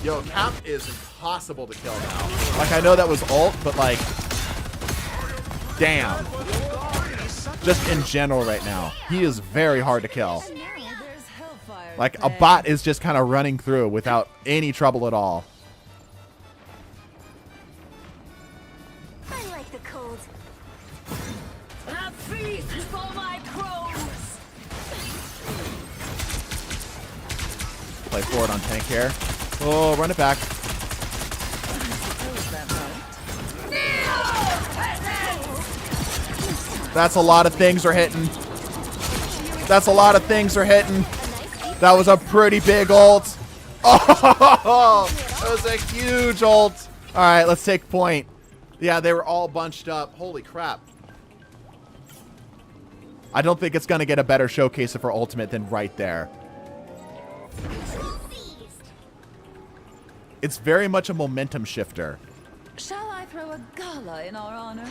Yo, Cap is impossible to kill now. Like, I know that was ult, but like, damn. Just in general right now, he is very hard to kill. Like, a bot is just kind of running through without any trouble at all.
I like the cold.
A feast for my crows!
Play forward on tank here. Oh, run it back. That's a lot of things are hitting. That's a lot of things are hitting. That was a pretty big ult. Oh, that was a huge ult. All right, let's take point. Yeah, they were all bunched up. Holy crap. I don't think it's going to get a better showcase of her ultimate than right there. It's very much a momentum shifter.
Shall I throw a gala in our honor?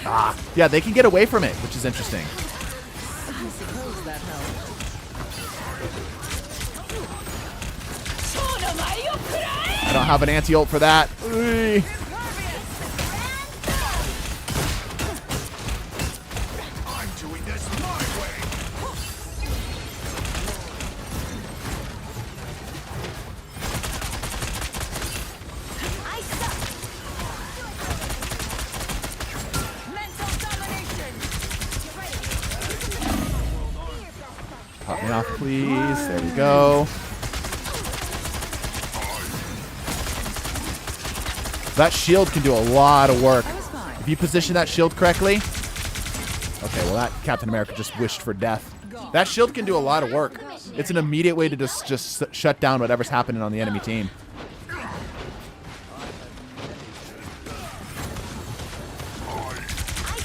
Ah, yeah, they can get away from it, which is interesting.
I suppose that helped.
I don't have an anti-ult for that. Ooh.
I'm doing this my way.
I suck.
Mental domination!
Get ready.
Drop me off, please. There we go. That shield can do a lot of work. If you position that shield correctly. Okay, well that Captain America just wished for death. That shield can do a lot of work. It's an immediate way to just shut down whatever's happening on the enemy team.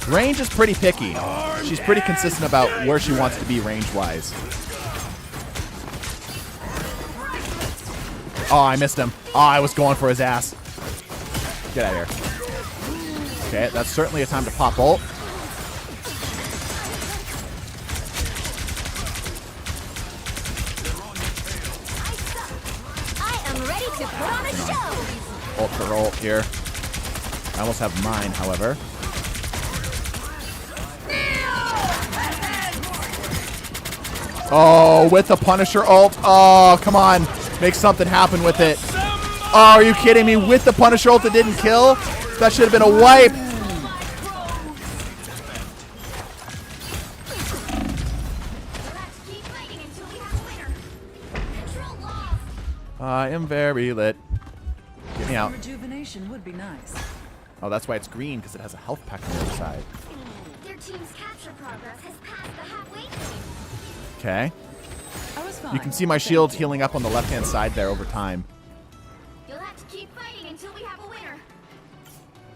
Range is pretty picky. She's pretty consistent about where she wants to be range-wise. Oh, I missed him. Oh, I was going for his ass. Get out of here. Okay, that's certainly a time to pop ult.
I am ready to put on a show.
Ult for ult here. I almost have mine, however. Oh, with the Punisher ult. Oh, come on. Make something happen with it. Oh, are you kidding me? With the Punisher ult, it didn't kill? That should have been a wipe. I am very lit. Get me out.
Rejuvenation would be nice.
Oh, that's why it's green, because it has a health pack on the other side.
Their team's capture progress has passed the halfway point.
Okay.
I was fine.
You can see my shield healing up on the left-hand side there over time.
You'll have to keep fighting until we have a winner.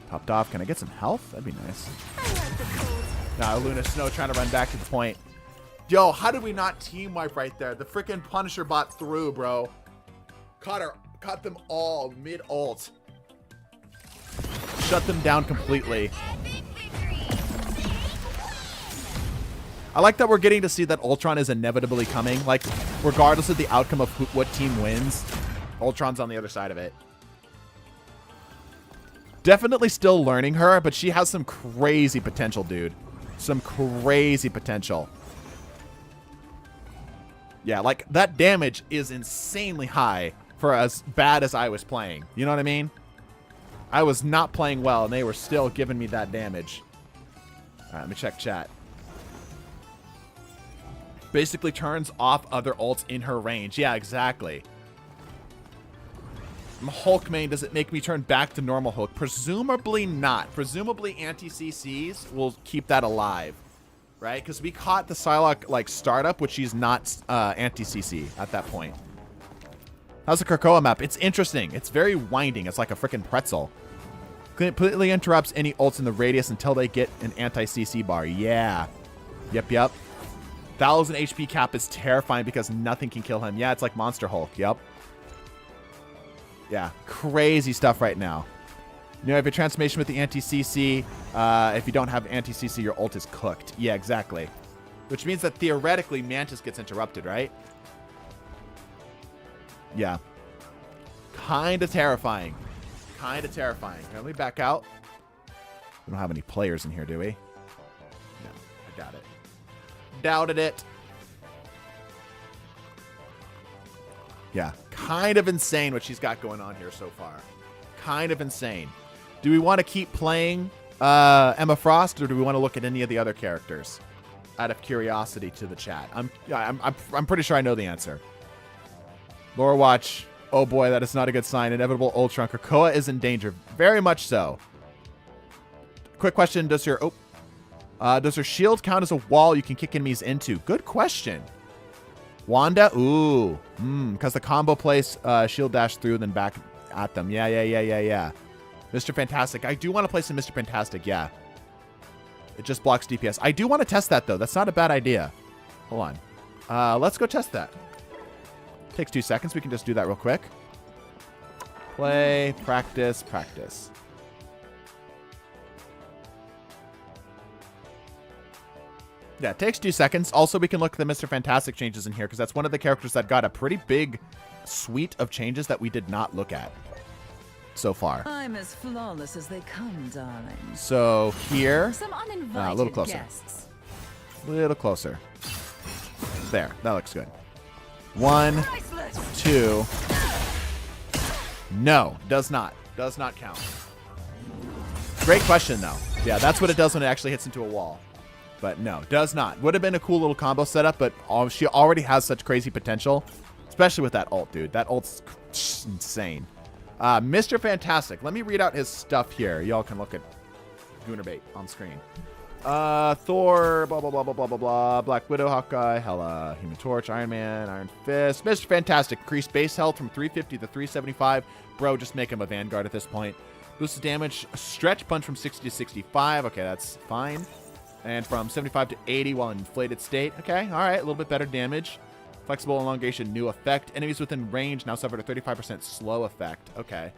Popped off. Can I get some health? That'd be nice.
I like the cold.
Nah, Luna Snow trying to run back to the point. Yo, how did we not team wipe right there? The freaking Punisher bot through, bro. Caught them all mid-ult. Shut them down completely. I like that we're getting to see that Ultron is inevitably coming. Like, regardless of the outcome of what team wins, Ultron's on the other side of it. Definitely still learning her, but she has some crazy potential, dude. Some crazy potential. Yeah, like, that damage is insanely high for as bad as I was playing. You know what I mean? I was not playing well, and they were still giving me that damage. All right, let me check chat. Basically turns off other ults in her range. Yeah, exactly. I'm Hulk main. Does it make me turn back to normal Hulk? Presumably not. Presumably anti-CCs will keep that alive. Right? Because we caught the Psylocke, like, startup, which she's not anti-CC at that point. How's the Krakoa map? It's interesting. It's very winding. It's like a freaking pretzel. Completely interrupts any ults in the radius until they get an anti-CC bar. Yeah. Yep, yep. 1,000 HP cap is terrifying because nothing can kill him. Yeah, it's like Monster Hulk. Yep. Yeah, crazy stuff right now. You know, if you have a transformation with the anti-CC, if you don't have anti-CC, your ult is cooked. Yeah, exactly. Which means that theoretically, Mantis gets interrupted, right? Yeah. Kind of terrifying. Kind of terrifying. Can we back out? We don't have any players in here, do we? No, I doubt it. Doubted it. Yeah, kind of insane what she's got going on here so far. Kind of insane. Do we want to keep playing Emma Frost, or do we want to look at any of the other characters? Out of curiosity to the chat. I'm pretty sure I know the answer. Lore Watch. Oh boy, that is not a good sign. Inevitable Ultron. Krakoa is in danger. Very much so. Quick question. Does her shield count as a wall you can kick enemies into? Good question. Wanda? Ooh. Because the combo plays shield dash through, then back at them. Yeah. Mr. Fantastic. I do want to play some Mr. Fantastic, yeah. It just blocks DPS. I do want to test that, though. That's not a bad idea. Hold on. Let's go test that. Takes 2 seconds. We can just do that real quick. Play, practice, practice. Yeah, it takes 2 seconds. Also, we can look at the Mr. Fantastic changes in here, because that's one of the characters that got a pretty big suite of changes that we did not look at so far.
I'm as flawless as they come, darling.
So here,
Some uninvited
a little closer.
guests.
A little closer. There, that looks good. 1, 2. No, does not. Does not count. Great question, though. Yeah, that's what it does when it actually hits into a wall. But no, does not. Would have been a cool little combo setup, but she already has such crazy potential, especially with that ult, dude. That ult's insane. Mr. Fantastic. Let me read out his stuff here. Y'all can look at Goonerbait on screen. Thor, blah, blah, blah, blah, blah, blah, blah. Black Widow, Hawkeye, Hela, Human Torch, Iron Man, Iron Fist. Mr. Fantastic. Increased base health from 350 to 375. Bro, just make him a Vanguard at this point. Boosted damage, stretch punch from 60 to 65. Okay, that's fine. And from 75 to 80 while in inflated state. Okay, all right, a little bit better damage. Flexible elongation, new effect. Enemies within range now suffer a 35% slow effect. Okay,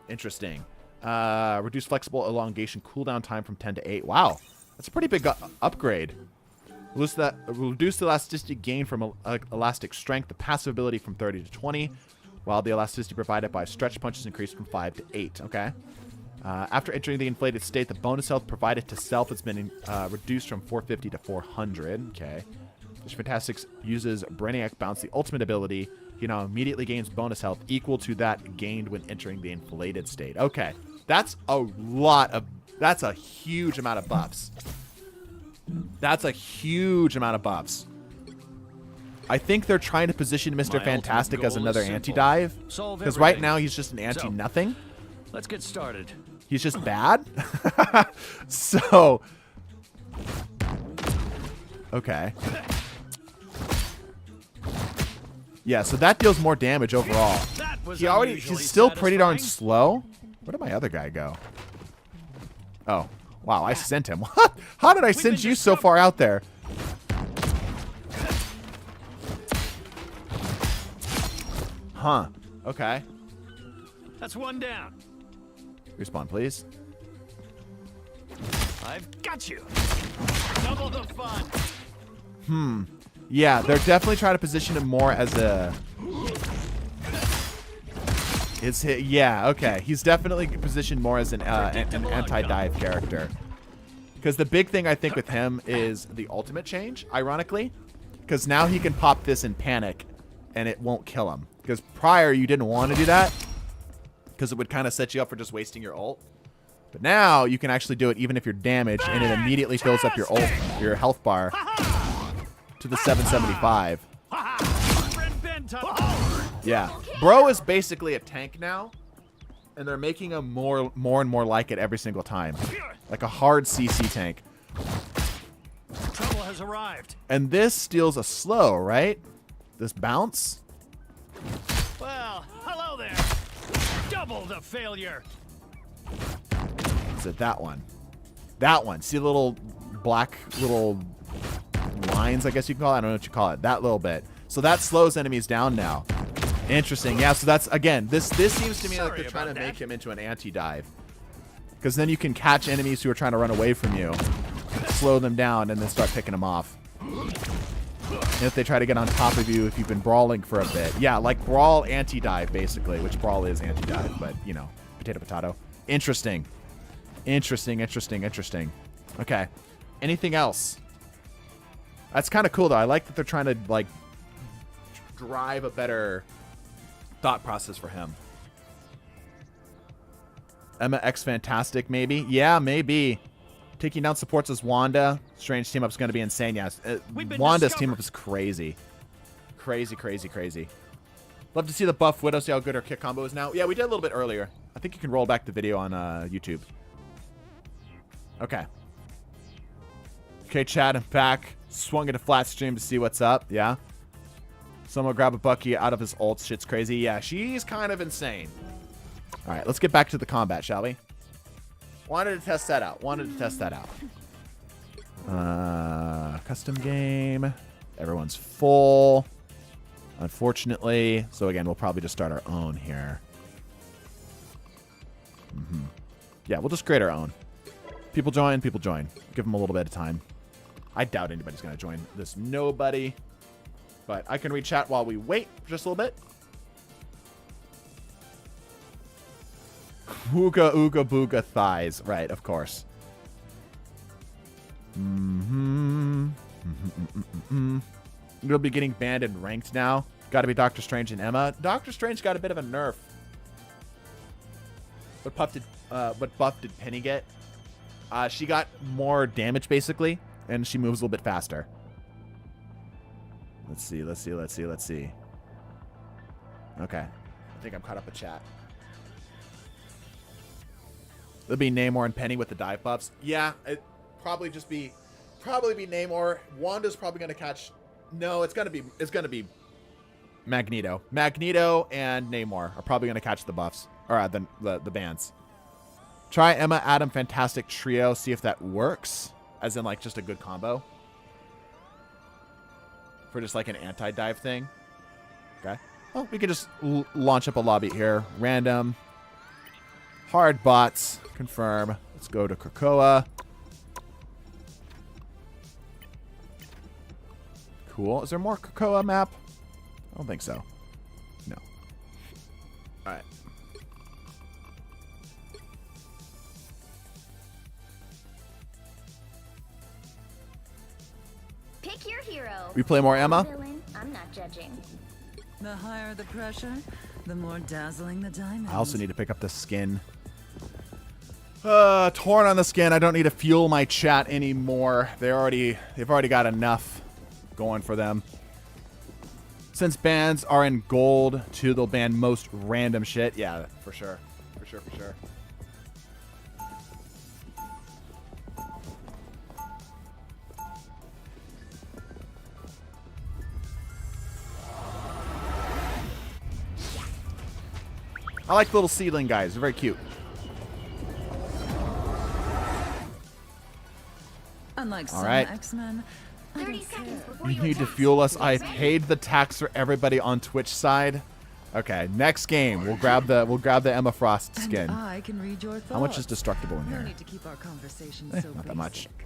interesting. Reduce flexible elongation cooldown time from 10 to 8. Wow, that's a pretty big upgrade. Reduce the elasticity gain from elastic strength, the passive ability from 30 to 20, while the elasticity provided by stretch punches increased from 5 to 8. Okay. After entering the inflated state, the bonus health provided to self has been reduced from 450 to 400. Okay. Mr. Fantastic uses Brainiac Bounce, the ultimate ability. He now immediately gains bonus health equal to that gained when entering the inflated state. Okay. That's a huge amount of buffs. That's a huge amount of buffs. I think they're trying to position Mr. Fantastic as another anti-dive. Because right now he's just an anti-nothing.
Let's get started.
He's just bad. So, okay. Yeah, so that deals more damage overall. He's still pretty darn slow. Where did my other guy go? Oh, wow, I sent him. What? How did I send you so far out there? Huh. Okay.
That's one down.
Respawn, please.
I've got you. Double the fun.
Yeah, they're definitely trying to position him more as a... Yeah, okay. He's definitely positioned more as an anti-dive character. Because the big thing I think with him is the ultimate change, ironically. Because now he can pop this in panic, and it won't kill him. Because prior, you didn't want to do that. Because it would kind of set you up for just wasting your ult. But now you can actually do it even if you're damaged, and it immediately fills up your health bar to the 775. Yeah, bro is basically a tank now, and they're making him more and more like it every single time, like a hard CC tank.
Trouble has arrived.
And this steals a slow, right? This bounce.
Well, hello there. Double the failure.
Is it that one? That one. See the little black little lines, I guess you can call it? I don't know what you call it. That little bit. So that slows enemies down now. Interesting. Yeah, so that's, again, this seems to me like they're trying to make him into an anti-dive. Because then you can catch enemies who are trying to run away from you, slow them down, and then start picking them off. And if they try to get on top of you if you've been brawling for a bit. Yeah, like Brawl anti-dive, basically, which Brawl is anti-dive, but, you know, potato, potato. Interesting. Interesting, interesting, interesting. Okay. Anything else? That's kind of cool, though. I like that they're trying to, like, drive a better thought process for him. Emma X Fantastic, maybe? Yeah, maybe. Taking down supports as Wanda. Strange team up is going to be insane. Yeah, Wanda's team up is crazy. Crazy, crazy, crazy. Love to see the buff Widow, see how good her kick combo is now. Yeah, we did a little bit earlier. I think you can roll back the video on YouTube. Okay. Okay, Chad, I'm back. Swung at a flat stream to see what's up. Yeah. Someone grab a Bucky out of his ult. Shit's crazy. Yeah, she's kind of insane. All right, let's get back to the combat, shall we? Wanted to test that out. Custom game. Everyone's full, unfortunately. So again, we'll probably just start our own here. Yeah, we'll just create our own. People join, people join. Give them a little bit of time. I doubt anybody's going to join this. Nobody. But I can read chat while we wait for just a little bit. Ooga, ooga, booga, thighs. Right, of course. We'll be getting banned and ranked now. Got to be Doctor Strange and Emma. Doctor Strange got a bit of a nerf. What buff did Penny get? She got more damage, basically. And she moves a little bit faster. Let's see, let's see, let's see, let's see. Okay. I think I'm caught up with chat. It'll be Namor and Penny with the dive buffs. Yeah, it probably be Namor. Wanda's probably gonna catch. No, it's gonna be Magneto. Magneto and Namor are probably gonna catch the buffs or the bans. Try Emma Adam Fantastic Trio. See if that works. As in like just a good combo. For just like an anti-dive thing. Okay. Well, we could just launch up a lobby here. Random. Hard bots. Confirm. Let's go to Krakoa. Cool. Is there more Krakoa map? I don't think so. No. All right.
Pick your hero.
We play more Emma?
Villain, I'm not judging.
The higher the pressure, the more dazzling the diamond.
I also need to pick up the skin. Torn on the skin. I don't need to fuel my chat anymore. They've already got enough going for them. Since bans are in gold, too, they'll ban most random shit. Yeah, for sure. For sure, for sure. I like the little seedling guys. They're very cute.
Unlike
All
some
right.
X-Men, I
30
don't
seconds
care.
before
You
you
need to
attack.
fuel us. I paid the tax for everybody on Twitch side. Okay, next game. We'll grab the Emma Frost skin.
And I can read your thoughts.
How much is destructible in
No
here?
need to keep our conversation
Eh,
so
not that much.
basic.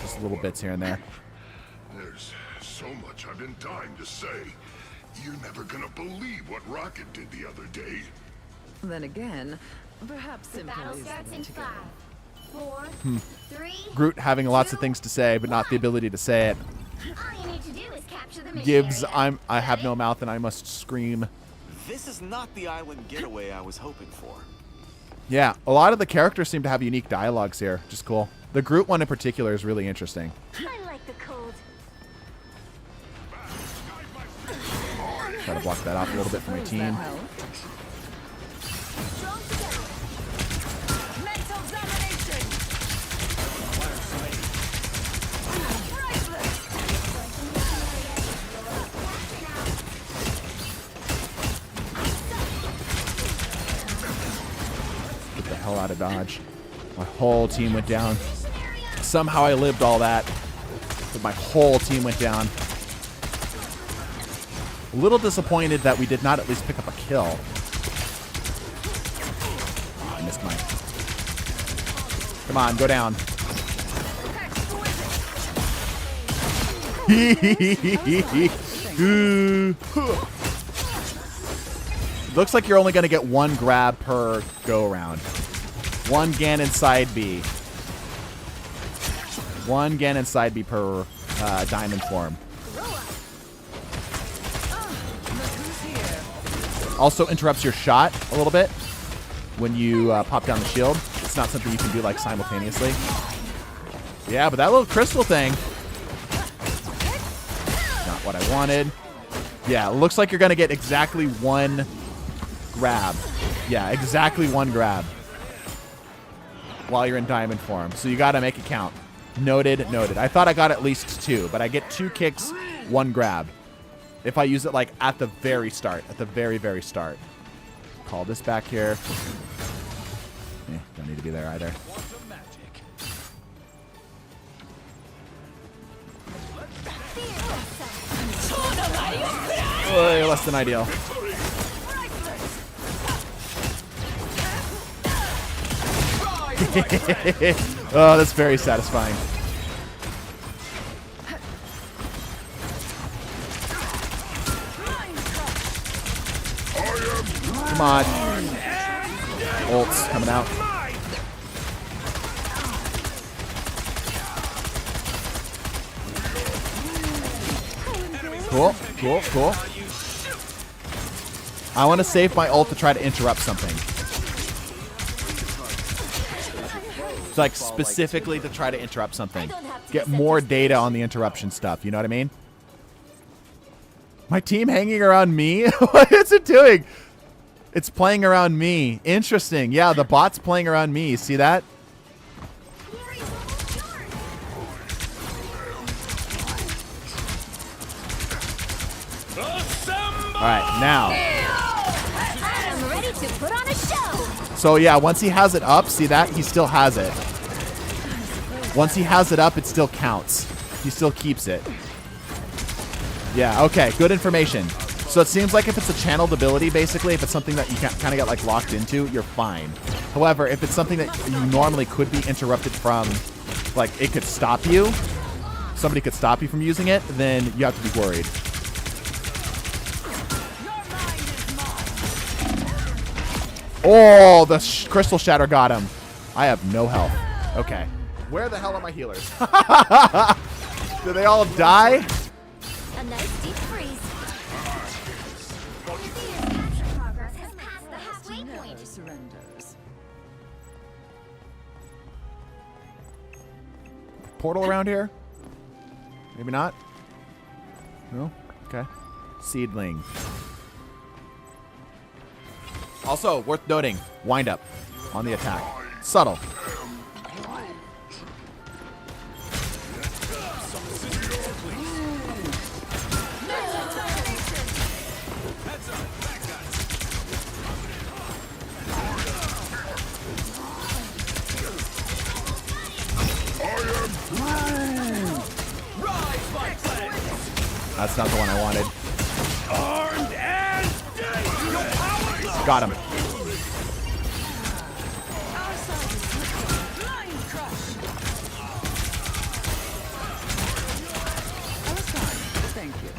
Just little bits here and there.
There's so much I've been dying to say. You're never gonna believe what Rocket did the other day.
Then again, perhaps
The
simple
battle
is the
starts
way
in
to go.
5, 4, 3.
Groot having lots of things to say, but not the ability to say it.
All you need to do is capture the mission
Gibbs,
area.
I have no mouth and I must scream.
This is not the island getaway I was hoping for.
Yeah, a lot of the characters seem to have unique dialogues here. Just cool. The Groot one in particular is really interesting.
I like the cold.
Try to block that off a little bit for my
Suppose
team.
that helped.
Strong together.
Mental domination!
Get the hell out of Dodge. My whole team went down. Somehow I lived all that. But my whole team went down. A little disappointed that we did not at least pick up a kill. Oh, I missed mine. Come on, go down. Looks like you're only going to get one grab per go around. One Ganon side B. One Ganon side B per diamond form. Also interrupts your shot a little bit when you pop down the shield. It's not something you can do like simultaneously. Yeah, but that little crystal thing, not what I wanted. Yeah, it looks like you're going to get exactly one grab. Yeah, exactly one grab while you're in diamond form. So you got to make it count. Noted, noted. I thought I got at least two, but I get 2 kicks, 1 grab. If I use it like at the very start, at the very, very start. Call this back here. Don't need to be there either.
Quantum magic.
Oy, less than ideal. Oh, that's very satisfying. Come on. Ult's coming out. Cool, cool, cool. I want to save my ult to try to interrupt something. It's like specifically to try to interrupt something. Get more data on the interruption stuff. You know what I mean? My team hanging around me? What is it doing? It's playing around me. Interesting. Yeah, the bot's playing around me. See that? All right, now.
I'm ready to put on a show.
So yeah, once he has it up, see that? He still has it. Once he has it up, it still counts. He still keeps it. Yeah, okay, good information. So it seems like if it's a channeled ability, basically, if it's something that you kind of get like locked into, you're fine. However, if it's something that you normally could be interrupted from, like it could stop you, somebody could stop you from using it, then you have to be worried. Oh, the crystal shatter got him. I have no health. Okay. Where the hell are my healers? Did they all die?
A nice deep freeze. Progress has passed the halfway point.
Surrenders.
Portal around here? Maybe not? No? Okay. Seedling. Also, worth noting, wind up on the attack. Subtle. That's not the one I wanted.
Armed and dead.
Got him.
Thank you.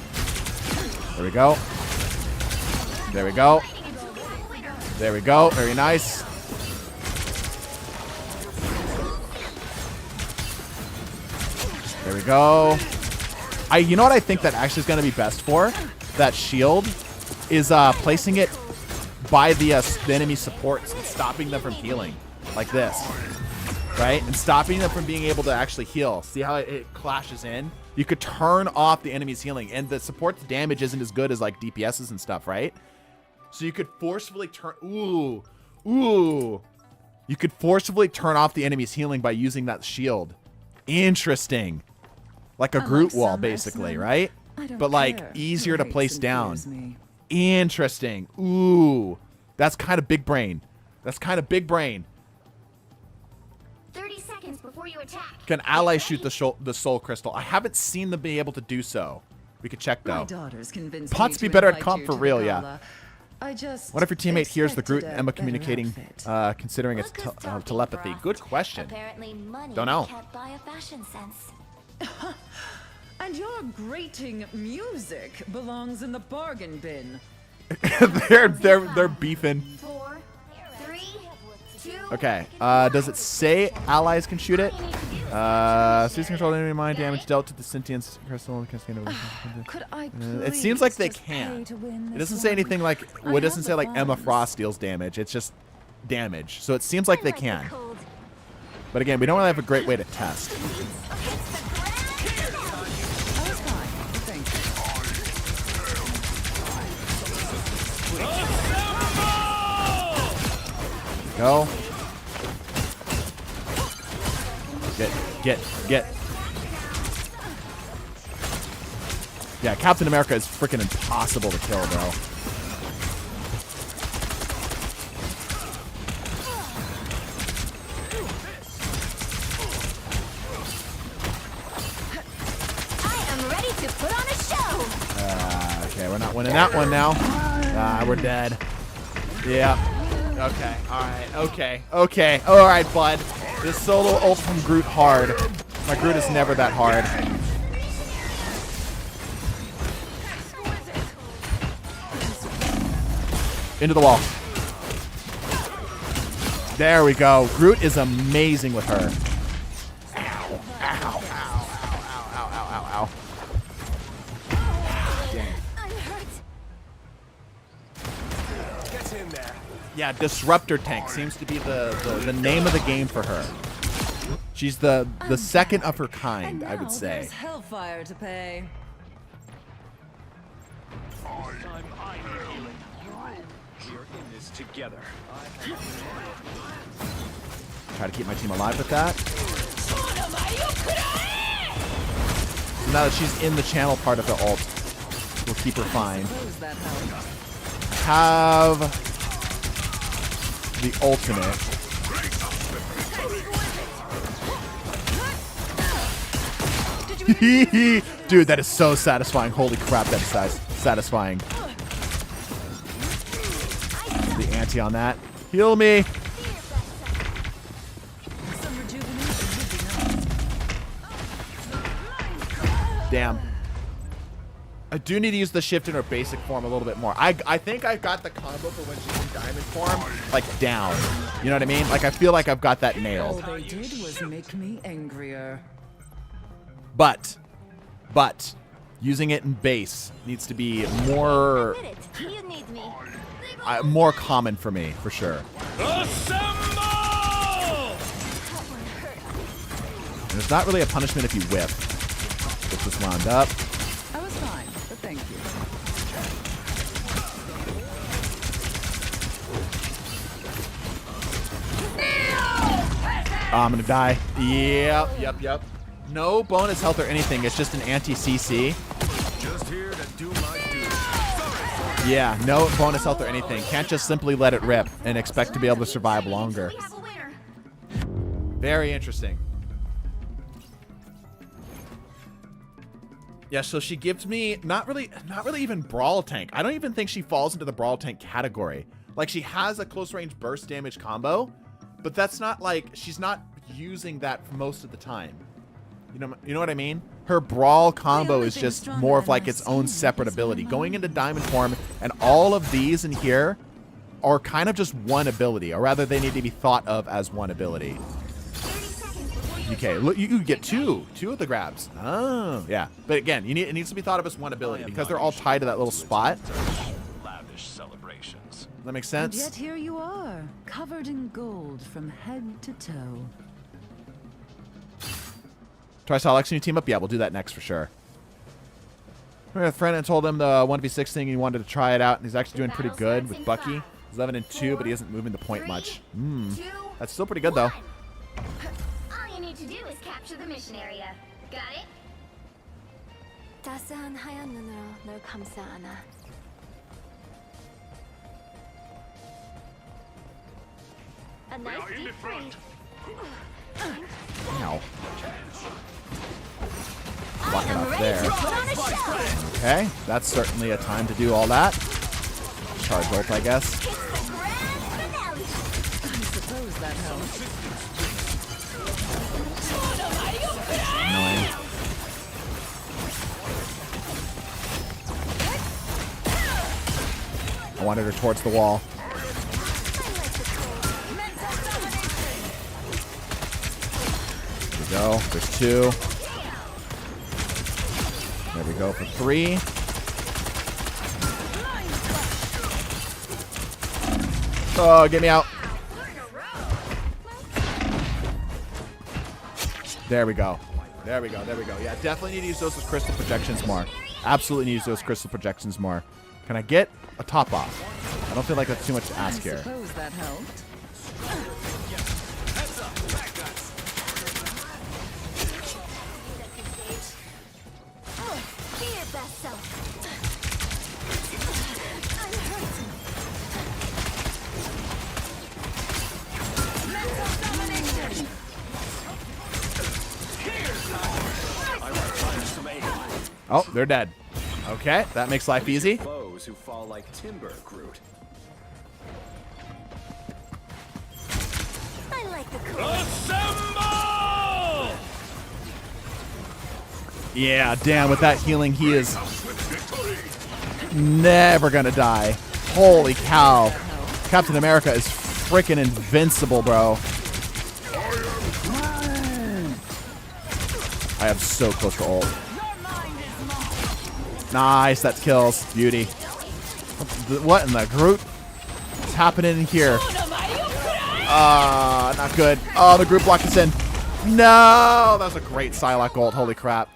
There we go. There we go. There we go. Very nice. There we go. You know what I think that actually is going to be best for? That shield is placing it by the enemy supports and stopping them from healing. Like this. Right? And stopping them from being able to actually heal. See how it clashes in? You could turn off the enemy's healing. And the support's damage isn't as good as like DPS's and stuff, right? So you could forcefully turn... Ooh. Ooh. You could forcibly turn off the enemy's healing by using that shield. Interesting. Like a Groot wall, basically, right? But like easier to place down. Interesting. Ooh. That's kind of big brain. That's kind of big brain.
30 seconds before you attack.
Can allies shoot the soul crystal? I haven't seen them be able to do so. We could check
My
though.
daughters convinced
Pots
me
be
to
better at
invite
comp
you
for
to the
real, yeah.
gala. I just
What if your teammate hears the Groot and
expected
Emma
a better
communicating,
outfit.
considering it's
Look who's talking,
telepathy?
Frost.
Good question.
Apparently money
Don't know.
can't buy a fashion sense.
And your grating music belongs in the bargain bin.
they're beefing.
4, 3, 2.
Okay. Does it say allies can shoot it? Cease control enemy mind damage dealt to the sentience crystal.
Could I
It seems like they
please just
can.
pay to win
It
this
doesn't say
one?
anything like. Well, it doesn't say like Emma Frost deals damage. It's just damage. So it seems like they can. But again, we don't really have a great way to test.
I was fine. Thank you.
Go. Get. Yeah, Captain America is freaking impossible to kill, bro.
I am ready to put on a show.
Okay, we're not winning that one now. We're dead. Yeah. Okay. Alright. Okay. Alright, bud. This solo ult from Groot hard. My Groot is never that hard. Into the wall. There we go. Groot is amazing with her. Ow. Ow. Ow. Ow. Ow. Ow. Ow. Ow. Dang.
I'm hurt.
Get in there.
Yeah, Disruptor Tank seems to be the name of the game for her. She's the second of her kind,
And
I would
now
say.
there's hellfire to pay.
Time I need healing. We're in this together.
Try to keep my team alive with that. So now that she's in the channel part of the ult, we'll keep her fine.
Suppose that helps.
Have the ultimate. Dude, that is so satisfying. Holy crap, that is satisfying. The anti on that. Heal me.
Some rejuvenation would be nice.
Damn. I do need to use the shift in her basic form a little bit more. I think I got the combo for when she's in diamond form, like, down. You know what I mean? Like, I feel like I've got that
All
nailed.
they did was make me angrier.
But, using it in base needs to be more,
You need me.
more common for me, for sure.
Assemble!
And it's not really a punishment if you whiff. Let's just wound up.
I was fine, but thank you.
Oh, I'm gonna die. Yep. No bonus health or anything. It's just an anti-CC.
Just here to do my duty.
Yeah, no bonus health or anything. Can't just simply let it rip and expect to be able to survive longer.
We have a winner.
Very interesting. Yeah, so she gives me not really even brawl tank. I don't even think she falls into the brawl tank category. Like, she has a close range burst damage combo, but that's not like, she's not using that for most of the time. You know what I mean? Her brawl combo is just more of like its own separate ability. Going into diamond form, and all of these in here are kind of just one ability, or rather they need to be thought of as one ability.
30 seconds before your
Okay,
turn.
look, you get two of the grabs. Oh, yeah. But again, it needs to be thought of as one ability because they're all tied to that little spot.
Lavish celebrations.
That makes
And
sense?
yet here you are, covered in gold from head to toe.
Twice Alex, new team up? Yeah, we'll do that next for sure. We had a friend and told him the 1v6 thing and he wanted to try it out, and he's actually doing pretty good with Bucky. He's 11 and 2, but he isn't moving the point much. That's still pretty good though.
All you need to do is capture the mission area. Got it?
따스한 하얀 눈으로 널 감싸 안아.
A nice deep breath.
Ow. Blocking off there. Okay, that's certainly a time to do all that. Charge ult, I guess.
It's the grand finale.
I suppose that helps.
Annoying. I wanted her towards the wall. There we go. There's 2. There we go for 3. Oh, get me out. There we go. There we go. Yeah, definitely need to use those as crystal projections more. Absolutely need to use those crystal projections more. Can I get a top off? I don't feel like that's too much to ask
I
here.
suppose that helped.
Be your best self.
Oh, they're dead. Okay, that makes life easy.
Foes who fall like timber, Groot.
I like the cool.
Assemble!
Yeah, damn, with that healing, he is never gonna die. Holy cow. Captain America is freaking invincible, bro. I am so close to ult. Nice, that kills. Beauty. What in the Groot? What's happening in here? Not good. Oh, the group block is in. No! That was a great Psylocke ult. Holy crap.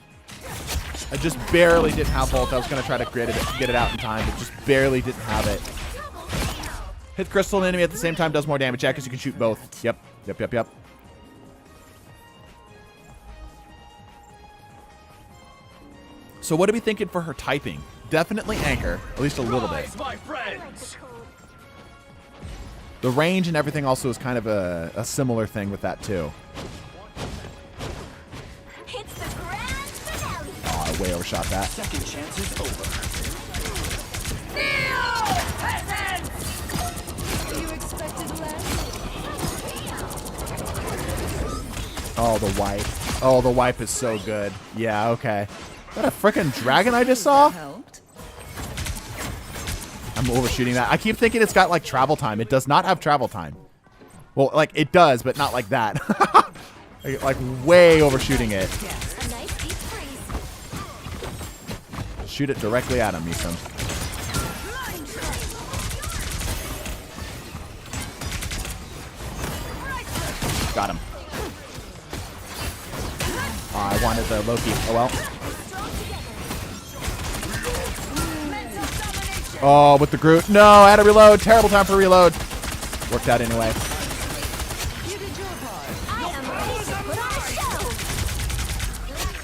I just barely didn't have ult. I was going to try to get it out in time, but just barely didn't have it. Hit crystal and enemy at the same time does more damage. Yeah, because you can shoot both. Yep. So what are we thinking for her typing? Definitely Anchor, at least a little bit.
My friends.
The range and everything also is kind of a similar thing with that too.
It's the grand finale.
Oh, I way overshot that.
Second chance is over.
You expected less?
Oh, the wipe. Oh, the wipe is so good. Yeah, okay. Is that a freaking dragon I just saw?
Helped.
I'm overshooting that. I keep thinking it's got like travel time. It does not have travel time. Well, like it does, but not like that. like way overshooting it.
A nice deep freeze.
Shoot it directly at him, Misum. Got him. Oh, I wanted the Loki. Oh well. Oh, with the Groot. No, I had to reload. Terrible time for reload. Worked out anyway.
You did your part.
I am ready to put on a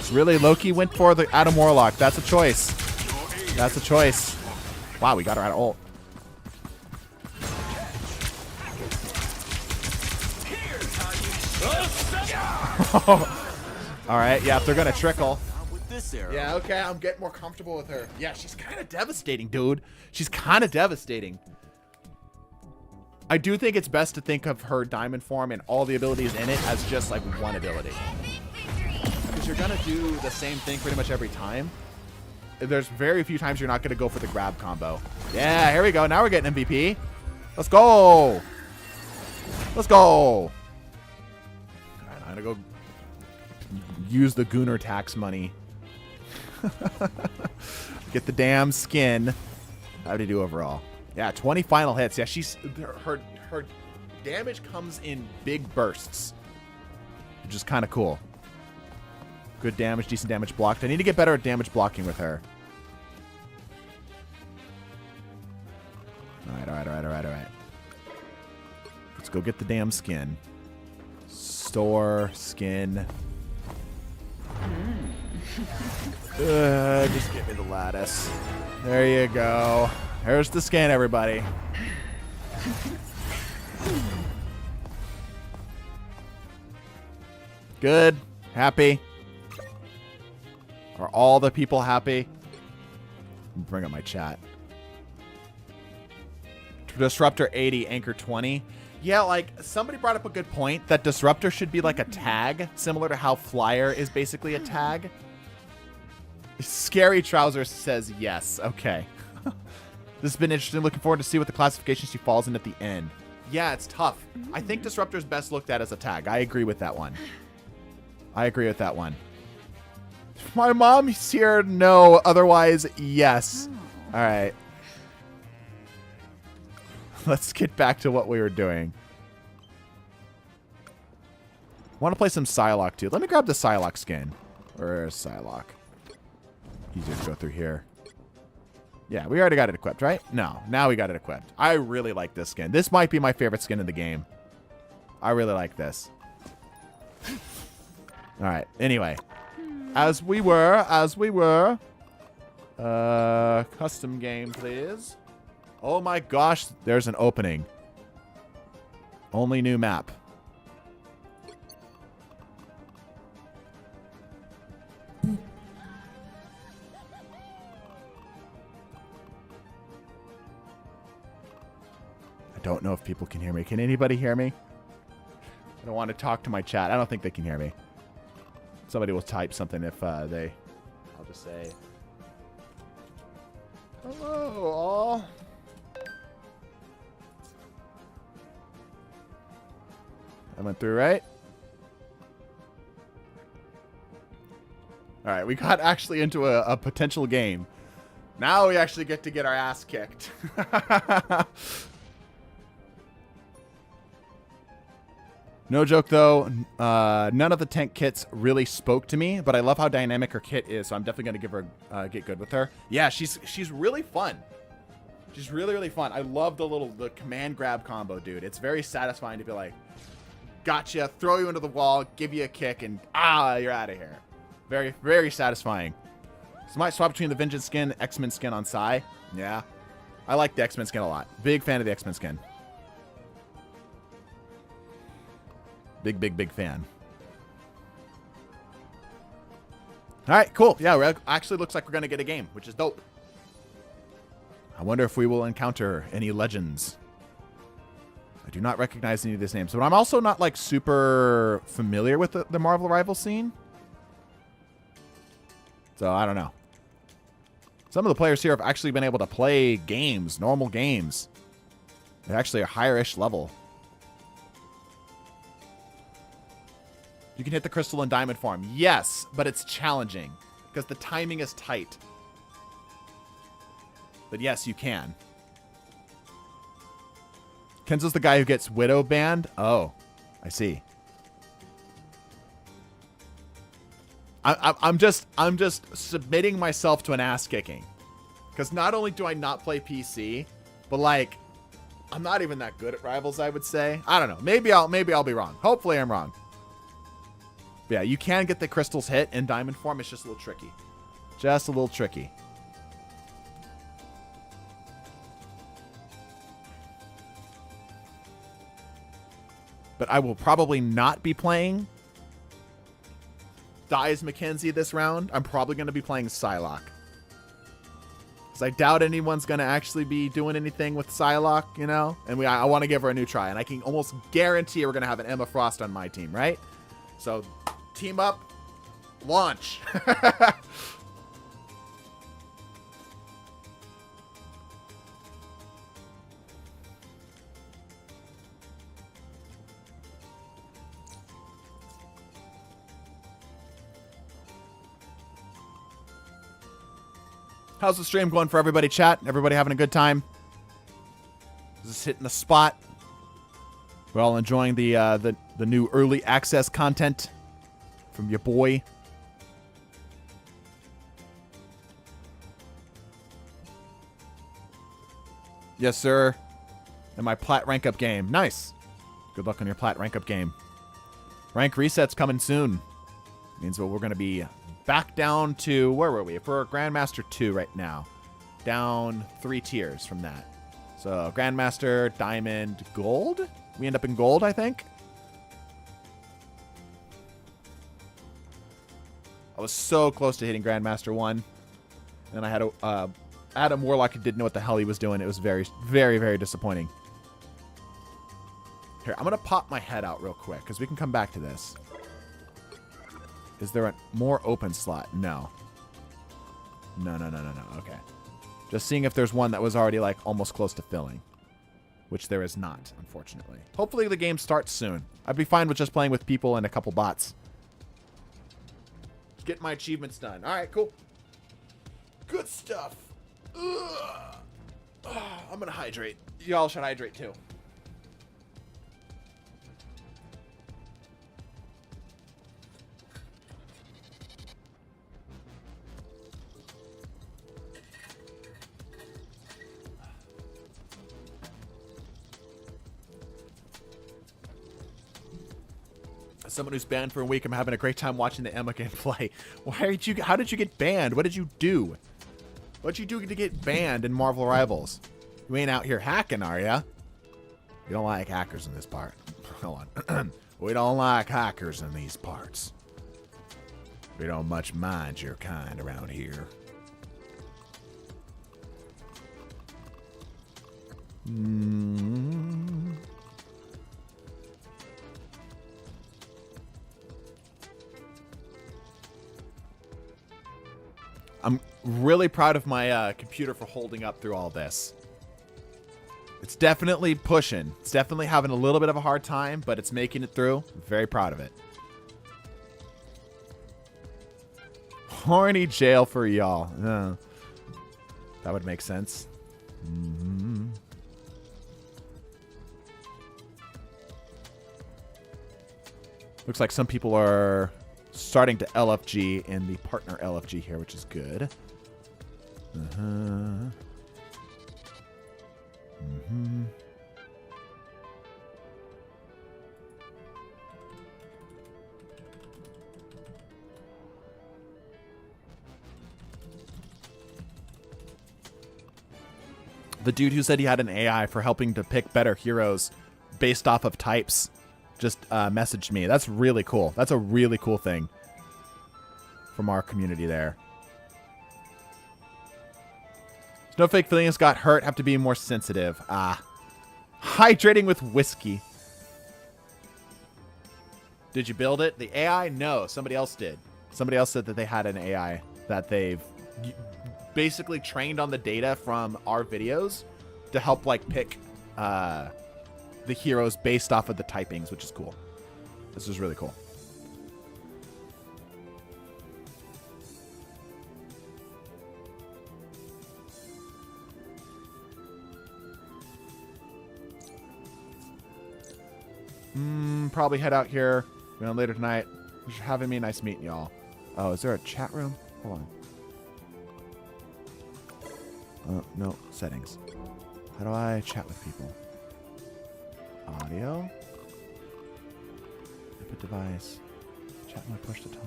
show.
Really, Loki went for the Adam Warlock. That's a choice. That's a choice. Wow, we got her out of ult. All right, yeah, if they're gonna trickle.
Not with this arrow.
Yeah, okay, I'm getting more comfortable with her. Yeah, she's kind of devastating, dude. She's kind of devastating. I do think it's best to think of her diamond form and all the abilities in it as just like one ability. Because you're gonna do the same thing pretty much every time. There's very few times you're not gonna go for the grab combo. Yeah, here we go. Now we're getting MVP. Let's go. Let's go. All right, I'm gonna go use the Gooner tax money. Get the damn skin. How do you do overall? Yeah, 20 final hits. Yeah, she's her damage comes in big bursts, which is kind of cool. Good damage, decent damage blocked. I need to get better at damage blocking with her. All right. Let's go get the damn skin. Store skin. Just give me the lattice. There you go. There's the skin, everybody. Good. Happy. Are all the people happy? Bring up my chat. Disruptor 80, Anchor 20. Yeah, like, somebody brought up a good point that Disruptor should be like a tag, similar to how Flyer is basically a tag. Scary Trousers says yes. Okay. This has been interesting. Looking forward to see what the classification she falls in at the end. Yeah, it's tough. I think Disruptor's best looked at as a tag. I agree with that one. My mom's here? No. Otherwise, yes. All right. Let's get back to what we were doing. Want to play some Psylocke, too. Let me grab the Psylocke skin. Where's Psylocke? Easier to go through here. Yeah, we already got it equipped, right? No, now we got it equipped. I really like this skin. This might be my favorite skin in the game. I really like this. All right, anyway. As we were. Custom game, please. Oh my gosh, there's an opening. Only new map. I don't know if people can hear me. Can anybody hear me? I don't want to talk to my chat. I don't think they can hear me. Somebody will type something if they... I'll just say... Hello, all. I went through, right? All right, we got actually into a potential game. Now we actually get to get our ass kicked. No joke, though. None of the tank kits really spoke to me, but I love how dynamic her kit is, so I'm definitely going to give her get good with her. Yeah, she's really fun. She's really, really fun. I love the command grab combo, dude. It's very satisfying to be like, gotcha, throw you into the wall, give you a kick, and you're out of here. Very, very satisfying. So I might swap between the Vengeance skin, X-Men skin on Sai. Yeah. I like the X-Men skin a lot. Big fan of the X-Men skin. Big, big, big fan. All right, cool. Yeah, actually looks like we're going to get a game, which is dope. I wonder if we will encounter any legends. I do not recognize any of these names, but I'm also not like super familiar with the Marvel Rivals scene. So I don't know. Some of the players here have actually been able to play games, normal games. They're actually a higher-ish level. You can hit the crystal and diamond form. Yes, but it's challenging because the timing is tight. But yes, you can. Kenzo's the guy who gets Widow banned? Oh, I see. I'm just submitting myself to an ass kicking. Because not only do I not play PC, but like I'm not even that good at Rivals, I would say. I don't know. Maybe I'll be wrong. Hopefully I'm wrong. But yeah, you can get the crystals hit in diamond form. It's just a little tricky. Just a little tricky. But I will probably not be playing Dyes Mackenzie this round. I'm probably going to be playing Psylocke. Because I doubt anyone's going to actually be doing anything with Psylocke, you know? And I want to give her a new try. And I can almost guarantee we're going to have an Emma Frost on my team, right? So, team up, launch. How's the stream going for everybody, chat? Everybody having a good time? Is this hitting the spot? We're all enjoying the new early access content from your boy. Yes, sir. And my plat rank up game. Nice. Good luck on your plat rank up game. Rank reset's coming soon. Means we're going to be back down to, where were we? For Grandmaster 2 right now. Down 3 tiers from that. So Grandmaster, Diamond, Gold? We end up in Gold, I think. I was so close to hitting Grandmaster 1. And I had a Adam Warlock who didn't know what the hell he was doing. It was very, very, very disappointing. Here, I'm going to pop my head out real quick because we can come back to this. Is there a more open slot? No. No. Okay. Just seeing if there's one that was already like almost close to filling. Which there is not, unfortunately. Hopefully the game starts soon. I'd be fine with just playing with people and a couple bots. Get my achievements done. Alright, cool. Good stuff. Ugh. I'm gonna hydrate. Y'all should hydrate too. As someone who's banned for a week, I'm having a great time watching the Emma gameplay. How did you get banned? What did you do? What'd you do to get banned in Marvel Rivals? You ain't out here hacking, are ya? We don't like hackers in this part. Hold on. We don't like hackers in these parts. We don't much mind your kind around here. I'm really proud of my computer for holding up through all this. It's definitely pushing. It's definitely having a little bit of a hard time, but it's making it through. I'm very proud of it. Horny jail for y'all. That would make sense. Looks like some people are starting to LFG in the partner LFG here, which is good. The dude who said he had an AI for helping to pick better heroes based off of types just messaged me. That's really cool. That's a really cool thing from our community there. No fake feelings, got hurt, have to be more sensitive. Hydrating with whiskey. Did you build it? The AI? No, somebody else did. Somebody else said that they had an AI that they've basically trained on the data from our videos to help like pick the heroes based off of the typings, which is cool. This is really cool. Probably head out here later tonight. Thanks for having me. Nice meeting y'all. Oh, is there a chat room? Hold on. No, settings. How do I chat with people? Audio. Input device. Chat mode, push to talk.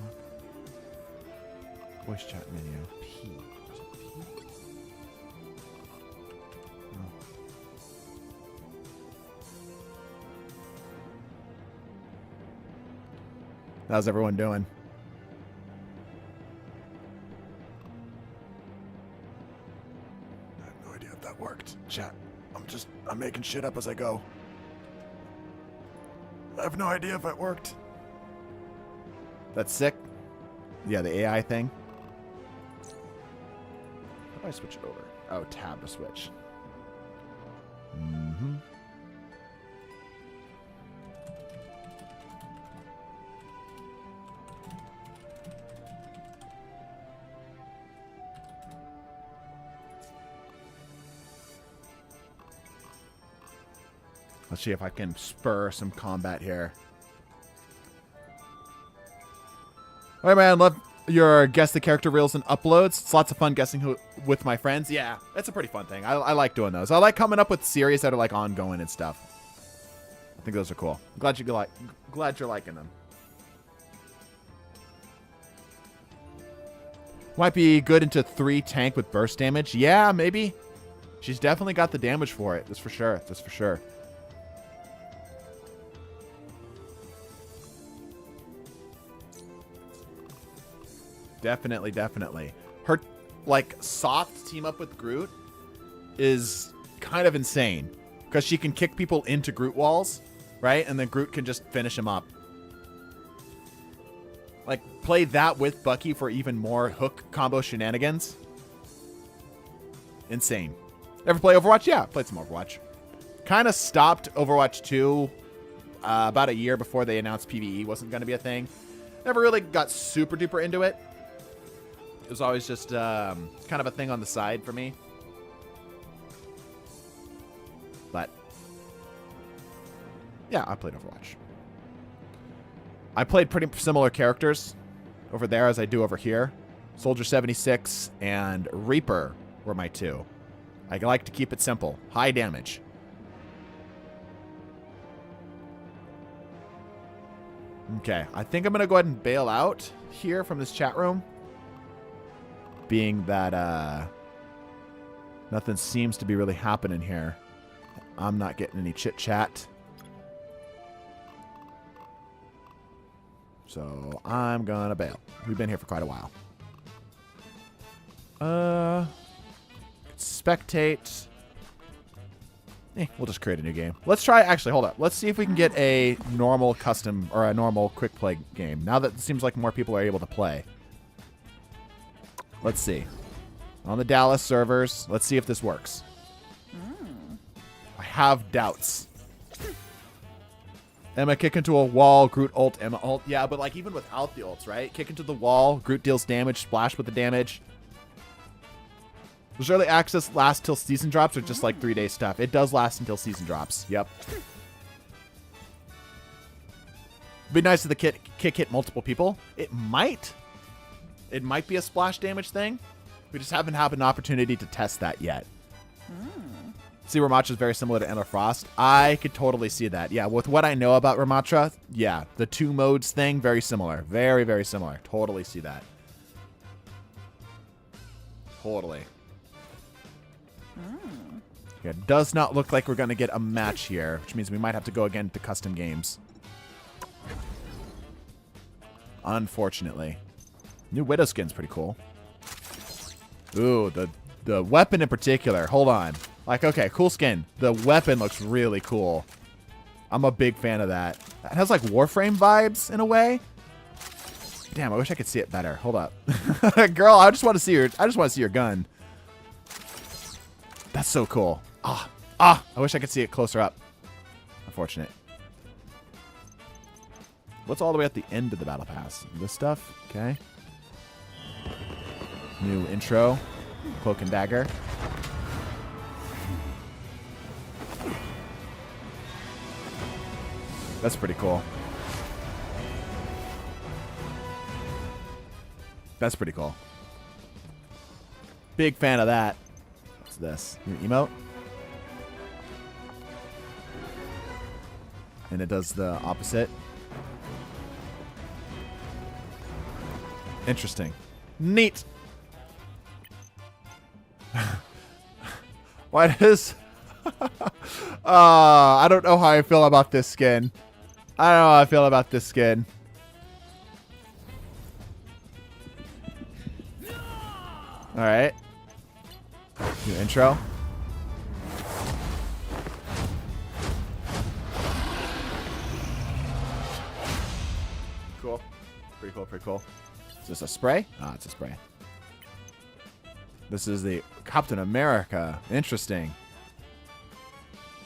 Voice chat menu. P. Is it P? Oh. How's everyone doing? I have no idea if that worked. Chat. I'm making shit up as I go. I have no idea if it worked. That's sick. Yeah, the AI thing. How do I switch it over? Oh, tab to switch. Let's see if I can spur some combat here. All right, man. Love your guess the character reels and uploads. It's lots of fun guessing who with my friends. Yeah, that's a pretty fun thing. I like doing those. I like coming up with series that are like ongoing and stuff. I think those are cool. I'm glad you're liking them. Might be good into 3 tank with burst damage. Yeah, maybe. She's definitely got the damage for it. That's for sure. That's for sure. Definitely, definitely. Her, like, soft team up with Groot is kind of insane. Because she can kick people into Groot walls, right? And then Groot can just finish him up. Like, play that with Bucky for even more hook combo shenanigans. Insane. Ever play Overwatch? Yeah, played some Overwatch. Kind of stopped Overwatch 2 about a year before they announced PvE wasn't going to be a thing. Never really got super duper into it. It was always just kind of a thing on the side for me. But, yeah, I played Overwatch. I played pretty similar characters over there as I do over here. Soldier 76 and Reaper were my 2. I like to keep it simple. High damage. Okay, I think I'm going to go ahead and bail out here from this chat room. Being that nothing seems to be really happening here. I'm not getting any chit chat. So I'm gonna bail. We've been here for quite a while. Spectate. We'll just create a new game. Let's try, actually, hold up. Let's see if we can get a normal custom or a normal quick play game. Now that it seems like more people are able to play. Let's see. On the Dallas servers, let's see if this works. I have doubts. Emma kick into a wall, Groot ult, Emma ult. Yeah, but like even without the ults, right? Kick into the wall, Groot deals damage, splash with the damage. Does early access last till season drops or just like 3-day stuff? It does last until season drops. Yep. Be nice if the kick hit multiple people. It might. It might be a splash damage thing. We just haven't had an opportunity to test that yet. See, Ramatra is very similar to Emma Frost. I could totally see that. Yeah, with what I know about Ramatra, yeah, the 2 modes thing, very similar. Very, very similar. Totally see that. Totally. Yeah, it does not look like we're going to get a match here, which means we might have to go again to custom games. Unfortunately. New Widow skin's pretty cool. Ooh, the weapon in particular. Hold on. Like, okay, cool skin. The weapon looks really cool. I'm a big fan of that. It has like Warframe vibes in a way. Damn, I wish I could see it better. Hold up. Girl, I just want to see your gun. That's so cool. I wish I could see it closer up. Unfortunate. What's all the way at the end of the battle pass? This stuff? Okay. New intro. Cloak and dagger. That's pretty cool. That's pretty cool. Big fan of that. What's this? New emote? And it does the opposite. Interesting. Neat. Why does... I don't know how I feel about this skin. I don't know how I feel about this skin. Alright. New intro. Cool. Pretty cool, pretty cool. Is this a spray? Ah, it's a spray. This is the Captain America. Interesting.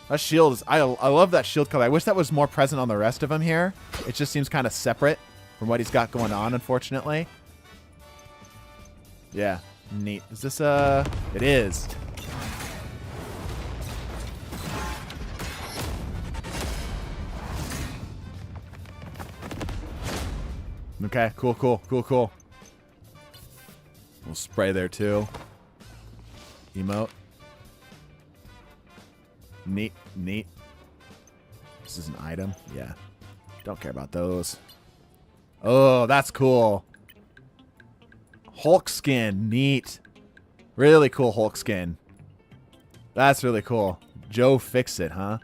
That shield is... I love that shield color. I wish that was more present on the rest of him here. It just seems kind of separate from what he's got going on, unfortunately. Yeah. Neat. Is this it is. Okay. Cool, cool, cool, cool. We'll spray there too. Emote. Neat, neat. This is an item. Yeah. Don't care about those. Oh, that's cool. Hulk skin. Neat. Really cool Hulk skin. That's really cool. Joe Fix-It, huh?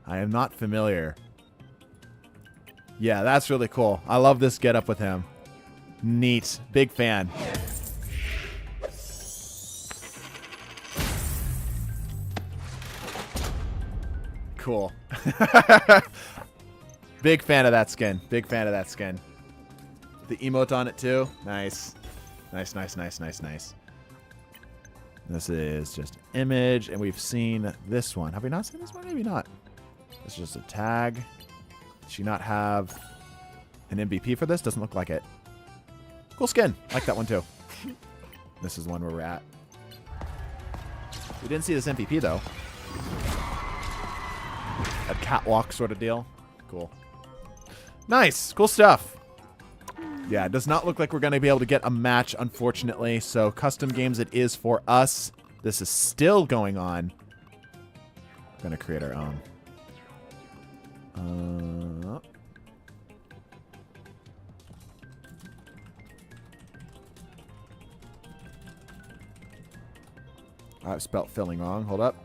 I am not familiar. Yeah, that's really cool. I love this getup with him. Neat. Big fan. Cool. Big fan of that skin. Big fan of that skin. The emote on it too. Nice. Nice, nice, nice, nice, nice. This is just an image, and we've seen this one. Have we not seen this one? Maybe not. This is just a tag. Does she not have an MVP for this? Doesn't look like it. Cool skin. Like that one too. This is the one where we're at. We didn't see this MVP though. A catwalk sort of deal. Cool. Nice. Cool stuff. Yeah, it does not look like we're going to be able to get a match, unfortunately. So, custom games it is for us. This is still going on. We're going to create our own. I've spelt filling wrong. Hold up.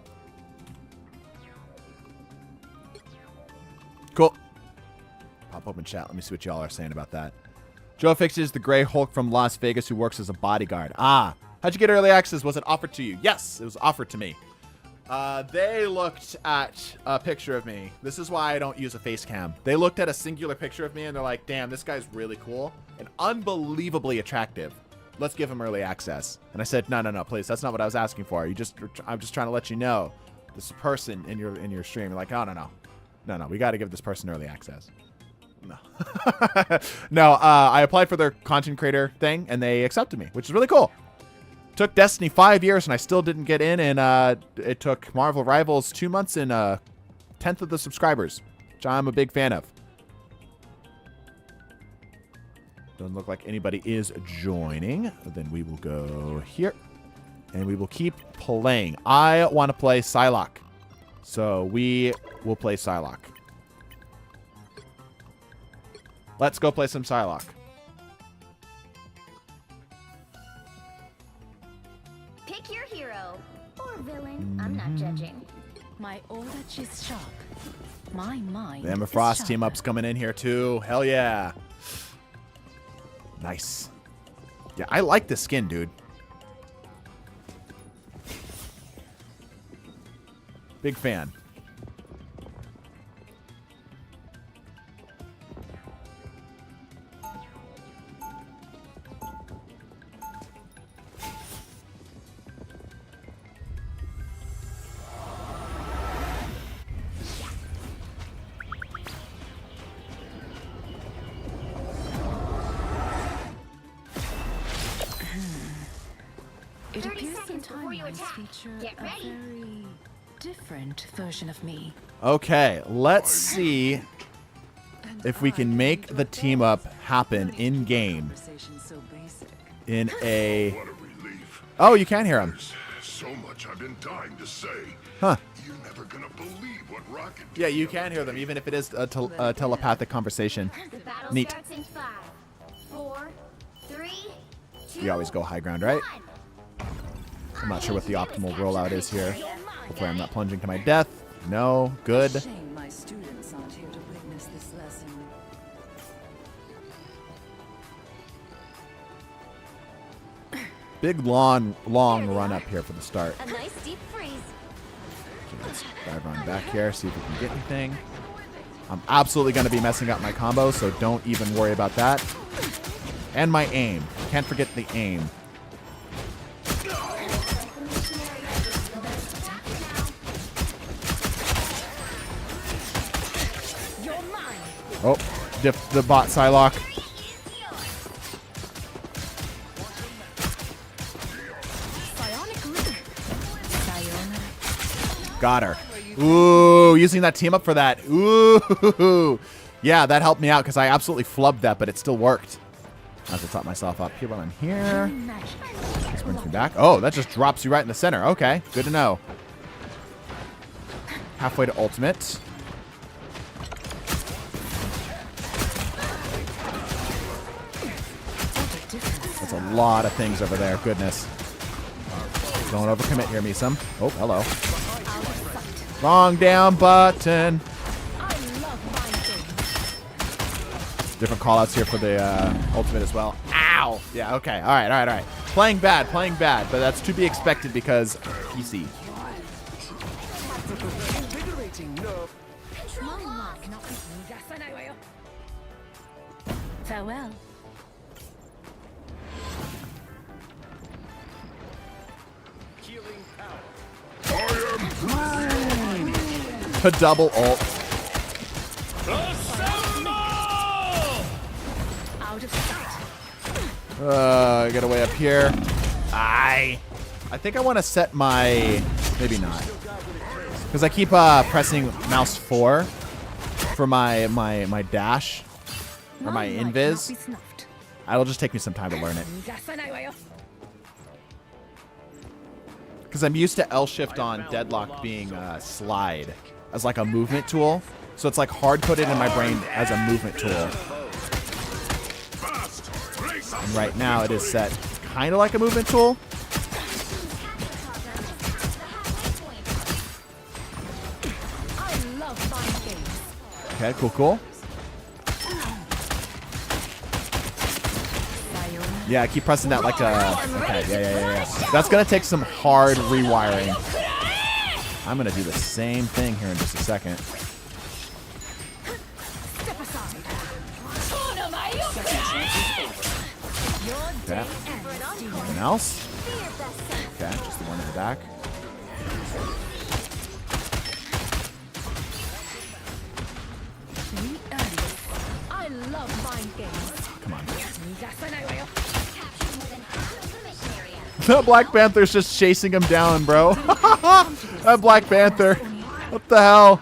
Cool. Pop open chat. Let me see what y'all are saying about that. Joe Fix is the gray Hulk from Las Vegas who works as a bodyguard. Ah. How'd you get early access? Was it offered to you? Yes, it was offered to me. They looked at a picture of me. This is why I don't use a face cam. They looked at a singular picture of me and they're like, damn, this guy's really cool and unbelievably attractive. Let's give him early access. And I said, no, no, no, please. That's not what I was asking for. I'm just trying to let you know this person in your stream. You're like, oh, no, no. No, no, we got to give this person early access. No. No, I applied for their content creator thing, and they accepted me, which is really cool. Took Destiny 5 years, and I still didn't get in, and it took Marvel Rivals 2 months and 1/10 of the subscribers, which I'm a big fan of. Doesn't look like anybody is joining. Then we will go here. And we will keep playing. I want to play Psylocke. So we will play Psylocke. Let's go play some Psylocke.
Pick your hero. Or villain. I'm not judging.
My old edge is sharp. My mind
The Emma
is
Frost team
sharper.
up's coming in here too. Hell yeah. Nice. Yeah, I like this skin, dude. Big fan.
It
30
appears some
seconds before you
timelines
attack.
feature
Get
a
ready.
very different version of me.
Okay, let's see if we can make the team up happen in game.
Conversation so basic.
In a.
What a relief.
Oh, you can hear him.
There's so much I've been dying to say.
Huh.
You're never gonna believe what Rocket did
Yeah,
the
you
other
can hear
day.
them, even if it is a telepathic conversation.
The battle
Neat.
starts in 5, 4, 3, 2,
We always go high ground, right?
1.
I'm not sure what the optimal rollout is here.
Your mind,
Hopefully I'm
guy.
not plunging to my death. No. Good.
Shame my students aren't here to witness this lesson.
Big, long run up here for the start.
A nice deep freeze.
Okay, let's dive on back here, see if we can get anything. I'm absolutely going to be messing up my combo, so don't even worry about that. And my aim. Can't forget the aim.
You're mine.
Oh, diff the bot Psylocke.
Bionic Ritter. Sayonara.
Got her. Ooh, using that team up for that. Ooh. Yeah, that helped me out because I absolutely flubbed that, but it still worked. I have to top myself up here while I'm here.
Magic.
This brings me back. Oh, that just drops you right in the center. Okay, good to know. Halfway to ultimate. That's a lot of things over there. Goodness. Don't overcommit here, Misum. Oh, hello. Wrong down button.
I love mind games.
Different callouts here for the ultimate as well. Ow! Yeah, okay. All right. Playing bad, but that's to be expected because PC.
Farewell.
Healing power.
A double ult.
Out of sight.
Get away up here. I think I want to set my... Maybe not. Because I keep pressing mouse 4 for my dash. Or my
None might
invis.
not be snuffed.
It'll just take me some time to learn it. Because I'm used to L shift on Deadlock being slide as like a movement tool. So it's like hard coded in my brain as a movement tool. And right now it is set kind of like a movement tool.
I love mind games.
Okay, cool. Yeah, I keep pressing that like a... Okay, yeah. That's going to take some hard rewiring. I'm going to do the same thing here in just a second.
Step aside.
Okay. Anything else? Okay, just the one in the back.
I love mind games.
Come on. The Black Panther's just chasing him down, bro. That Black Panther. What the hell?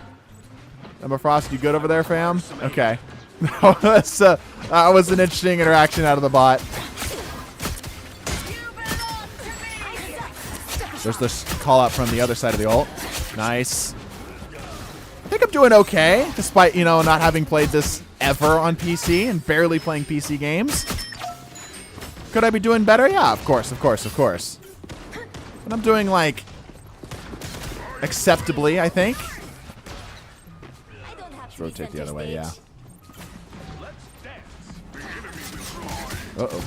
Emma Frost, you good over there, fam? Okay. That was an interesting interaction out of the bot. There's this call out from the other side of the ult. Nice. I think I'm doing okay, despite, you know, not having played this ever on PC and barely playing PC games. Could I be doing better? Yeah, of course, of course, of course. But I'm doing, like, acceptably, I think. Let's rotate the other way, yeah. Uh-oh.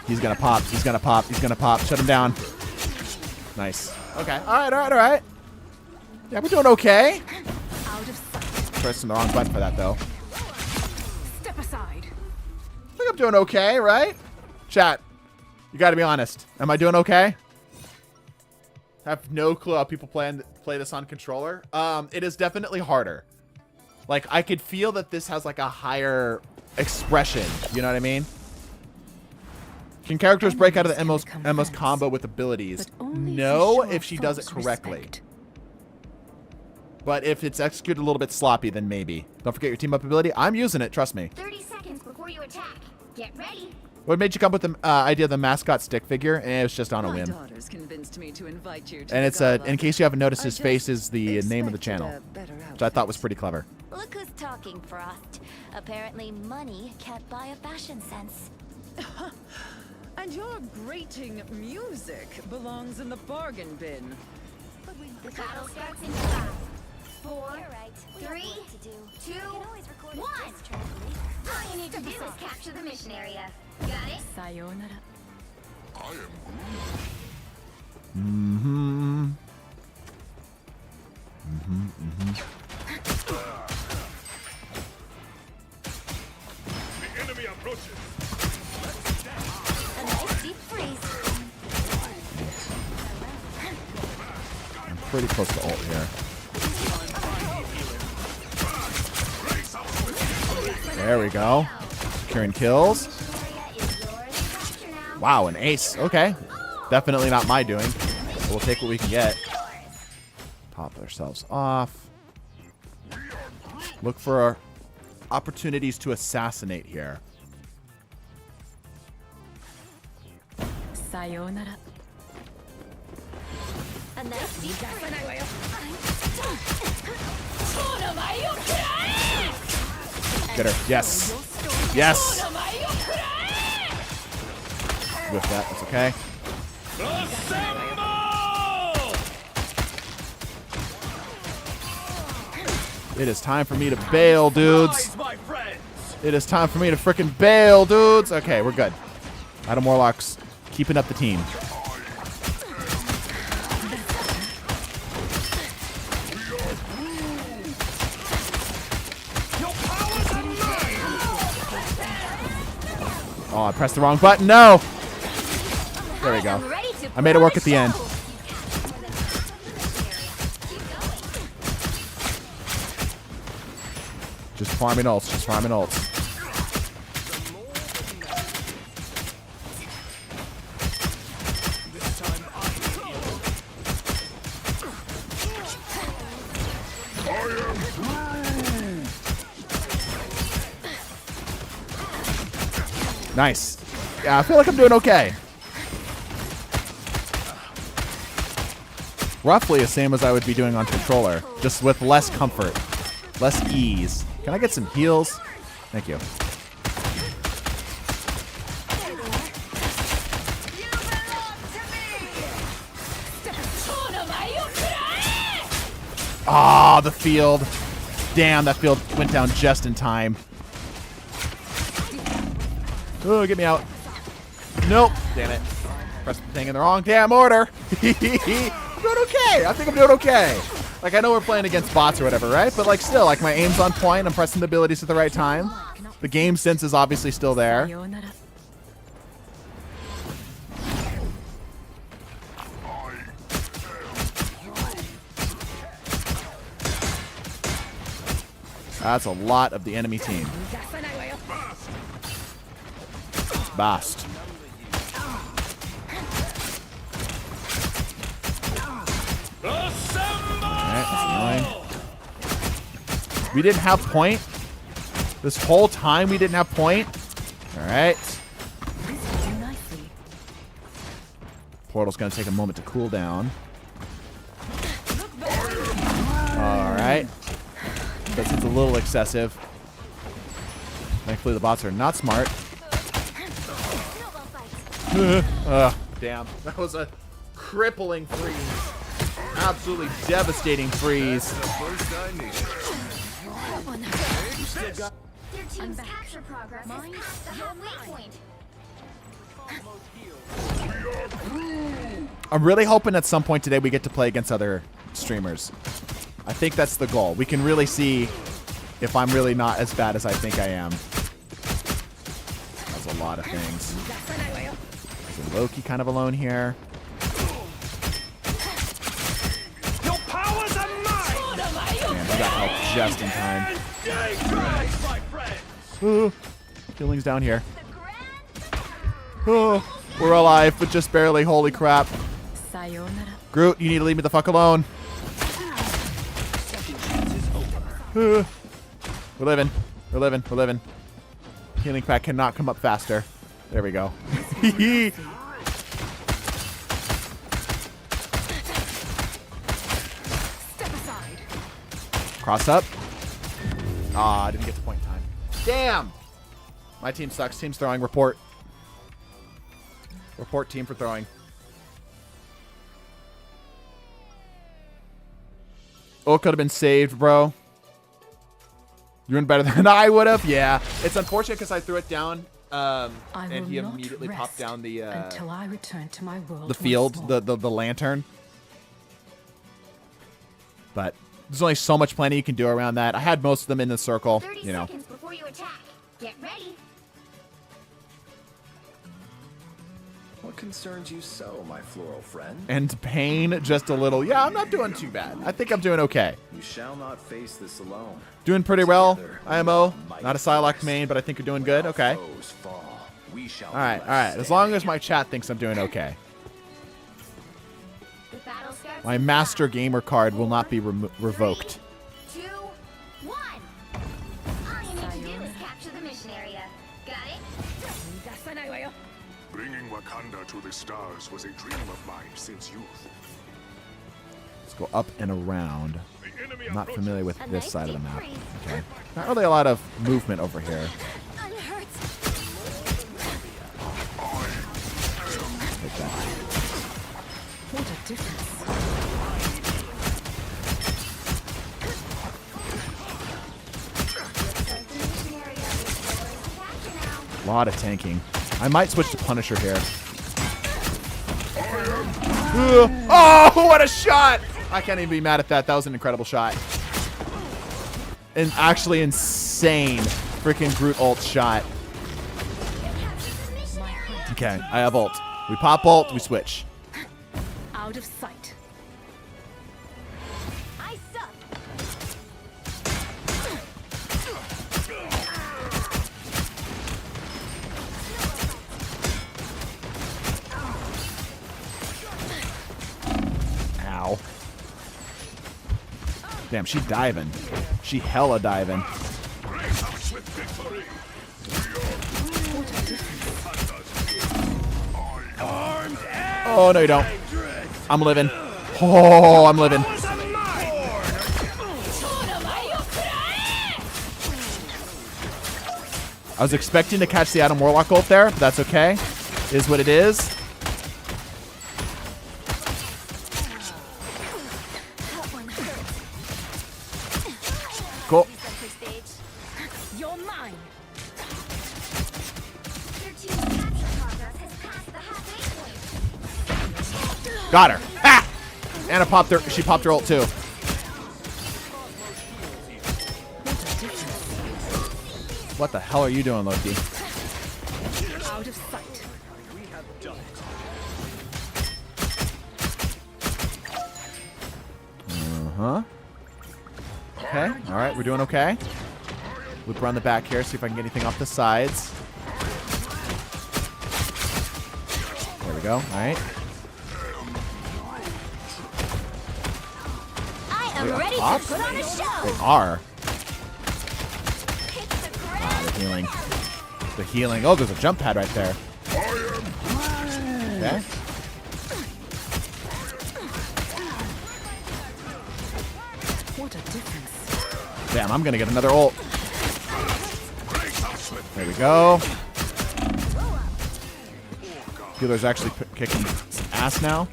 He's gonna pop. He's gonna pop. He's gonna pop. Shut him down. Nice. Okay. All right. All right. All right. Yeah, we're doing okay. Pressing the wrong button for that, though.
Step aside.
I think I'm doing okay, right? Chat, you got to be honest. Am I doing okay? I have no clue how people play this on controller. It is definitely harder. Like, I could feel that this has, like, a higher expression. You know what I mean? Can characters break out of the Emma's combo with abilities? No, if she does it correctly. But if it's executed a little bit sloppy, then maybe. Don't forget your team up ability. I'm using it, trust me.
30 seconds before you attack. Get ready.
What made you come up with the idea of the mascot stick figure? And it was just on a
My
whim.
daughters convinced me to invite you to
And
the
it's
gala.
in case you haven't noticed,
I
his face
just
is the name of the
expected
channel,
a better
which I thought was
outfit.
pretty clever.
Look who's talking, Frost. Apparently money can't buy a fashion sense.
And your grating music belongs in the bargain bin.
The battle starts in 5, 4, 3, 2, 1. All you need to do is capture the mission area. Got it?
Sayonara.
I am
Mm-hmm.
the enemy approaches.
A nice deep freeze.
I'm pretty close to ult here. There we go. Securing kills. Wow, an ace. Okay. Definitely not my doing. But we'll take what we can get. Pop ourselves off. Look for opportunities to assassinate here.
Sayonara.
A nice deep freeze.
Get her. Yes. Yes. With that, that's okay. It is time for me to bail, dudes.
My friends.
It is time for me to frickin' bail, dudes. Okay, we're good. Adam Warlock's keeping up the team. Oh, I pressed the wrong button. No. There we go. I made it work at the end. Just farming ults. Just farming ults. Nice. Yeah, I feel like I'm doing okay. Roughly the same as I would be doing on controller, just with less comfort, less ease. Can I get some heals? Thank you. Ah, the field. Damn, that field went down just in time. Oh, get me out. Nope. Damn it. Pressed the thing in the wrong damn order. Doing okay. I think I'm doing okay. Like, I know we're playing against bots or whatever, right? But, like, still, like, my aim's on point. I'm pressing the abilities at the right time. The game sense is obviously still there.
Sayonara.
That's a lot of the enemy team. Bast. Alright, that's annoying. We didn't have point. This whole time we didn't have point. Alright. Portal's gonna take a moment to cool down. Alright. That seems a little excessive. Thankfully the bots are not smart. Damn. That was a crippling freeze. Absolutely devastating freeze.
Their team's capture progress has passed the halfway point.
I'm really hoping at some point today we get to play against other streamers. I think that's the goal. We can really see if I'm really not as bad as I think I am. That's a lot of things. Is Loki kind of alone here?
Your powers are mine!
Man, we got help just in time. Healing's down here. Oh, we're alive, but just barely. Holy crap. Groot, you need to leave me the fuck alone. We're living. We're living. We're living. Healing pack cannot come up faster. There we go. Cross up. Ah, I didn't get to point in time. Damn! My team sucks. Team's throwing. Report. Report team for throwing. Oh, it could have been saved, bro. You're doing better than I would have. Yeah. It's unfortunate because I threw it down and he immediately popped down the
until I return to my world
the field, the lantern. But there's only so much planning you can do around that. I had most of them in the circle,
30
you know.
seconds before you attack. Get ready.
What concerns you so, my floral friend?
And pain just a little. Yeah, I'm not doing too bad. I think I'm doing okay.
You shall not face this alone.
Doing pretty well, IMO. Not a Psylocke main, but I think you're doing good. Okay. All right, all right. As long as my chat thinks I'm doing okay.
The battle starts
My
in
Master
5,
Gamer card will not be revoked.
3, 2, 1. All you need to do is capture the mission area. Got it?
Bringing Wakanda to the stars was a dream of mine since youth.
Let's go up and around.
The enemy
I'm not
approaches.
familiar with
A
this
nice
side of the
deep
map.
freeze.
Okay. Not really a lot of movement over here.
Unhurt.
Take that.
What a difference.
A lot of tanking. I might switch to Punisher here. Oh, what a shot! I can't even be mad at that. That was an incredible shot. And actually insane freaking Groot ult shot. Okay, I have ult. We pop ult, we switch.
Out of sight.
I suck.
Ow. Damn, she diving. She hella diving. Oh, no you don't. I'm living. Oh, I'm living. I was expecting to catch the Adam Warlock ult there, but that's okay. Is what it is. Cool.
You're mine.
Your team's capture progress has passed the halfway point.
Got her. Ha! Anna popped her. She popped her ult too. What the hell are you doing, Loki?
Out of sight.
Uh-huh. Okay. All right. We're doing okay. Loop around the back here, see if I can get anything off the sides. There we go. All right.
I am ready to put on a show.
They are.
Hit the ground.
Ah, the healing. The healing. Oh, there's a jump pad right there. Okay.
What a difference.
Damn, I'm gonna get another ult. There we go. Healer's actually kicking some ass now.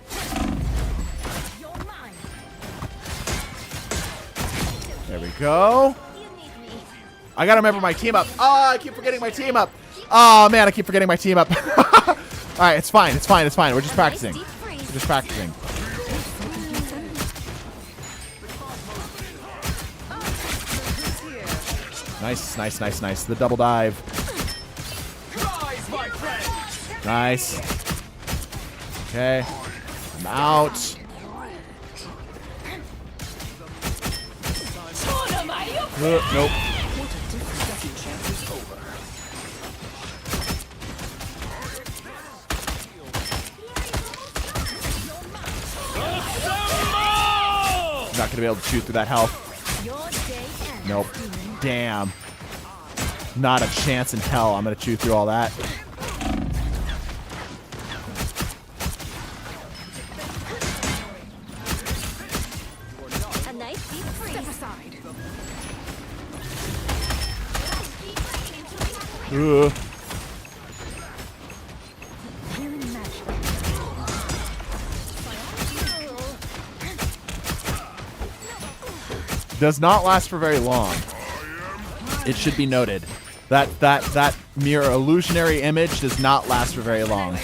There we go. I gotta remember my team up. Oh, I keep forgetting my team up. Oh man, I keep forgetting my team up. All right, it's fine. It's fine. It's fine. We're just practicing. We're just practicing. Nice, nice, nice, nice. The double dive. Nice. Okay. I'm out. Nope. Not gonna be able to shoot through that health. Nope. Damn. Not a chance in hell I'm gonna chew through all that.
A nice deep freeze. Step aside.
Ugh. Does not last for very long. It should be noted that mere illusionary image does not last for very long.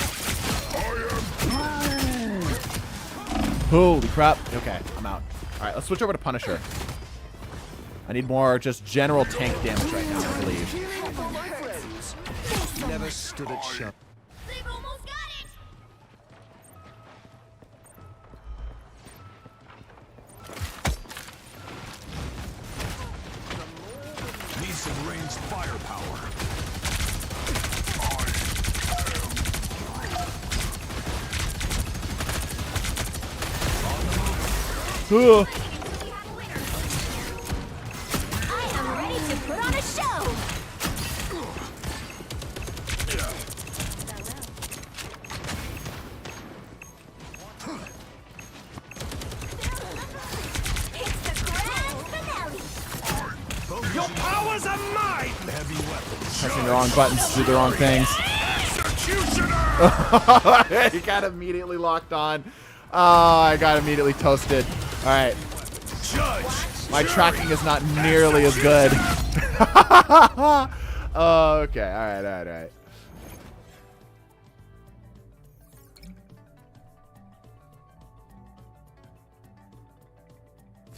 Holy crap. Okay, I'm out. All right, let's switch over to Punisher. I need more just general tank damage right now, I believe.
Never stood at shut.
They've almost got it.
Need some ranged firepower.
Ugh.
I am ready to put on a show. It's the grand finale.
Your powers are mine! Heavy weapons.
Pressing the wrong buttons to do the wrong things. He got immediately locked on. Oh, I got immediately toasted. All right. My tracking is not nearly as good. Oh, okay. All right, all right, all right.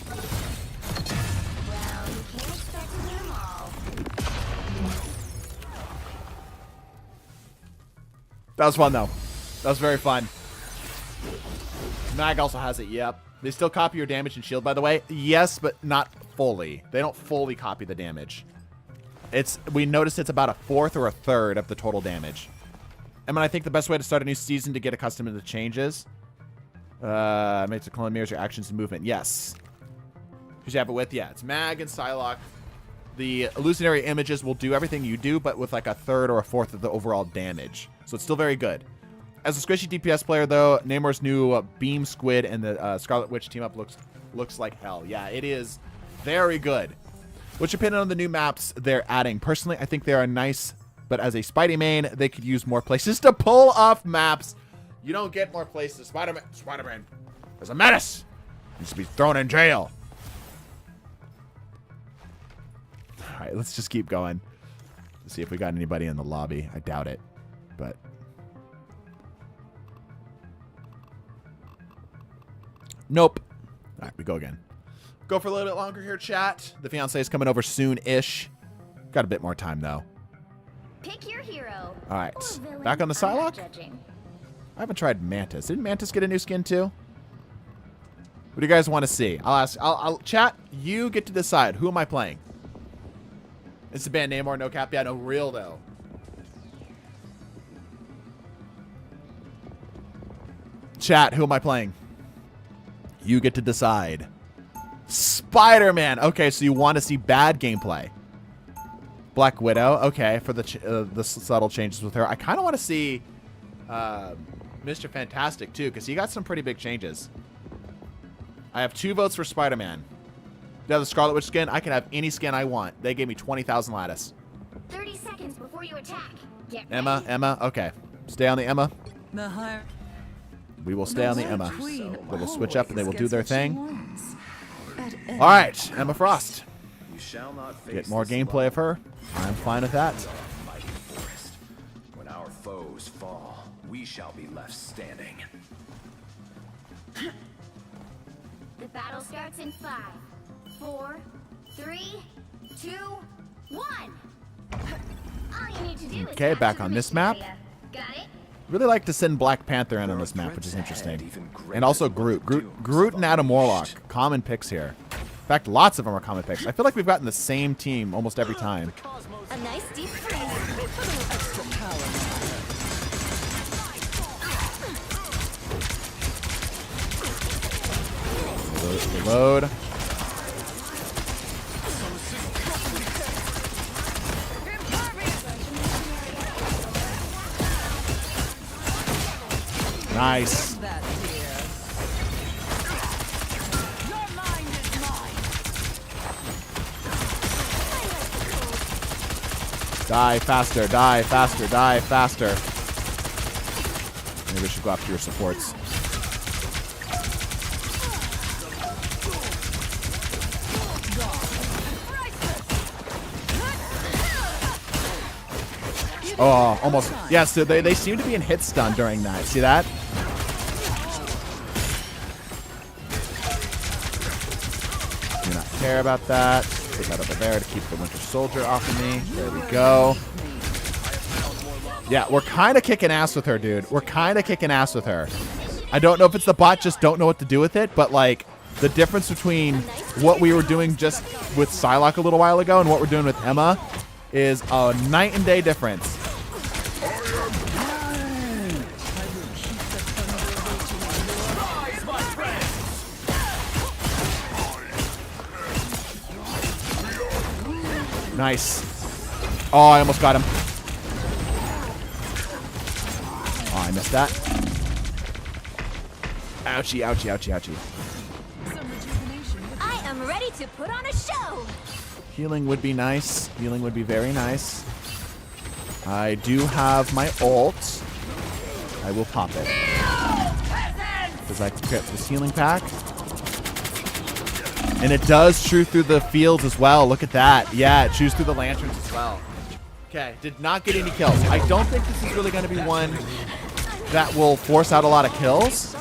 Well, you can't expect to do them all.
That was fun, though. That was very fun. Mag also has it, yep. They still copy your damage and shield, by the way. Yes, but not fully. They don't fully copy the damage. We noticed it's about a fourth or a third of the total damage. I think the best way to start a new season to get accustomed to the changes. Makes the clone mirrors your actions and movement. Yes. Who's you have it with? Yeah, it's Mag and Psylocke. The illusionary images will do everything you do, but with like a third or a fourth of the overall damage. So it's still very good. As a squishy DPS player, though, Namor's new Beam Squid and the Scarlet Witch team-up looks like hell. Yeah, it is very good. Which, depending on the new maps they're adding. Personally, I think they are nice, but as a Spidey main, they could use more places to pull off maps. You don't get more places. Spider-Man is a menace. He needs to be thrown in jail. All right, let's just keep going. Let's see if we got anybody in the lobby. I doubt it, but... Nope. All right, we go again. Go for a little bit longer here, chat. The fiancé is coming over soon-ish. Got a bit more time, though.
Pick your hero.
All right.
Or villain.
Back on the
I'm not
Psylocke?
judging.
I haven't tried Mantis. Didn't Mantis get a new skin, too? What do you guys want to see? I'll ask. I'll chat. You get to decide. Who am I playing? It's the band name or no cap? Yeah, no, real though. Chat, who am I playing? You get to decide. Spider-Man. Okay, so you want to see bad gameplay. Black Widow. Okay, for the subtle changes with her. I kind of want to see Mr. Fantastic too, because he got some pretty big changes. I have 2 votes for Spider-Man. Yeah, the Scarlet Witch skin. I can have any skin I want. They gave me 20,000 lattice.
30 seconds before you attack. Get
Emma,
ready.
Emma. Okay, stay on the Emma.
The higher
We will stay on the Emma.
queen
They will switch up and they will
always
do their
gets what she
thing.
wants. At any
All right, Emma Frost.
You shall not face
Get more
the
gameplay of her. I'm fine with that.
Mighty forest. When our foes fall, we shall be left standing.
The battle starts in 5, 4, 3, 2, 1. All you need to do is
Okay,
capture
back
the
on this
mission
map.
area. Got it?
Really like to send Black Panther in on this map, which is interesting. And also Groot. Groot and Adam Warlock. Common picks here. In fact, lots of them are common picks. I feel like we've gotten the same team almost every time.
A nice deep freeze.
extra power.
Reload. Nice.
That dear. Your mind is mine.
Die faster, die faster, die faster. Maybe we should go after your supports. Oh, almost. Yeah, so they seem to be in hit stun during that. See that? Do not care about that. Put that over there to keep the Winter Soldier off of me. There we go. Yeah, we're kind of kicking ass with her, dude. We're kind of kicking ass with her. I don't know if it's the bot just don't know what to do with it, but like the difference between what we were doing just with Psylocke a little while ago and what we're doing with Emma is a night and day difference. Nice. Oh, I almost got him. Oh, I missed that. Ouchie, ouchie, ouchie, ouchie.
Some rejuvenation would
I am ready to put on a show.
Healing would be nice. Healing would be very nice. I do have my ult. I will pop it. Because I can get this healing pack. And it does chew through the fields as well. Look at that. Yeah, it chews through the lanterns as well. Okay, did not get any kills. I don't think this is really going to be one that will force out a lot of kills.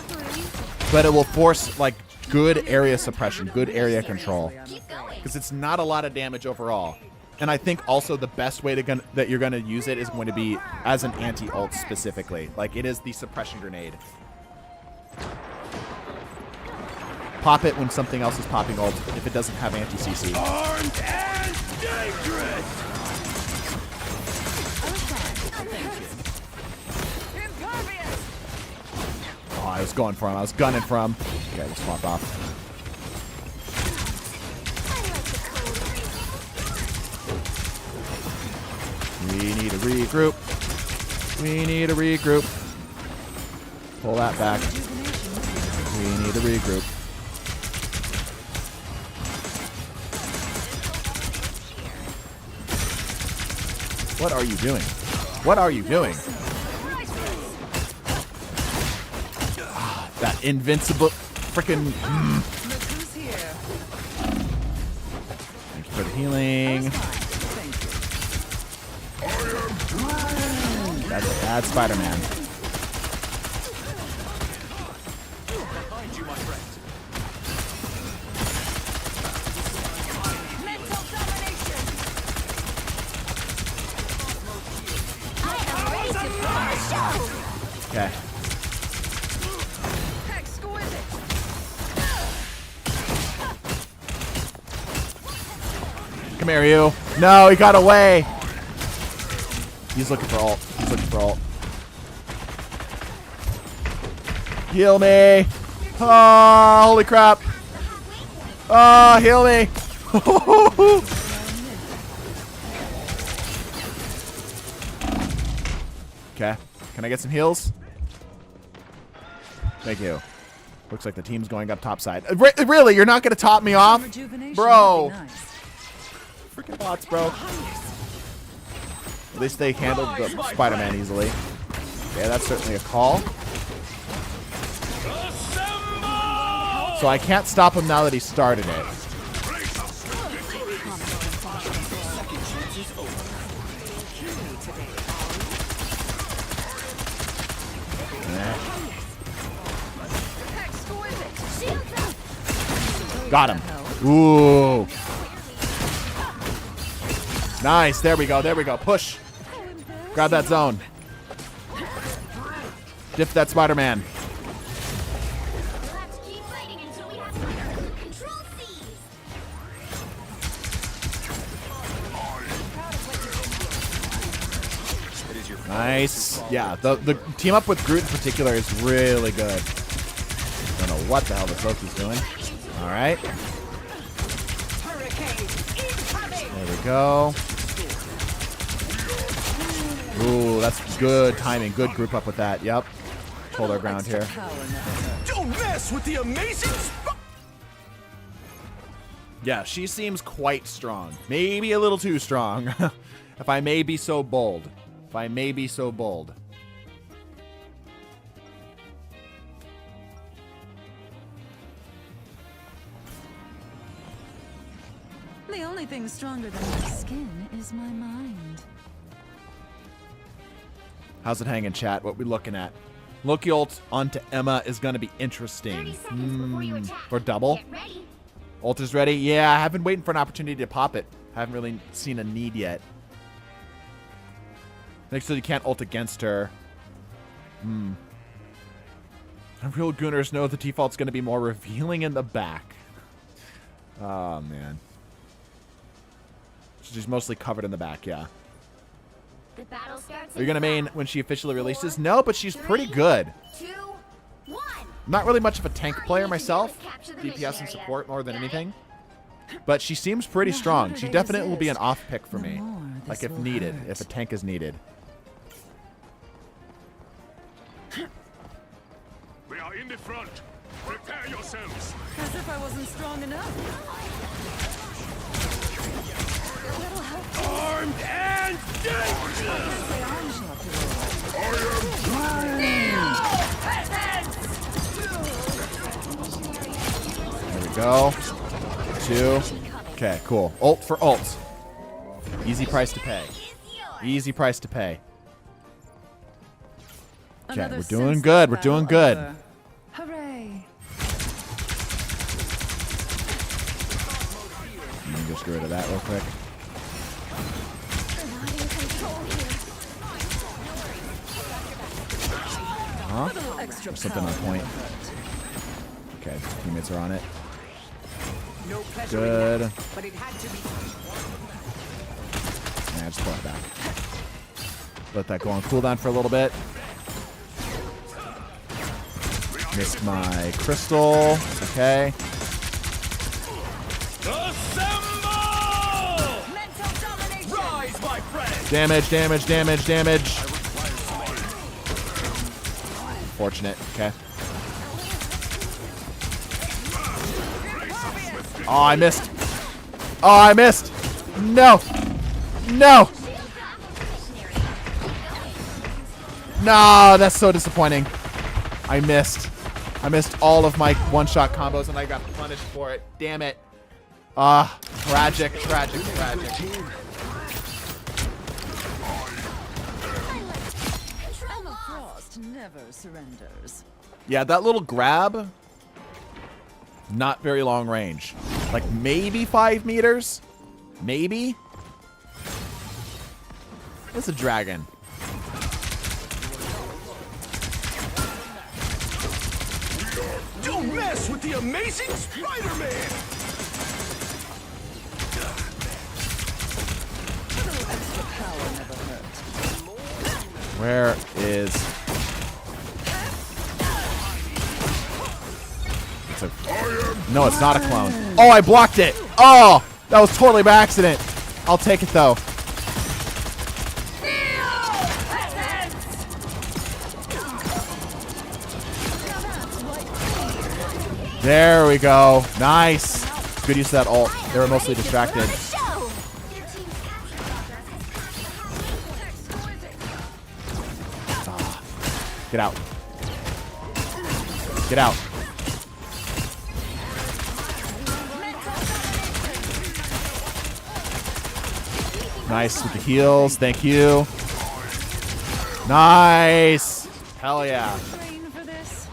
But it will force, like, good area suppression, good area control.
Keep going.
Because it's not a lot of damage overall. And I think also the best way that you're going to use it is going to be as an anti-ult specifically. Like, it is the suppression grenade. Pop it when something else is popping ult if it doesn't have anti-CC.
Armed and dangerous!
Oh, I was going for him. I was gunning for him. Okay, we'll swap off. We need to regroup. We need to regroup. Pull that back. We need to regroup. What are you doing? What are you doing? Ah, that invincible freaking.
Look who's here.
Thank you for the healing.
Thank you.
That's a bad Spider-Man.
Behind you, my friend.
Mental domination.
I am ready to put on a show.
Okay. Come here, you. No, he got away. He's looking for ult. He's looking for ult. Heal me. Oh, holy crap. Oh, heal me. Okay. Can I get some heals? Thank you. Looks like the team's going up top side. Really? You're not going to top me off? Bro. Freaking bots, bro. At least they handled the Spider-Man easily. Yeah, that's certainly a call. So I can't stop him now that he started it. Got him. Ooh. Nice. There we go. There we go. Push. Grab that zone. Diff that Spider-Man. Nice. Yeah, the team up with Groot in particular is really good. Don't know what the hell this Loki's doing. All right. There we go. Ooh, that's good timing. Good group up with that. Yep. Hold our ground here.
Don't mess with the amazing.
Yeah, she seems quite strong. Maybe a little too strong. If I may be so bold. If I may be so bold.
The only thing stronger than my skin is my mind.
How's it hanging, chat? What we looking at? Loki ult onto Emma is going to be interesting. For double? Ult is ready? Yeah, I have been waiting for an opportunity to pop it. Haven't really seen a need yet. Make sure you can't ult against her. The real Gooners know the default's going to be more revealing in the back. Oh, man. She's mostly covered in the back, yeah.
The battle starts.
Are you going to main when she officially releases? No, but she's pretty good.
2, 1.
Not really much of a tank player myself. DPS and support more than anything. But she seems pretty strong. She definitely will be an off pick for me. Like if needed, if a tank is needed.
We are in the front. Prepare yourselves.
As if I wasn't strong enough.
Armed and dangerous.
There we go. 2. Okay, cool. Ult for ult. Easy price to pay. Easy price to pay. Okay, we're doing good. We're doing good.
Hooray!
Let me just get rid of that real quick. Huh? There's something on point. Okay, teammates are on it. Good. Yeah, just pull it back. Let that go on cooldown for a little bit. Missed my crystal. Okay. Damage, damage, damage, damage. Fortunate. Okay. Oh, I missed. Oh, I missed. No. No. No, that's so disappointing. I missed. I missed all of my one-shot combos and I got punished for it. Damn it. Ah, tragic, tragic, tragic.
Emma Frost never surrenders.
Yeah, that little grab, not very long range. Like maybe 5 meters? Maybe? It's a dragon.
Don't mess with the amazing Spider-Man!
Where is... No, it's not a clone. Oh, I blocked it. Oh, that was totally by accident. I'll take it, though. There we go. Nice. Good use of that ult. They were mostly distracted. Get out. Get out. Nice with the heals. Thank you. Nice. Hell yeah.
Train for this.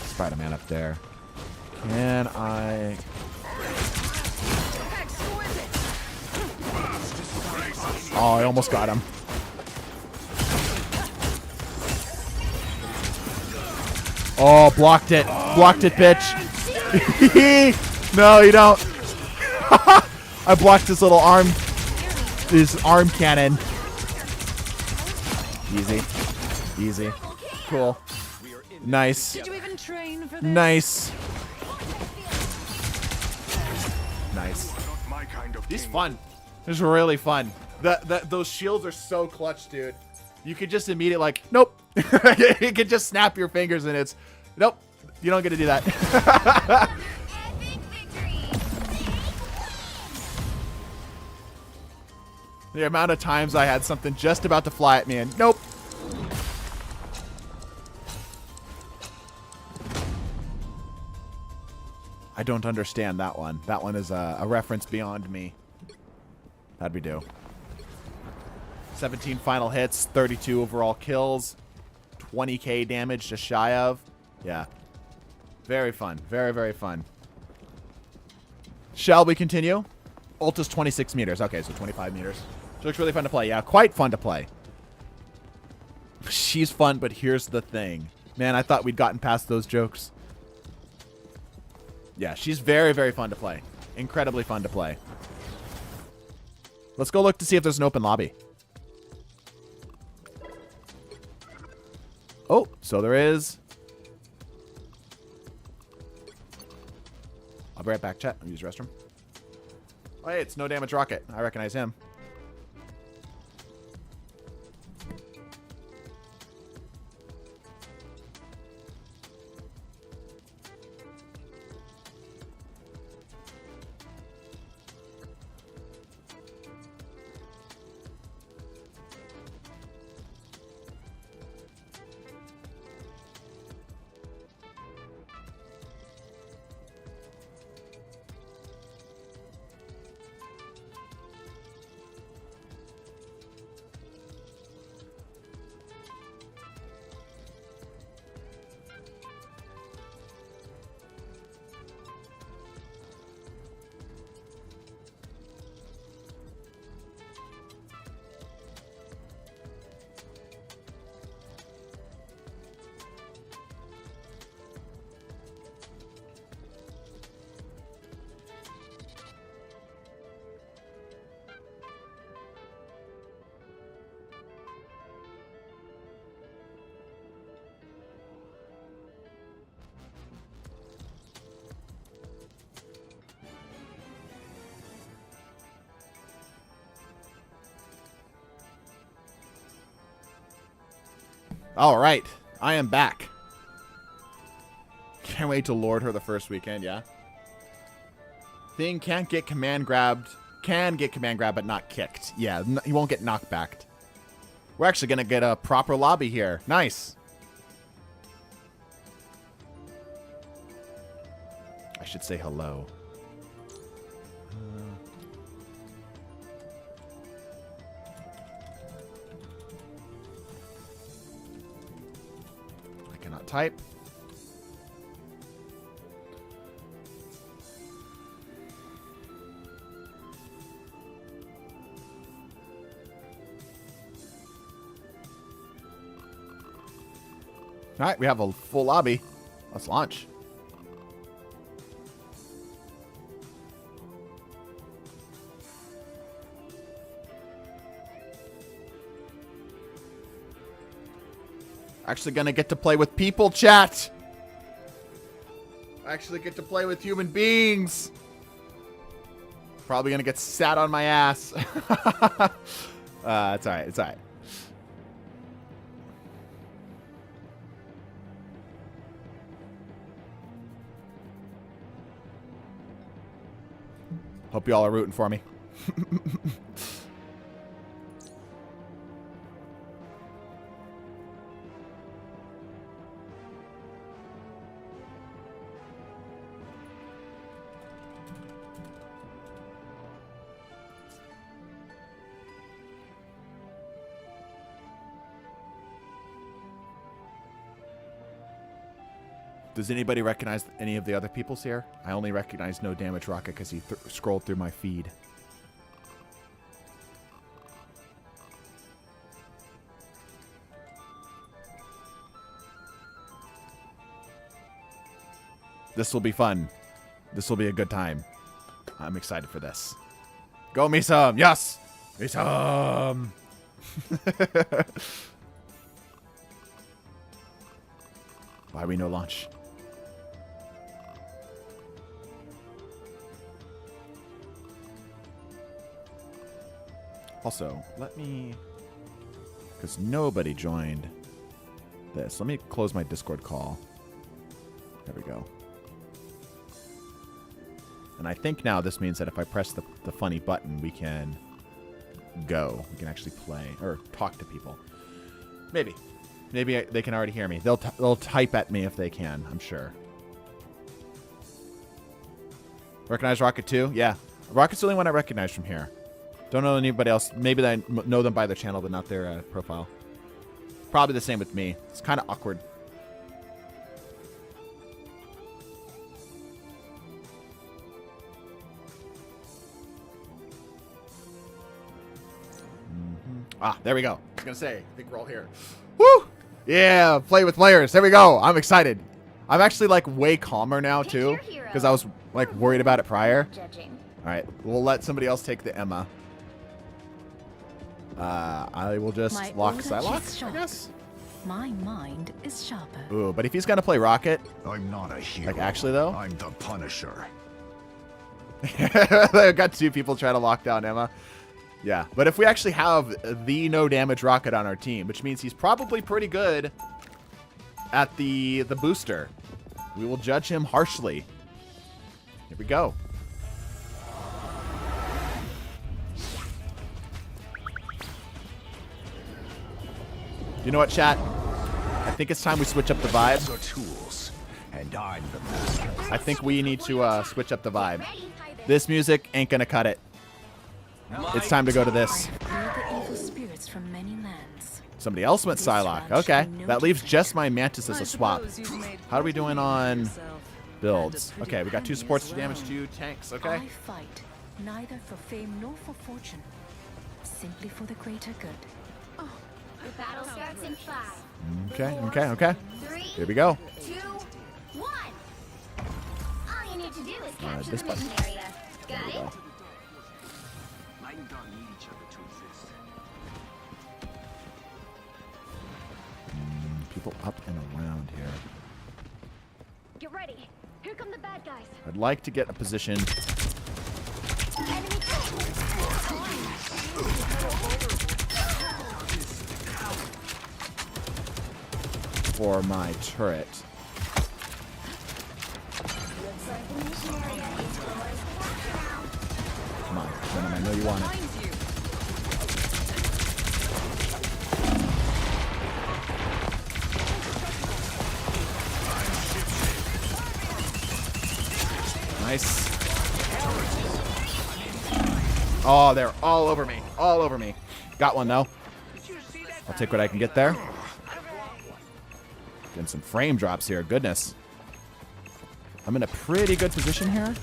Spider-Man up there. Can I... Oh, I almost got him. Oh, blocked it. Blocked it, bitch. No, you don't. I blocked his little arm. His arm cannon. Easy. Easy. Cool. Nice.
Did you even train for this?
Nice. Nice. He's fun. This is really fun. Those shields are so clutch, dude. You could just immediately like, nope. You could just snap your fingers and it's, nope. You don't get to do that. The amount of times I had something just about to fly at me and nope. I don't understand that one. That one is a reference beyond me. How'd we do? 17 final hits, 32 overall kills, 20k damage just shy of. Yeah. Very fun. Very, very fun. Shall we continue? Ult is 26 meters. Okay, so 25 meters. She looks really fun to play. Yeah, quite fun to play. She's fun, but here's the thing. Man, I thought we'd gotten past those jokes. Yeah, she's very, very fun to play. Incredibly fun to play. Let's go look to see if there's an open lobby. Oh, so there is. I'll be right back, chat. I'll use the restroom. Oh, hey, it's No Damage Rocket. I recognize him. All right, I am back. Can't wait to lord her the first weekend, yeah? Thing can't get command grabbed. Can get command grabbed, but not kicked. Yeah, he won't get knocked back. We're actually going to get a proper lobby here. Nice. I should say hello. I cannot type. All right, we have a full lobby. Let's launch. Actually gonna get to play with people, chat. Actually get to play with human beings. Probably gonna get sat on my ass. It's alright. It's alright. Hope y'all are rooting for me. Does anybody recognize any of the other peoples here? I only recognize No Damage Rocket because he scrolled through my feed. This will be fun. This will be a good time. I'm excited for this. Go me some. Yes. Me some. Why we no launch? Also, let me... Because nobody joined this. Let me close my Discord call. There we go. And I think now this means that if I press the funny button, we can go. We can actually play or talk to people. Maybe. Maybe they can already hear me. They'll type at me if they can, I'm sure. Recognize Rocket too? Yeah. Rocket's the only one I recognize from here. Don't know anybody else. Maybe I know them by their channel, but not their profile. Probably the same with me. It's kind of awkward. Ah, there we go. I was going to say, I think we're all here. Woo! Yeah, play with players. There we go. I'm excited. I'm actually like way calmer now too, because I was like worried about it prior. All right, we'll let somebody else take the Emma. I will just lock Psylocke, I guess.
My mind is sharper.
Ooh, but if he's gonna play Rocket,
I'm not a hero.
like actually though,
I'm the Punisher.
I've got two people trying to lock down Emma. Yeah, but if we actually have the No Damage Rocket on our team, which means he's probably pretty good at the booster, we will judge him harshly. Here we go. You know what, chat? I think it's time we switch up the vibe.
The tools, and I'm the master.
I think we need to switch up the vibe. This music ain't gonna cut it. It's time to go to this. Somebody else went Psylocke. Okay. That leaves just my Mantis as a swap. How are we doing on builds? Okay, we got 2 supports to damage 2 tanks. Okay.
I fight neither for fame nor for fortune, simply for the greater good.
The battle starts in 5.
Okay.
3,
Here we go.
2, 1. All you need to do is capture
this
the
button.
mission area. Got
There we
it?
go.
Light and dark need each other to exist.
People up and around here.
Get ready. Here come the bad guys.
I'd like to get a position
Enemy
for my turret.
looks like the mission area is yours to capture now.
Come on, Venom, I know you want it. Nice. Oh, they're all over me. All over me. Got one, though. I'll take what I can get there. Getting some frame drops here. Goodness. I'm in a pretty good position here.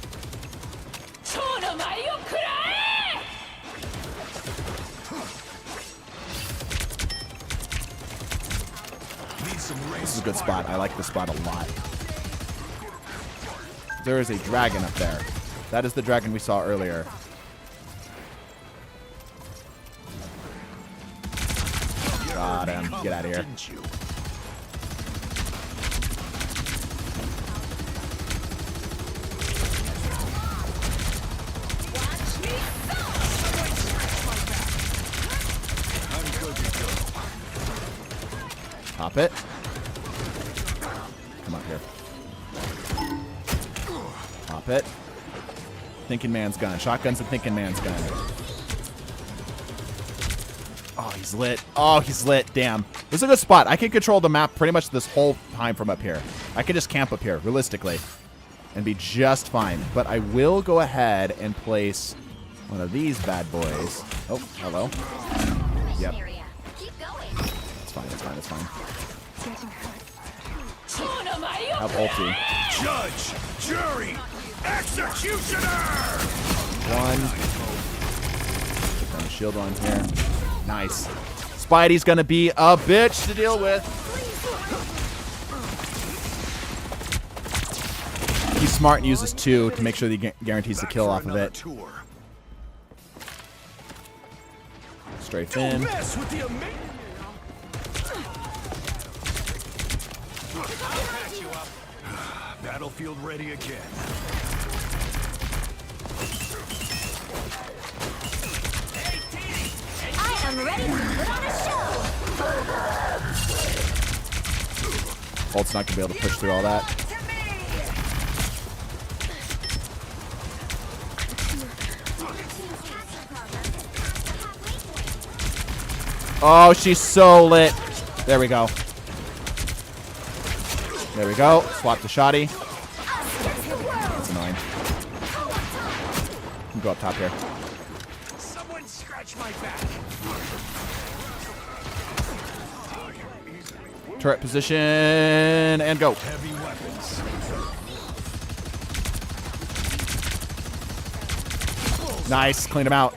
This is a good spot. I like this spot a lot. There is a dragon up there. That is the dragon we saw earlier. Got him. Get out of here. it. Come up here. Pop it. Thinking man's gun. Shotgun's a thinking man's gun. Oh, he's lit. Oh, he's lit. Damn. This is a good spot. I can control the map pretty much this whole time from up here. I could just camp up here, realistically, and be just fine. But I will go ahead and place one of these bad boys. Oh, hello. Yep. It's fine, it's fine, it's fine. Have ulti.
Judge, jury, executioner!
One. Put down the shield on here. Nice. Spidey's gonna be a bitch to deal with. He's smart and uses 2 to make sure that he guarantees the kill off of it. Strafe in.
Battlefield ready again.
I am ready to put on a show.
Ult's not gonna be able to push through all that. Oh, she's so lit. There we go. There we go. Swap the shoddy. That's annoying. You can go up top here.
Someone scratch my back.
Turret position and go.
Heavy weapons.
Nice. Clean him out.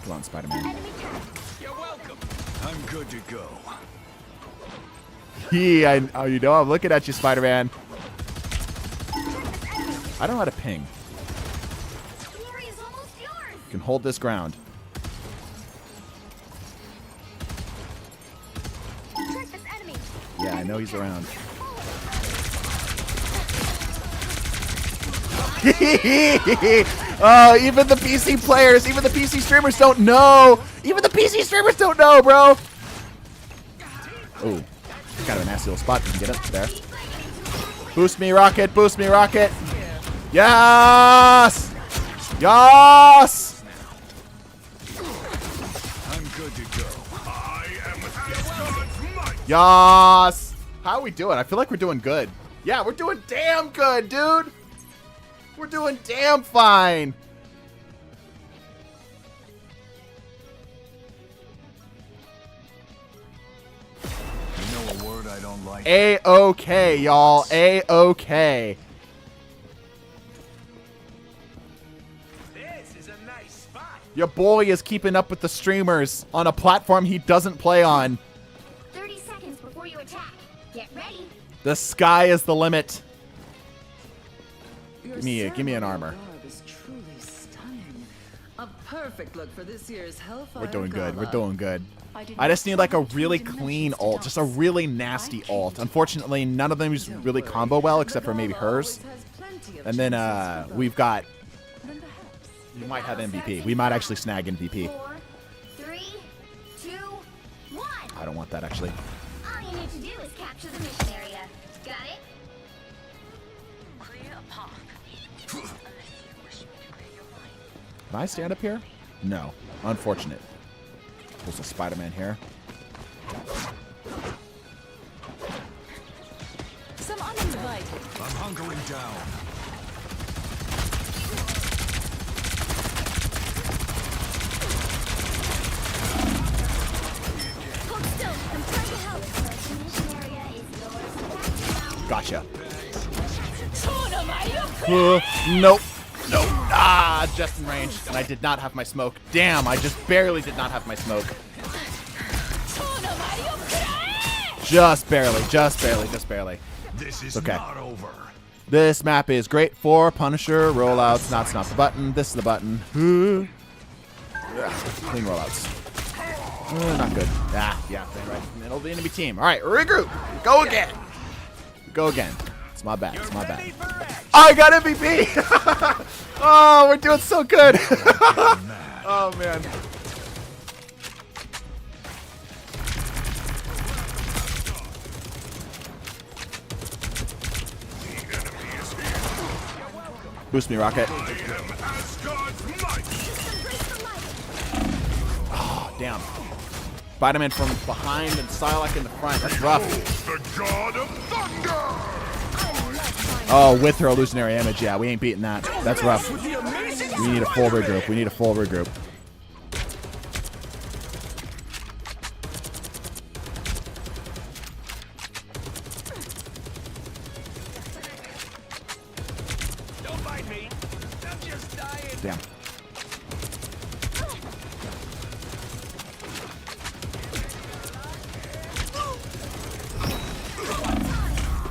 Come on, Spider-Man.
You're welcome.
I'm good to go.
Oh, you know, I'm looking at you, Spider-Man. I don't know how to ping.
Glory is almost yours.
You can hold this ground.
Trick this enemy.
Yeah, I know he's around. Oh, even the PC players, even the PC streamers don't know. Even the PC streamers don't know, bro. Oh, kind of a nasty little spot. You can get up there. Boost me, Rocket. Boost me, Rocket. Yes. Yes.
I'm good to go. I am with God's might.
Yes. How are we doing? I feel like we're doing good. Yeah, we're doing damn good, dude. We're doing damn fine.
You know a word I don't like?
A-okay, y'all. A-okay.
This is a nice spot.
Your boy is keeping up with the streamers on a platform he doesn't play on.
30 seconds before you attack. Get ready.
The sky is the limit.
Your
Give me an
ceremonial
armor.
garb is truly stunning. A perfect look for this year's Hellfire
We're doing good. We're
Gala.
doing good.
did
I just
not
need like a
expect
really
two
clean
dimensions to
ult. Just a
dance.
really nasty ult. Unfortunately, none of them is really combo well except for maybe hers. And then we've got... We might have MVP. We might actually snag MVP.
4, 3, 2, 1.
I don't want that actually.
All you need to do is capture the mission area. Got it? Clear a path.
Can I stand up here? No. Unfortunate. There's a Spider-Man here.
Some uninvited.
I'm hunkering down.
Hold still. I'm trying to help. The mission area is yours.
Gotcha.
Nope.
Nope. Nope. Ah, just in range. And I did not have my smoke. Damn, I just barely did not have my smoke. Just barely, just barely, just barely.
This is
Okay.
not over.
This map is great for Punisher rollouts. Not the button. This is the button. Clean rollouts. Not good. Ah, yeah, right. Middle of the enemy team. All right, regroup. Go again. Go again. It's my bad. It's my bad. I got MVP. Oh, we're doing so good. Oh man. Boost me, Rocket. Oh, damn. Spider-Man from behind and Psylocke in the front. That's rough.
The God of Thunder!
Oh, with her illusionary image. Yeah, we ain't beating that. That's rough. We need a full regroup. We need a full regroup.
Don't bite me. I'm just dying.
Damn.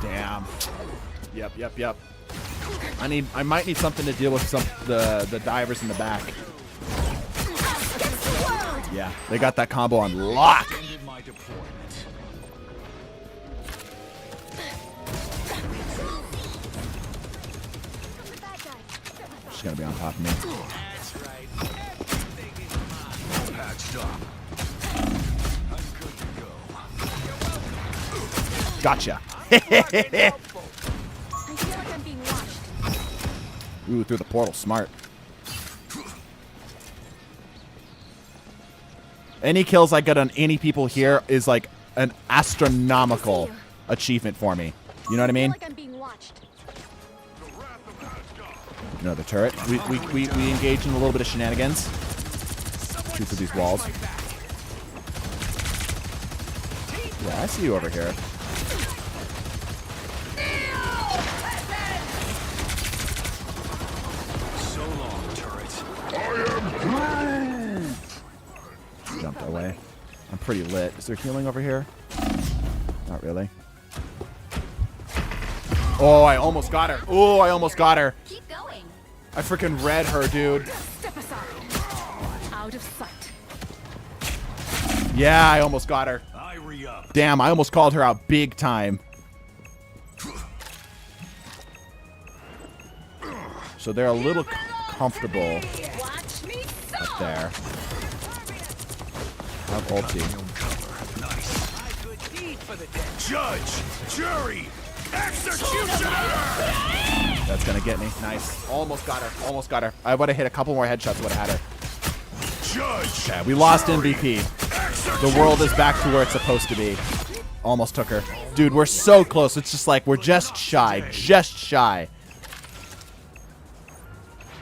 Damn. Yep. I might need something to deal with the divers in the back. Yeah, they got that combo on lock.
Ended my deployment.
She's gonna be on top of me.
That's right. Everything is mine.
Patched up.
I'm good to go.
Gotcha.
I feel like I'm being watched.
Ooh, through the portal. Smart. Any kills I get on any people here is like an astronomical achievement for me. You know what I mean?
I'm being watched.
You know, the turret. We engage in a little bit of shenanigans. Shoot through these walls. Yeah, I see you over here.
So long, turret.
Jumped away. I'm pretty lit. Is there healing over here? Not really. Oh, I almost got her. Oh, I almost got her.
Keep going.
I freaking read her, dude.
Step aside. Out of sight.
Yeah, I almost got her.
I re-up.
Damn, I almost called her out big time. So they're a little comfortable
Watch me
up there. I have ulti.
I could eat for the dead.
Judge, jury, executioner!
That's gonna get me. Nice. Almost got her. Almost got her. I would have hit a couple more headshots, would have had her.
Judge,
Yeah, we lost
jury,
MVP. The world is back to where it's supposed to be. Almost took her. Dude, we're so close. It's just like we're just shy. Just shy.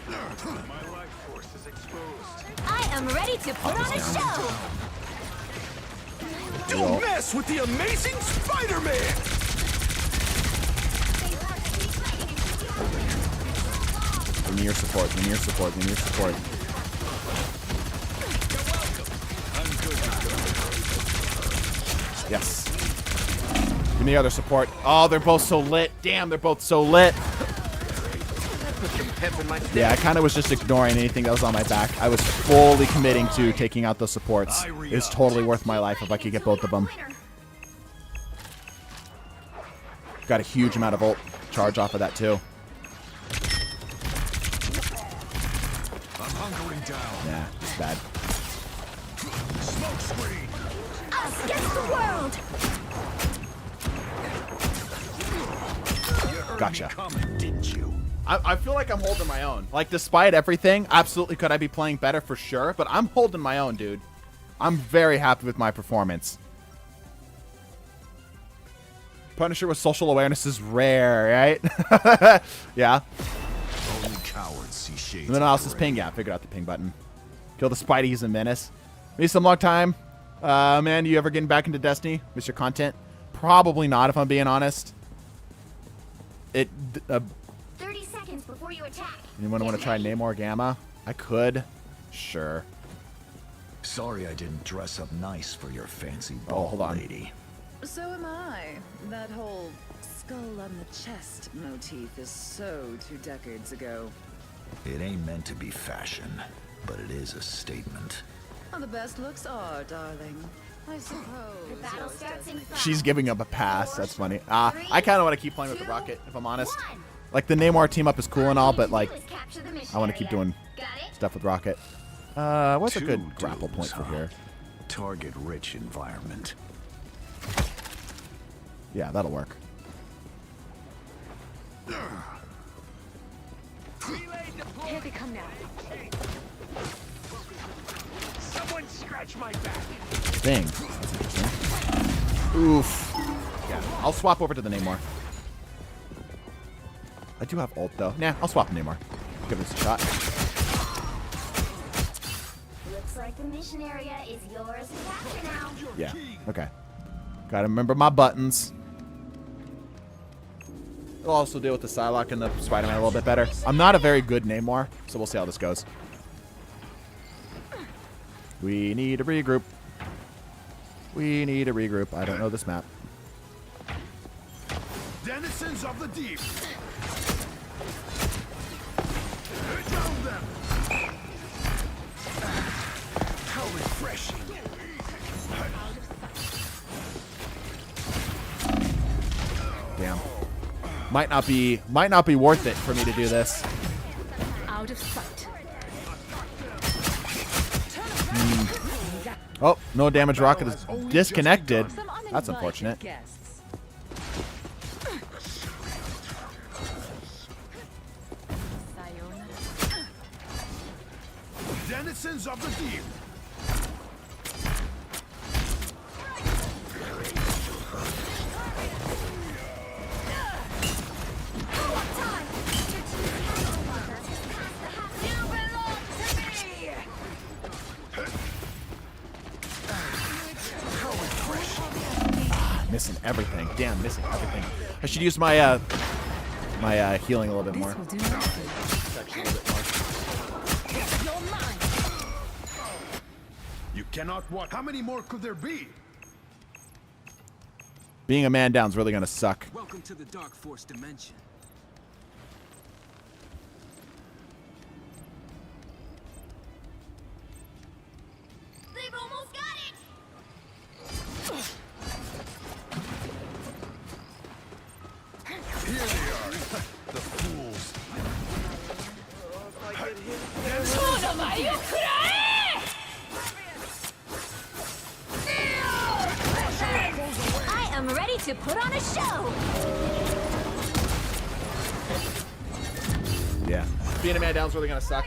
My life force is exposed.
I am ready to put on a show.
don't mess with the amazing Spider-Man!
Give me your support. Give me your support. Give me your support. Yes. Give me the other support. Oh, they're both so lit. Damn, they're both so lit. Yeah, I kind of was just ignoring anything that was on my back. I was fully committing to taking out those supports. It's totally worth my life if I could get both of them. Got a huge amount of ult charge off of that too.
I'm hunkering down.
Yeah, it's bad.
Smoke screen!
Us against the world.
Gotcha.
Coming, didn't you?
I feel like I'm holding my own. Like, despite everything, absolutely could I be playing better for sure, but I'm holding my own, dude. I'm very happy with my performance. Punisher with social awareness is rare, right? Yeah.
Only cowards see shades.
And then else is ping. Yeah, I figured out the ping button. Kill the Spidey, he's a menace. Maybe some long time. Man, you ever getting back into Destiny? Miss your content? Probably not, if I'm being honest.
30 seconds before you attack.
Anyone want to try Namor Gamma? I could. Sure.
Sorry I didn't dress up nice for your fancy
Oh,
ball
hold on.
lady.
So am I. That whole skull on the chest motif is so 2 decades ago.
It ain't meant to be fashion, but it is a statement.
Well, the best looks are, darling. I suppose.
Battle
yours
starts in
doesn't.
5.
She's giving up a pass. That's funny. I kind of want to keep playing with the Rocket, if I'm honest.
1.
Like, the Namor team up is cool and all, but, like,
Is capture the mission
I want to keep
area.
doing
Got it?
stuff with Rocket. What's a
Two
good grapple point
dudes,
for
huh?
here?
Target-rich environment.
Yeah, that'll work.
Here they come now.
Someone scratch my back.
Dang. That's interesting. Oof. Yeah, I'll swap over to the Namor. I do have ult, though. Nah, I'll swap Namor. Give this a shot.
Looks like the mission area is yours to capture now.
Yeah, okay. Gotta remember my buttons. It'll also deal with the Psylocke and the Spider-Man a little bit better. I'm not a very good Namor, so we'll see how this goes. We need a regroup. We need a regroup. I don't know this map.
Denizens of the deep. Drown them. How refreshing.
Damn. Might not be worth it for me to do this.
Out of sight.
Oh, no damage. Rocket is disconnected.
Some
That's
uninvited
unfortunate.
guests. Sayonara.
Denizens of the deep.
Missing everything. Damn, missing everything. I should use my my healing a little bit more.
This will do nothing.
Protection a little bit more.
You're mine.
You cannot what? How many more could there be?
Being a man down is really gonna suck.
Welcome to the Dark Force dimension.
They've almost got it.
Here they are. The fools.
I am ready to put on a show.
Yeah. Being a man down is really gonna suck.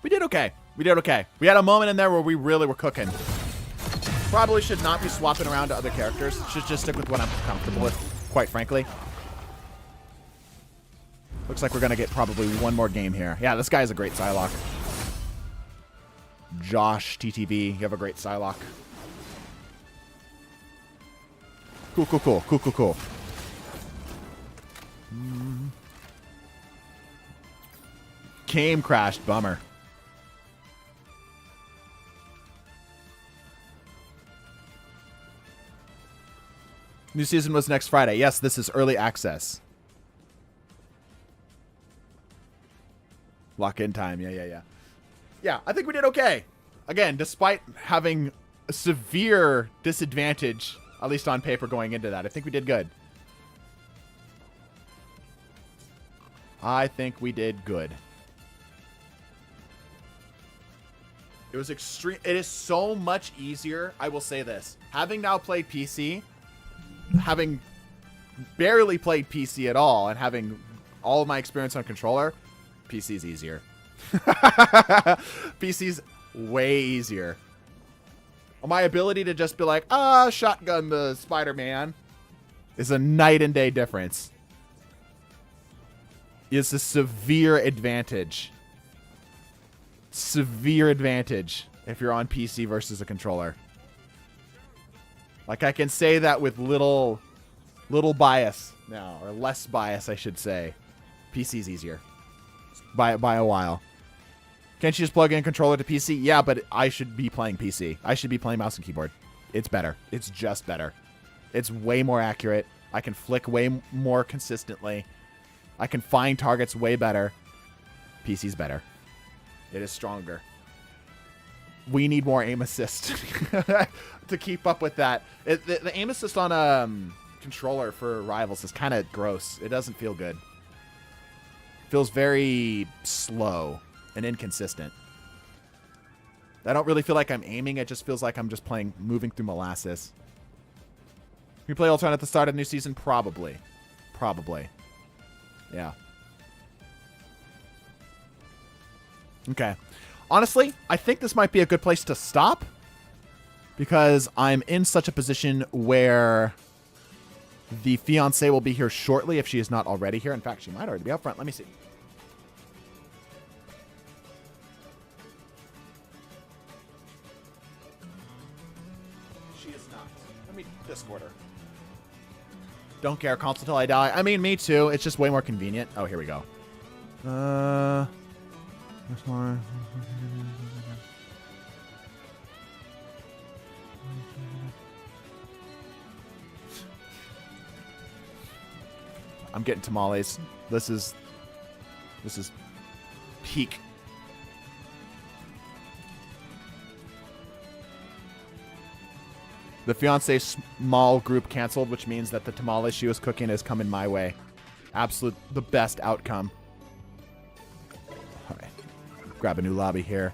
We did okay. We did okay. We had a moment in there where we really were cooking. Probably should not be swapping around to other characters. Should just stick with what I'm comfortable with, quite frankly. Looks like we're going to get probably one more game here. Yeah, this guy is a great Psylocke. Josh, TTV, you have a great Psylocke. Cool, cool, cool. Cool, cool, cool. Game crashed. Bummer. New season was next Friday. Yes, this is early access. Lock-in time. Yeah. Yeah, I think we did okay. Again, despite having a severe disadvantage, at least on paper going into that, I think we did good. I think we did good. It was extreme. It is so much easier. I will say this. Having now played PC, having barely played PC at all, and having all of my experience on controller, PC's easier. PC's way easier. My ability to just be like, shotgun the Spider-Man is a night and day difference. It's a severe advantage. Severe advantage if you're on PC versus a controller. Like, I can say that with little bias now, or less bias, I should say. PC's easier by a while. Can't you just plug in a controller to PC? Yeah, but I should be playing PC. I should be playing mouse and keyboard. It's better. It's just better. It's way more accurate. I can flick way more consistently. I can find targets way better. PC's better. It is stronger. We need more aim assist to keep up with that. The aim assist on a controller for Rivals is kind of gross. It doesn't feel good. Feels very slow and inconsistent. I don't really feel like I'm aiming. It just feels like I'm just moving through molasses. We play Ultron at the start of the new season? Probably. Probably. Yeah. Okay. Honestly, I think this might be a good place to stop because I'm in such a position where the fiancé will be here shortly if she is not already here. In fact, she might already be up front. Let me see. She is not. Let me Discord her. Don't care. Console till I die. I mean, me too. It's just way more convenient. Oh, here we go. This one. I'm getting tamales. This is peak. The fiance small group canceled, which means that the tamales she was cooking is coming my way. Absolute the best outcome. All right. Grab a new lobby here.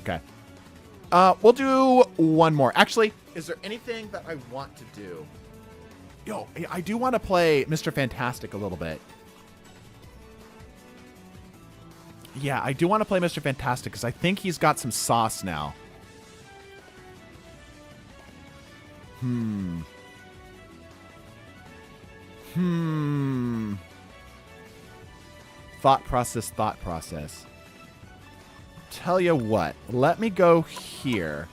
Okay. We'll do one more. Actually, is there anything that I want to do? Yo, I do want to play Mr. Fantastic a little bit. Yeah, I do want to play Mr. Fantastic because I think he's got some sauce now. Thought process. Tell you what, let me go here.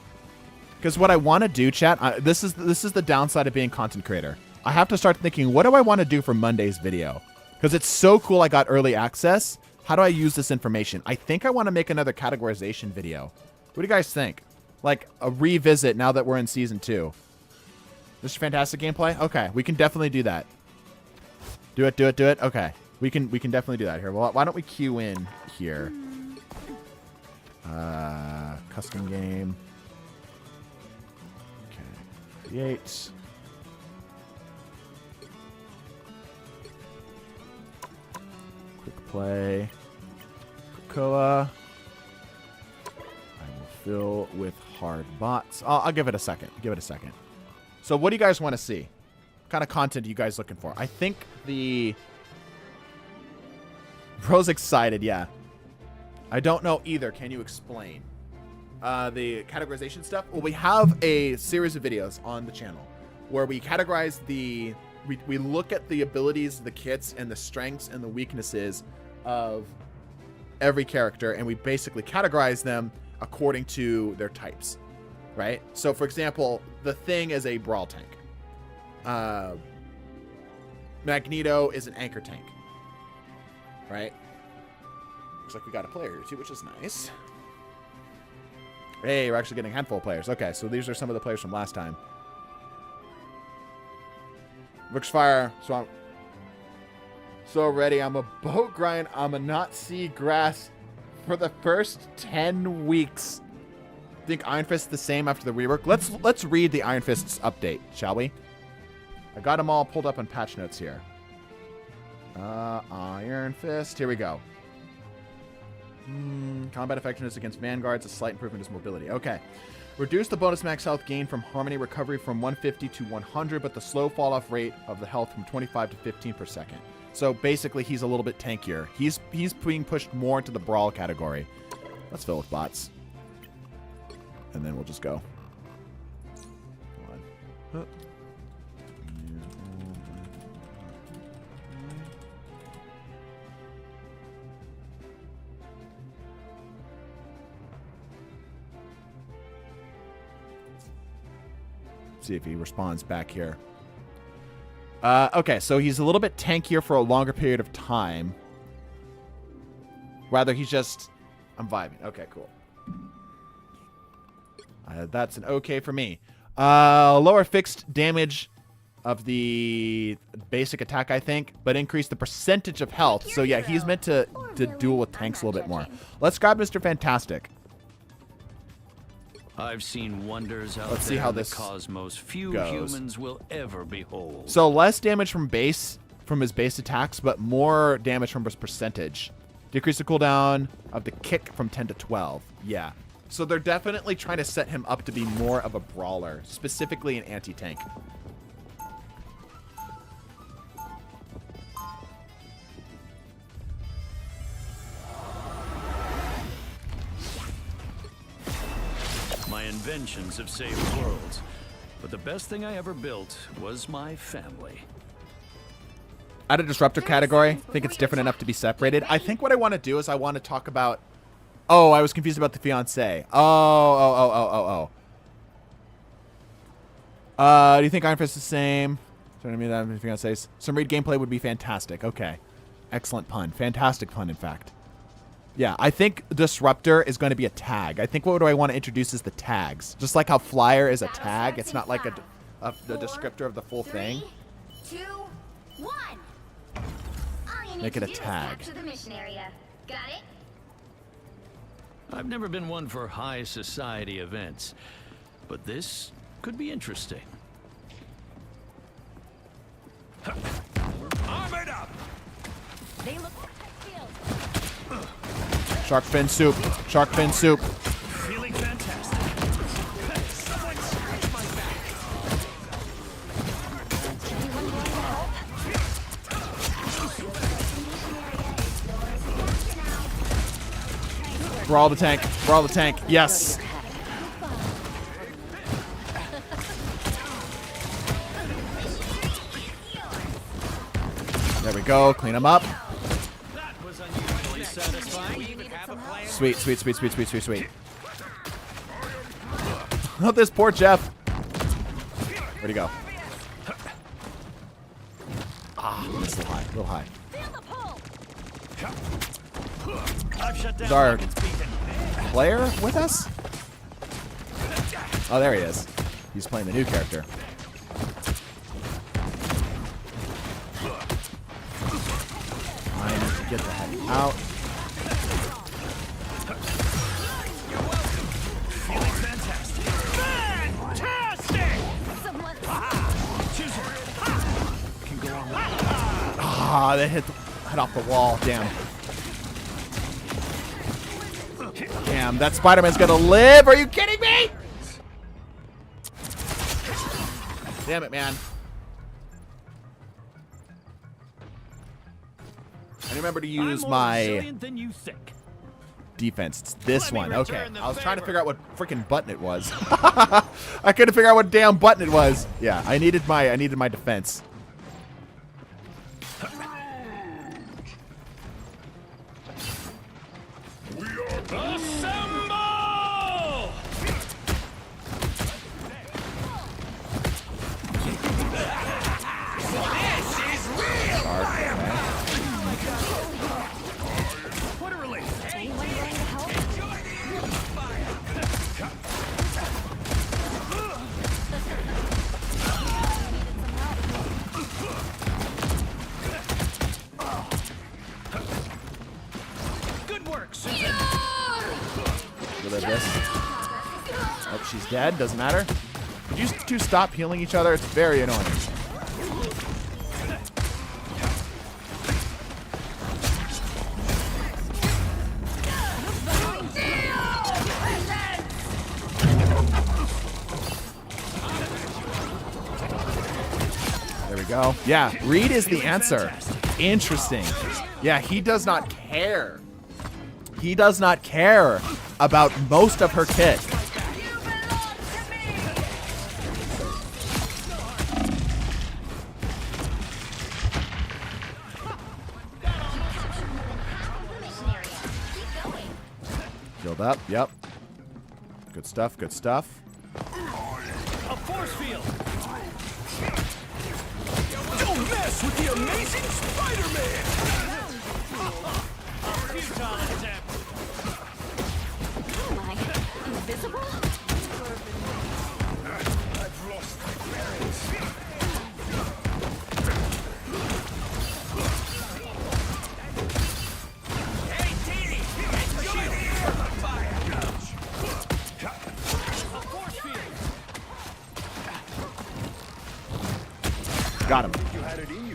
Because what I want to do, chat, this is the downside of being a content creator. I have to start thinking, what do I want to do for Monday's video? Because it's so cool I got early access. How do I use this information? I think I want to make another categorization video. What do you guys think? Like a revisit now that we're in season 2. Mr. Fantastic gameplay? Okay, we can definitely do that. Do it. Okay, we can definitely do that here. Well, why don't we queue in here? Custom game. Okay, create. Quick play. Cocoa. I will fill with hard bots. I'll give it a second. So what do you guys want to see? What kind of content are you guys looking for? I think the... Bro's excited, yeah. I don't know either. Can you explain? The categorization stuff? Well, we have a series of videos on the channel where we categorize the... We look at the abilities, the kits, and the strengths and the weaknesses of every character, and we basically categorize them according to their types, right? So, for example, the Thing is a brawl tank. Magneto is an anchor tank, right? Looks like we got a player here too, which is nice. Hey, we're actually getting a handful of players. Okay, so these are some of the players from last time. Brooks Fire, so I'm so ready. I'm a boat grind. I'm a not see grass for the first 10 weeks. Think Iron Fist the same after the rework? Let's read the Iron Fist's update, shall we? I got them all pulled up on patch notes here. Iron Fist. Here we go. Combat effectiveness against vanguards. A slight improvement is mobility. Okay. Reduce the bonus max health gain from Harmony recovery from 150 to 100, but the slow fall off rate of the health from 25 to 15 per second. So basically, he's a little bit tankier. He's being pushed more into the brawl category. Let's fill with bots. And then we'll just go. Come on. See if he responds back here. Okay, so he's a little bit tankier for a longer period of time. Rather, he's just... I'm vibing. Okay, cool. That's an okay for me. Lower fixed damage of the basic attack, I think, but increase the percentage of health. So yeah, he's meant to duel with tanks a little bit more. Let's grab Mr. Fantastic.
I've seen wonders out
Let's see
there
how
in the
this
cosmos few
goes.
humans will ever behold.
So less damage from his base attacks, but more damage from his percentage. Decrease the cooldown of the kick from 10 to 12. Yeah. So they're definitely trying to set him up to be more of a brawler, specifically an anti-tank.
My inventions have saved worlds, but the best thing I ever built was my family.
Out of disruptor category, I think it's different enough to be separated. I think what I want to do is I want to talk about... Oh, I was confused about the fiancé. Oh. Do you think Iron Fist is the same? Sorry, I mean that fiancés. Some raid gameplay would be fantastic. Okay. Excellent pun. Fantastic pun, in fact. Yeah, I think Disruptor is going to be a tag. I think what do I want to introduce is the tags. Just like how Flyer is a tag. It's not like a descriptor of the full thing.
3, 2, 1.
Make it a tag.
Capture the mission area. Got it?
I've never been one for high society events, but this could be interesting.
Armored up!
They look
Shark fin soup. Shark fin soup.
Feeling fantastic.
Someone scratch my back.
Brawl the tank. Brawl the tank. Yes. There we go. Clean them up.
That was unusually satisfying.
Sweet, sweet, sweet, sweet, sweet, sweet, sweet. Oh, this poor Jeff. Where'd he go? Ah, that's a little high. A little high.
I've shut down
Is our
Rocket's beacon.
player with us? Oh, there he is. He's playing the new character. I need to get the heck out.
Feeling fantastic. Can go on.
Ah, they hit off the wall. Damn. Damn, that Spider-Man's gonna live. Are you kidding me? Damn it, man. I remember to use
I'm more
my
resilient than you think.
defense. It's this
Let me
one. Okay.
return the
I was trying to
favor.
figure out what freaking button it was. I couldn't figure out what damn button it was. Yeah, I needed my defense.
Assemble! What a relief. Good work, Susan.
Relive this. Oh, she's dead. Doesn't matter. Could you two stop healing each other? It's very annoying. There we go. Yeah, Reed is the answer. Interesting. Yeah, he does not care. He does not care about most of her kit. Build up. Yep. Good stuff. Good stuff.
A force field.
Don't mess with the amazing Spider-Man!
Futile attempt.
Am I invisible?
I've lost my bearings.
Hey, TD! Enjoy the air fire!
A force field.
Got him.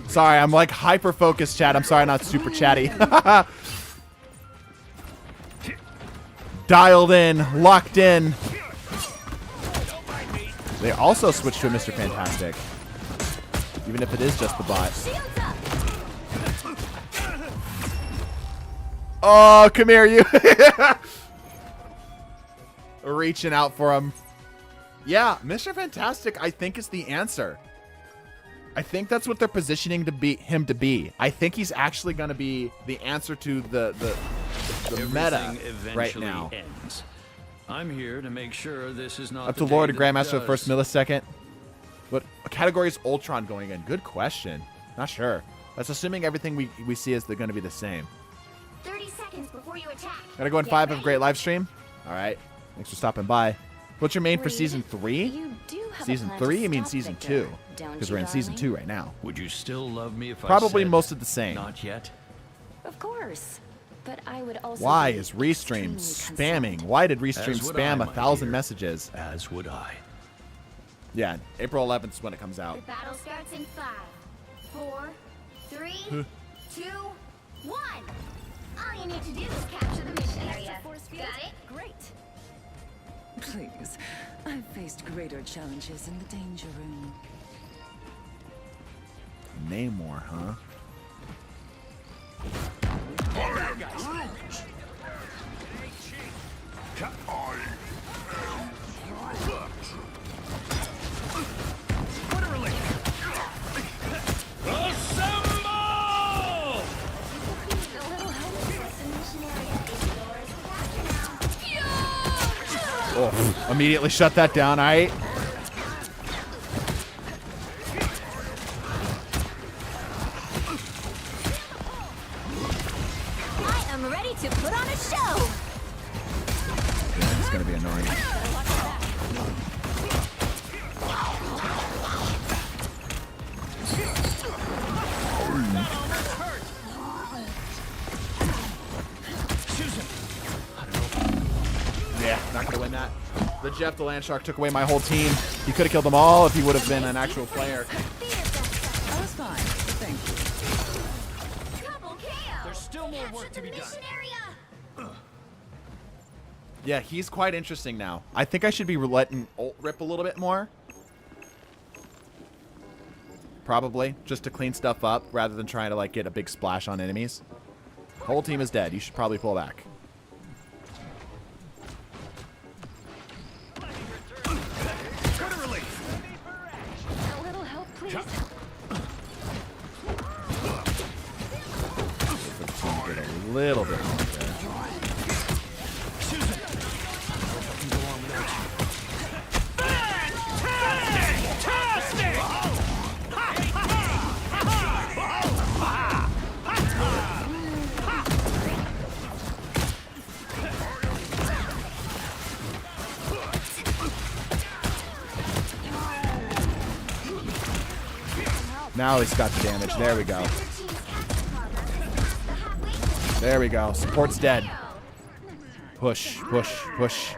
Sorry, I'm like hyper focused, chat. I'm sorry, not super chatty. Dialed in, locked in. They also switched to a Mr. Fantastic. Even if it is just the bot. Oh, come here, you. Reaching out for him. Yeah, Mr. Fantastic, I think, is the answer. I think that's what they're positioning him to be. I think he's actually going to be the answer to the meta right now.
Ends. I'm here to make sure this is not
Up to Lord and Grandmaster the first millisecond. What category is Ultron going in? Good question. Not sure. That's assuming everything we see is going to be the same.
30 seconds before you attack.
Gotta go in 5 of a great live stream. All right. Thanks for stopping by. What's your main for season 3?
You do have
Season
a plan
3?
to
You mean
stop
season
Victor,
2?
don't
Because
you,
we're in season
darling?
2 right now.
Would you still love me if
Probably
I said
most of the same.
not yet?
Of course. But I would also
Why
be
is Restream
extremely
spamming? Why did Restream
As would I,
spam
my
1,000
dear.
messages?
As would I.
Yeah, April 11th is when it comes out.
The battle starts in 5, 4, 3, 2, 1. All you need to do is capture the mission area. Got it?
Great. Please, I've faced greater challenges in the danger room.
Namor, huh? Oh, immediately shut that down, alright?
I am ready to put on a show.
It's gonna be annoying. Yeah, not gonna win that. The Jeff the Land Shark took away my whole team. He could have killed them all if he would have been an actual player.
I was fine. Thank you.
Double KO.
There's still more work to be done.
Mission area.
Yeah, he's quite interesting now. I think I should be letting ult rip a little bit more. Probably, just to clean stuff up rather than trying to like get a big splash on enemies. Whole team is dead. You should probably pull back.
A little help, please.
For the team to get a little bit more there. Now he's got the damage. There we go. There we go. Support's dead. Push, push, push.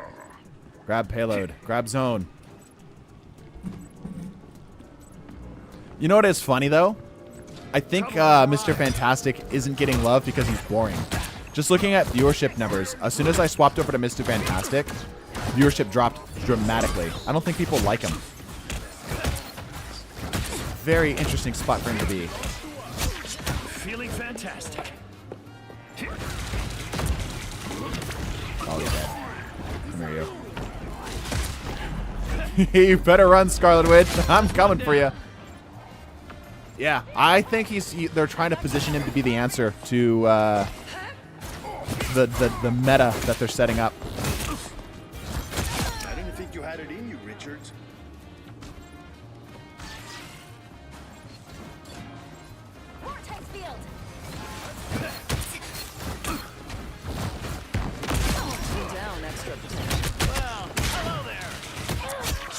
Grab payload. Grab zone. You know what is funny, though? I think Mr. Fantastic isn't getting love because he's boring. Just looking at viewership numbers, as soon as I swapped over to Mr. Fantastic, viewership dropped dramatically. I don't think people like him. Very interesting spot for him to be.
Feeling fantastic.
Oh, he's dead. Come here, you. You better run, Scarlet Witch. I'm coming for you. Yeah, I think they're trying to position him to be the answer to the meta that they're setting up.
I didn't think you had it in you, Richards.
Vortex field.
Down extra potential.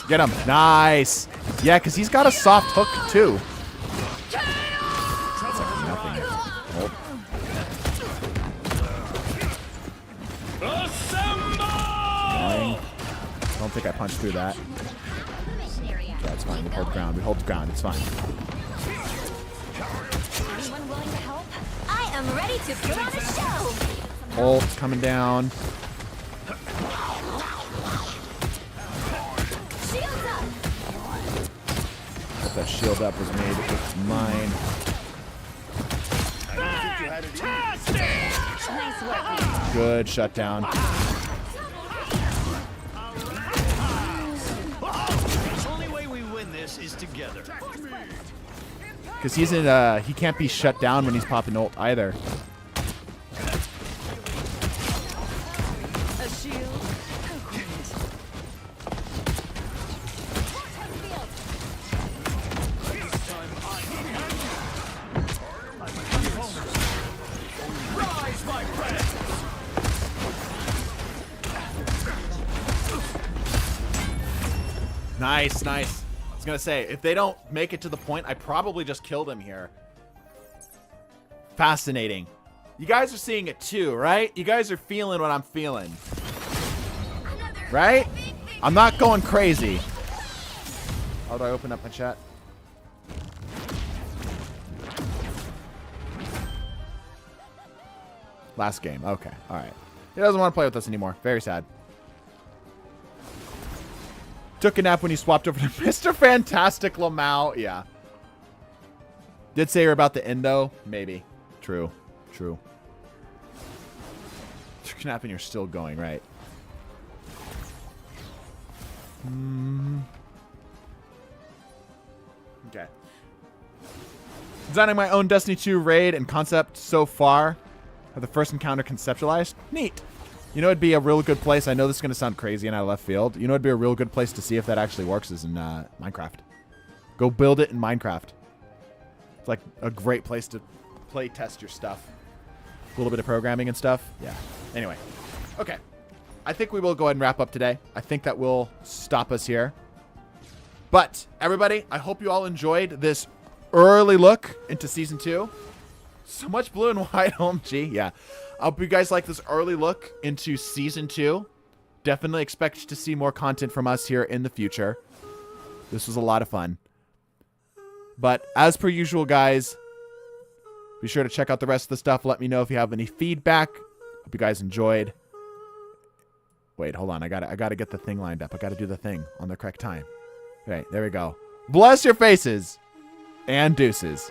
Get him. Nice. Yeah, because he's got a soft hook, too. That's like nothing. Annoying. Don't think I punched through that.
Mission area.
That's fine. We hold ground. We hold ground. It's fine.
Anyone willing to help? I am ready to put on a show.
Ult coming down. Hope that shield up was made with mine.
Nice work, man.
Good shutdown.
The only way we win this is together.
Because he's in, he can't be shut down when he's popping ult either.
A shield? How quaint.
Nice, nice. I was gonna say, if they don't make it to the point, I probably just killed him here. Fascinating. You guys are seeing it too, right? You guys are feeling what I'm feeling. Right? I'm not going crazy. How do I open up my chat? Last game. Okay. All right. He doesn't want to play with us anymore. Very sad. Took a nap when you swapped over to Mr. Fantastic Lamau. Yeah. Did say you're about the end, though? Maybe. True. True. Took a nap and you're still going, right? Okay. Designing my own Destiny 2 raid and concept so far. Have the first encounter conceptualized. Neat. You know, it'd be a real good place. I know this is going to sound crazy and out of left field. You know, it'd be a real good place to see if that actually works is in Minecraft. Go build it in Minecraft. It's like a great place to play test your stuff. A little bit of programming and stuff. Yeah. Anyway. Okay. I think we will go ahead and wrap up today. I think that will stop us here. But, everybody, I hope you all enjoyed this early look into Season 2. So much blue and white, OMG. Yeah. I hope you guys like this early look into Season 2. Definitely expect to see more content from us here in the future. This was a lot of fun. But as per usual, guys, be sure to check out the rest of the stuff. Let me know if you have any feedback. Hope you guys enjoyed. Wait, hold on. I gotta get the thing lined up. I gotta do the thing on the correct time. Okay, there we go. Bless your faces and deuces.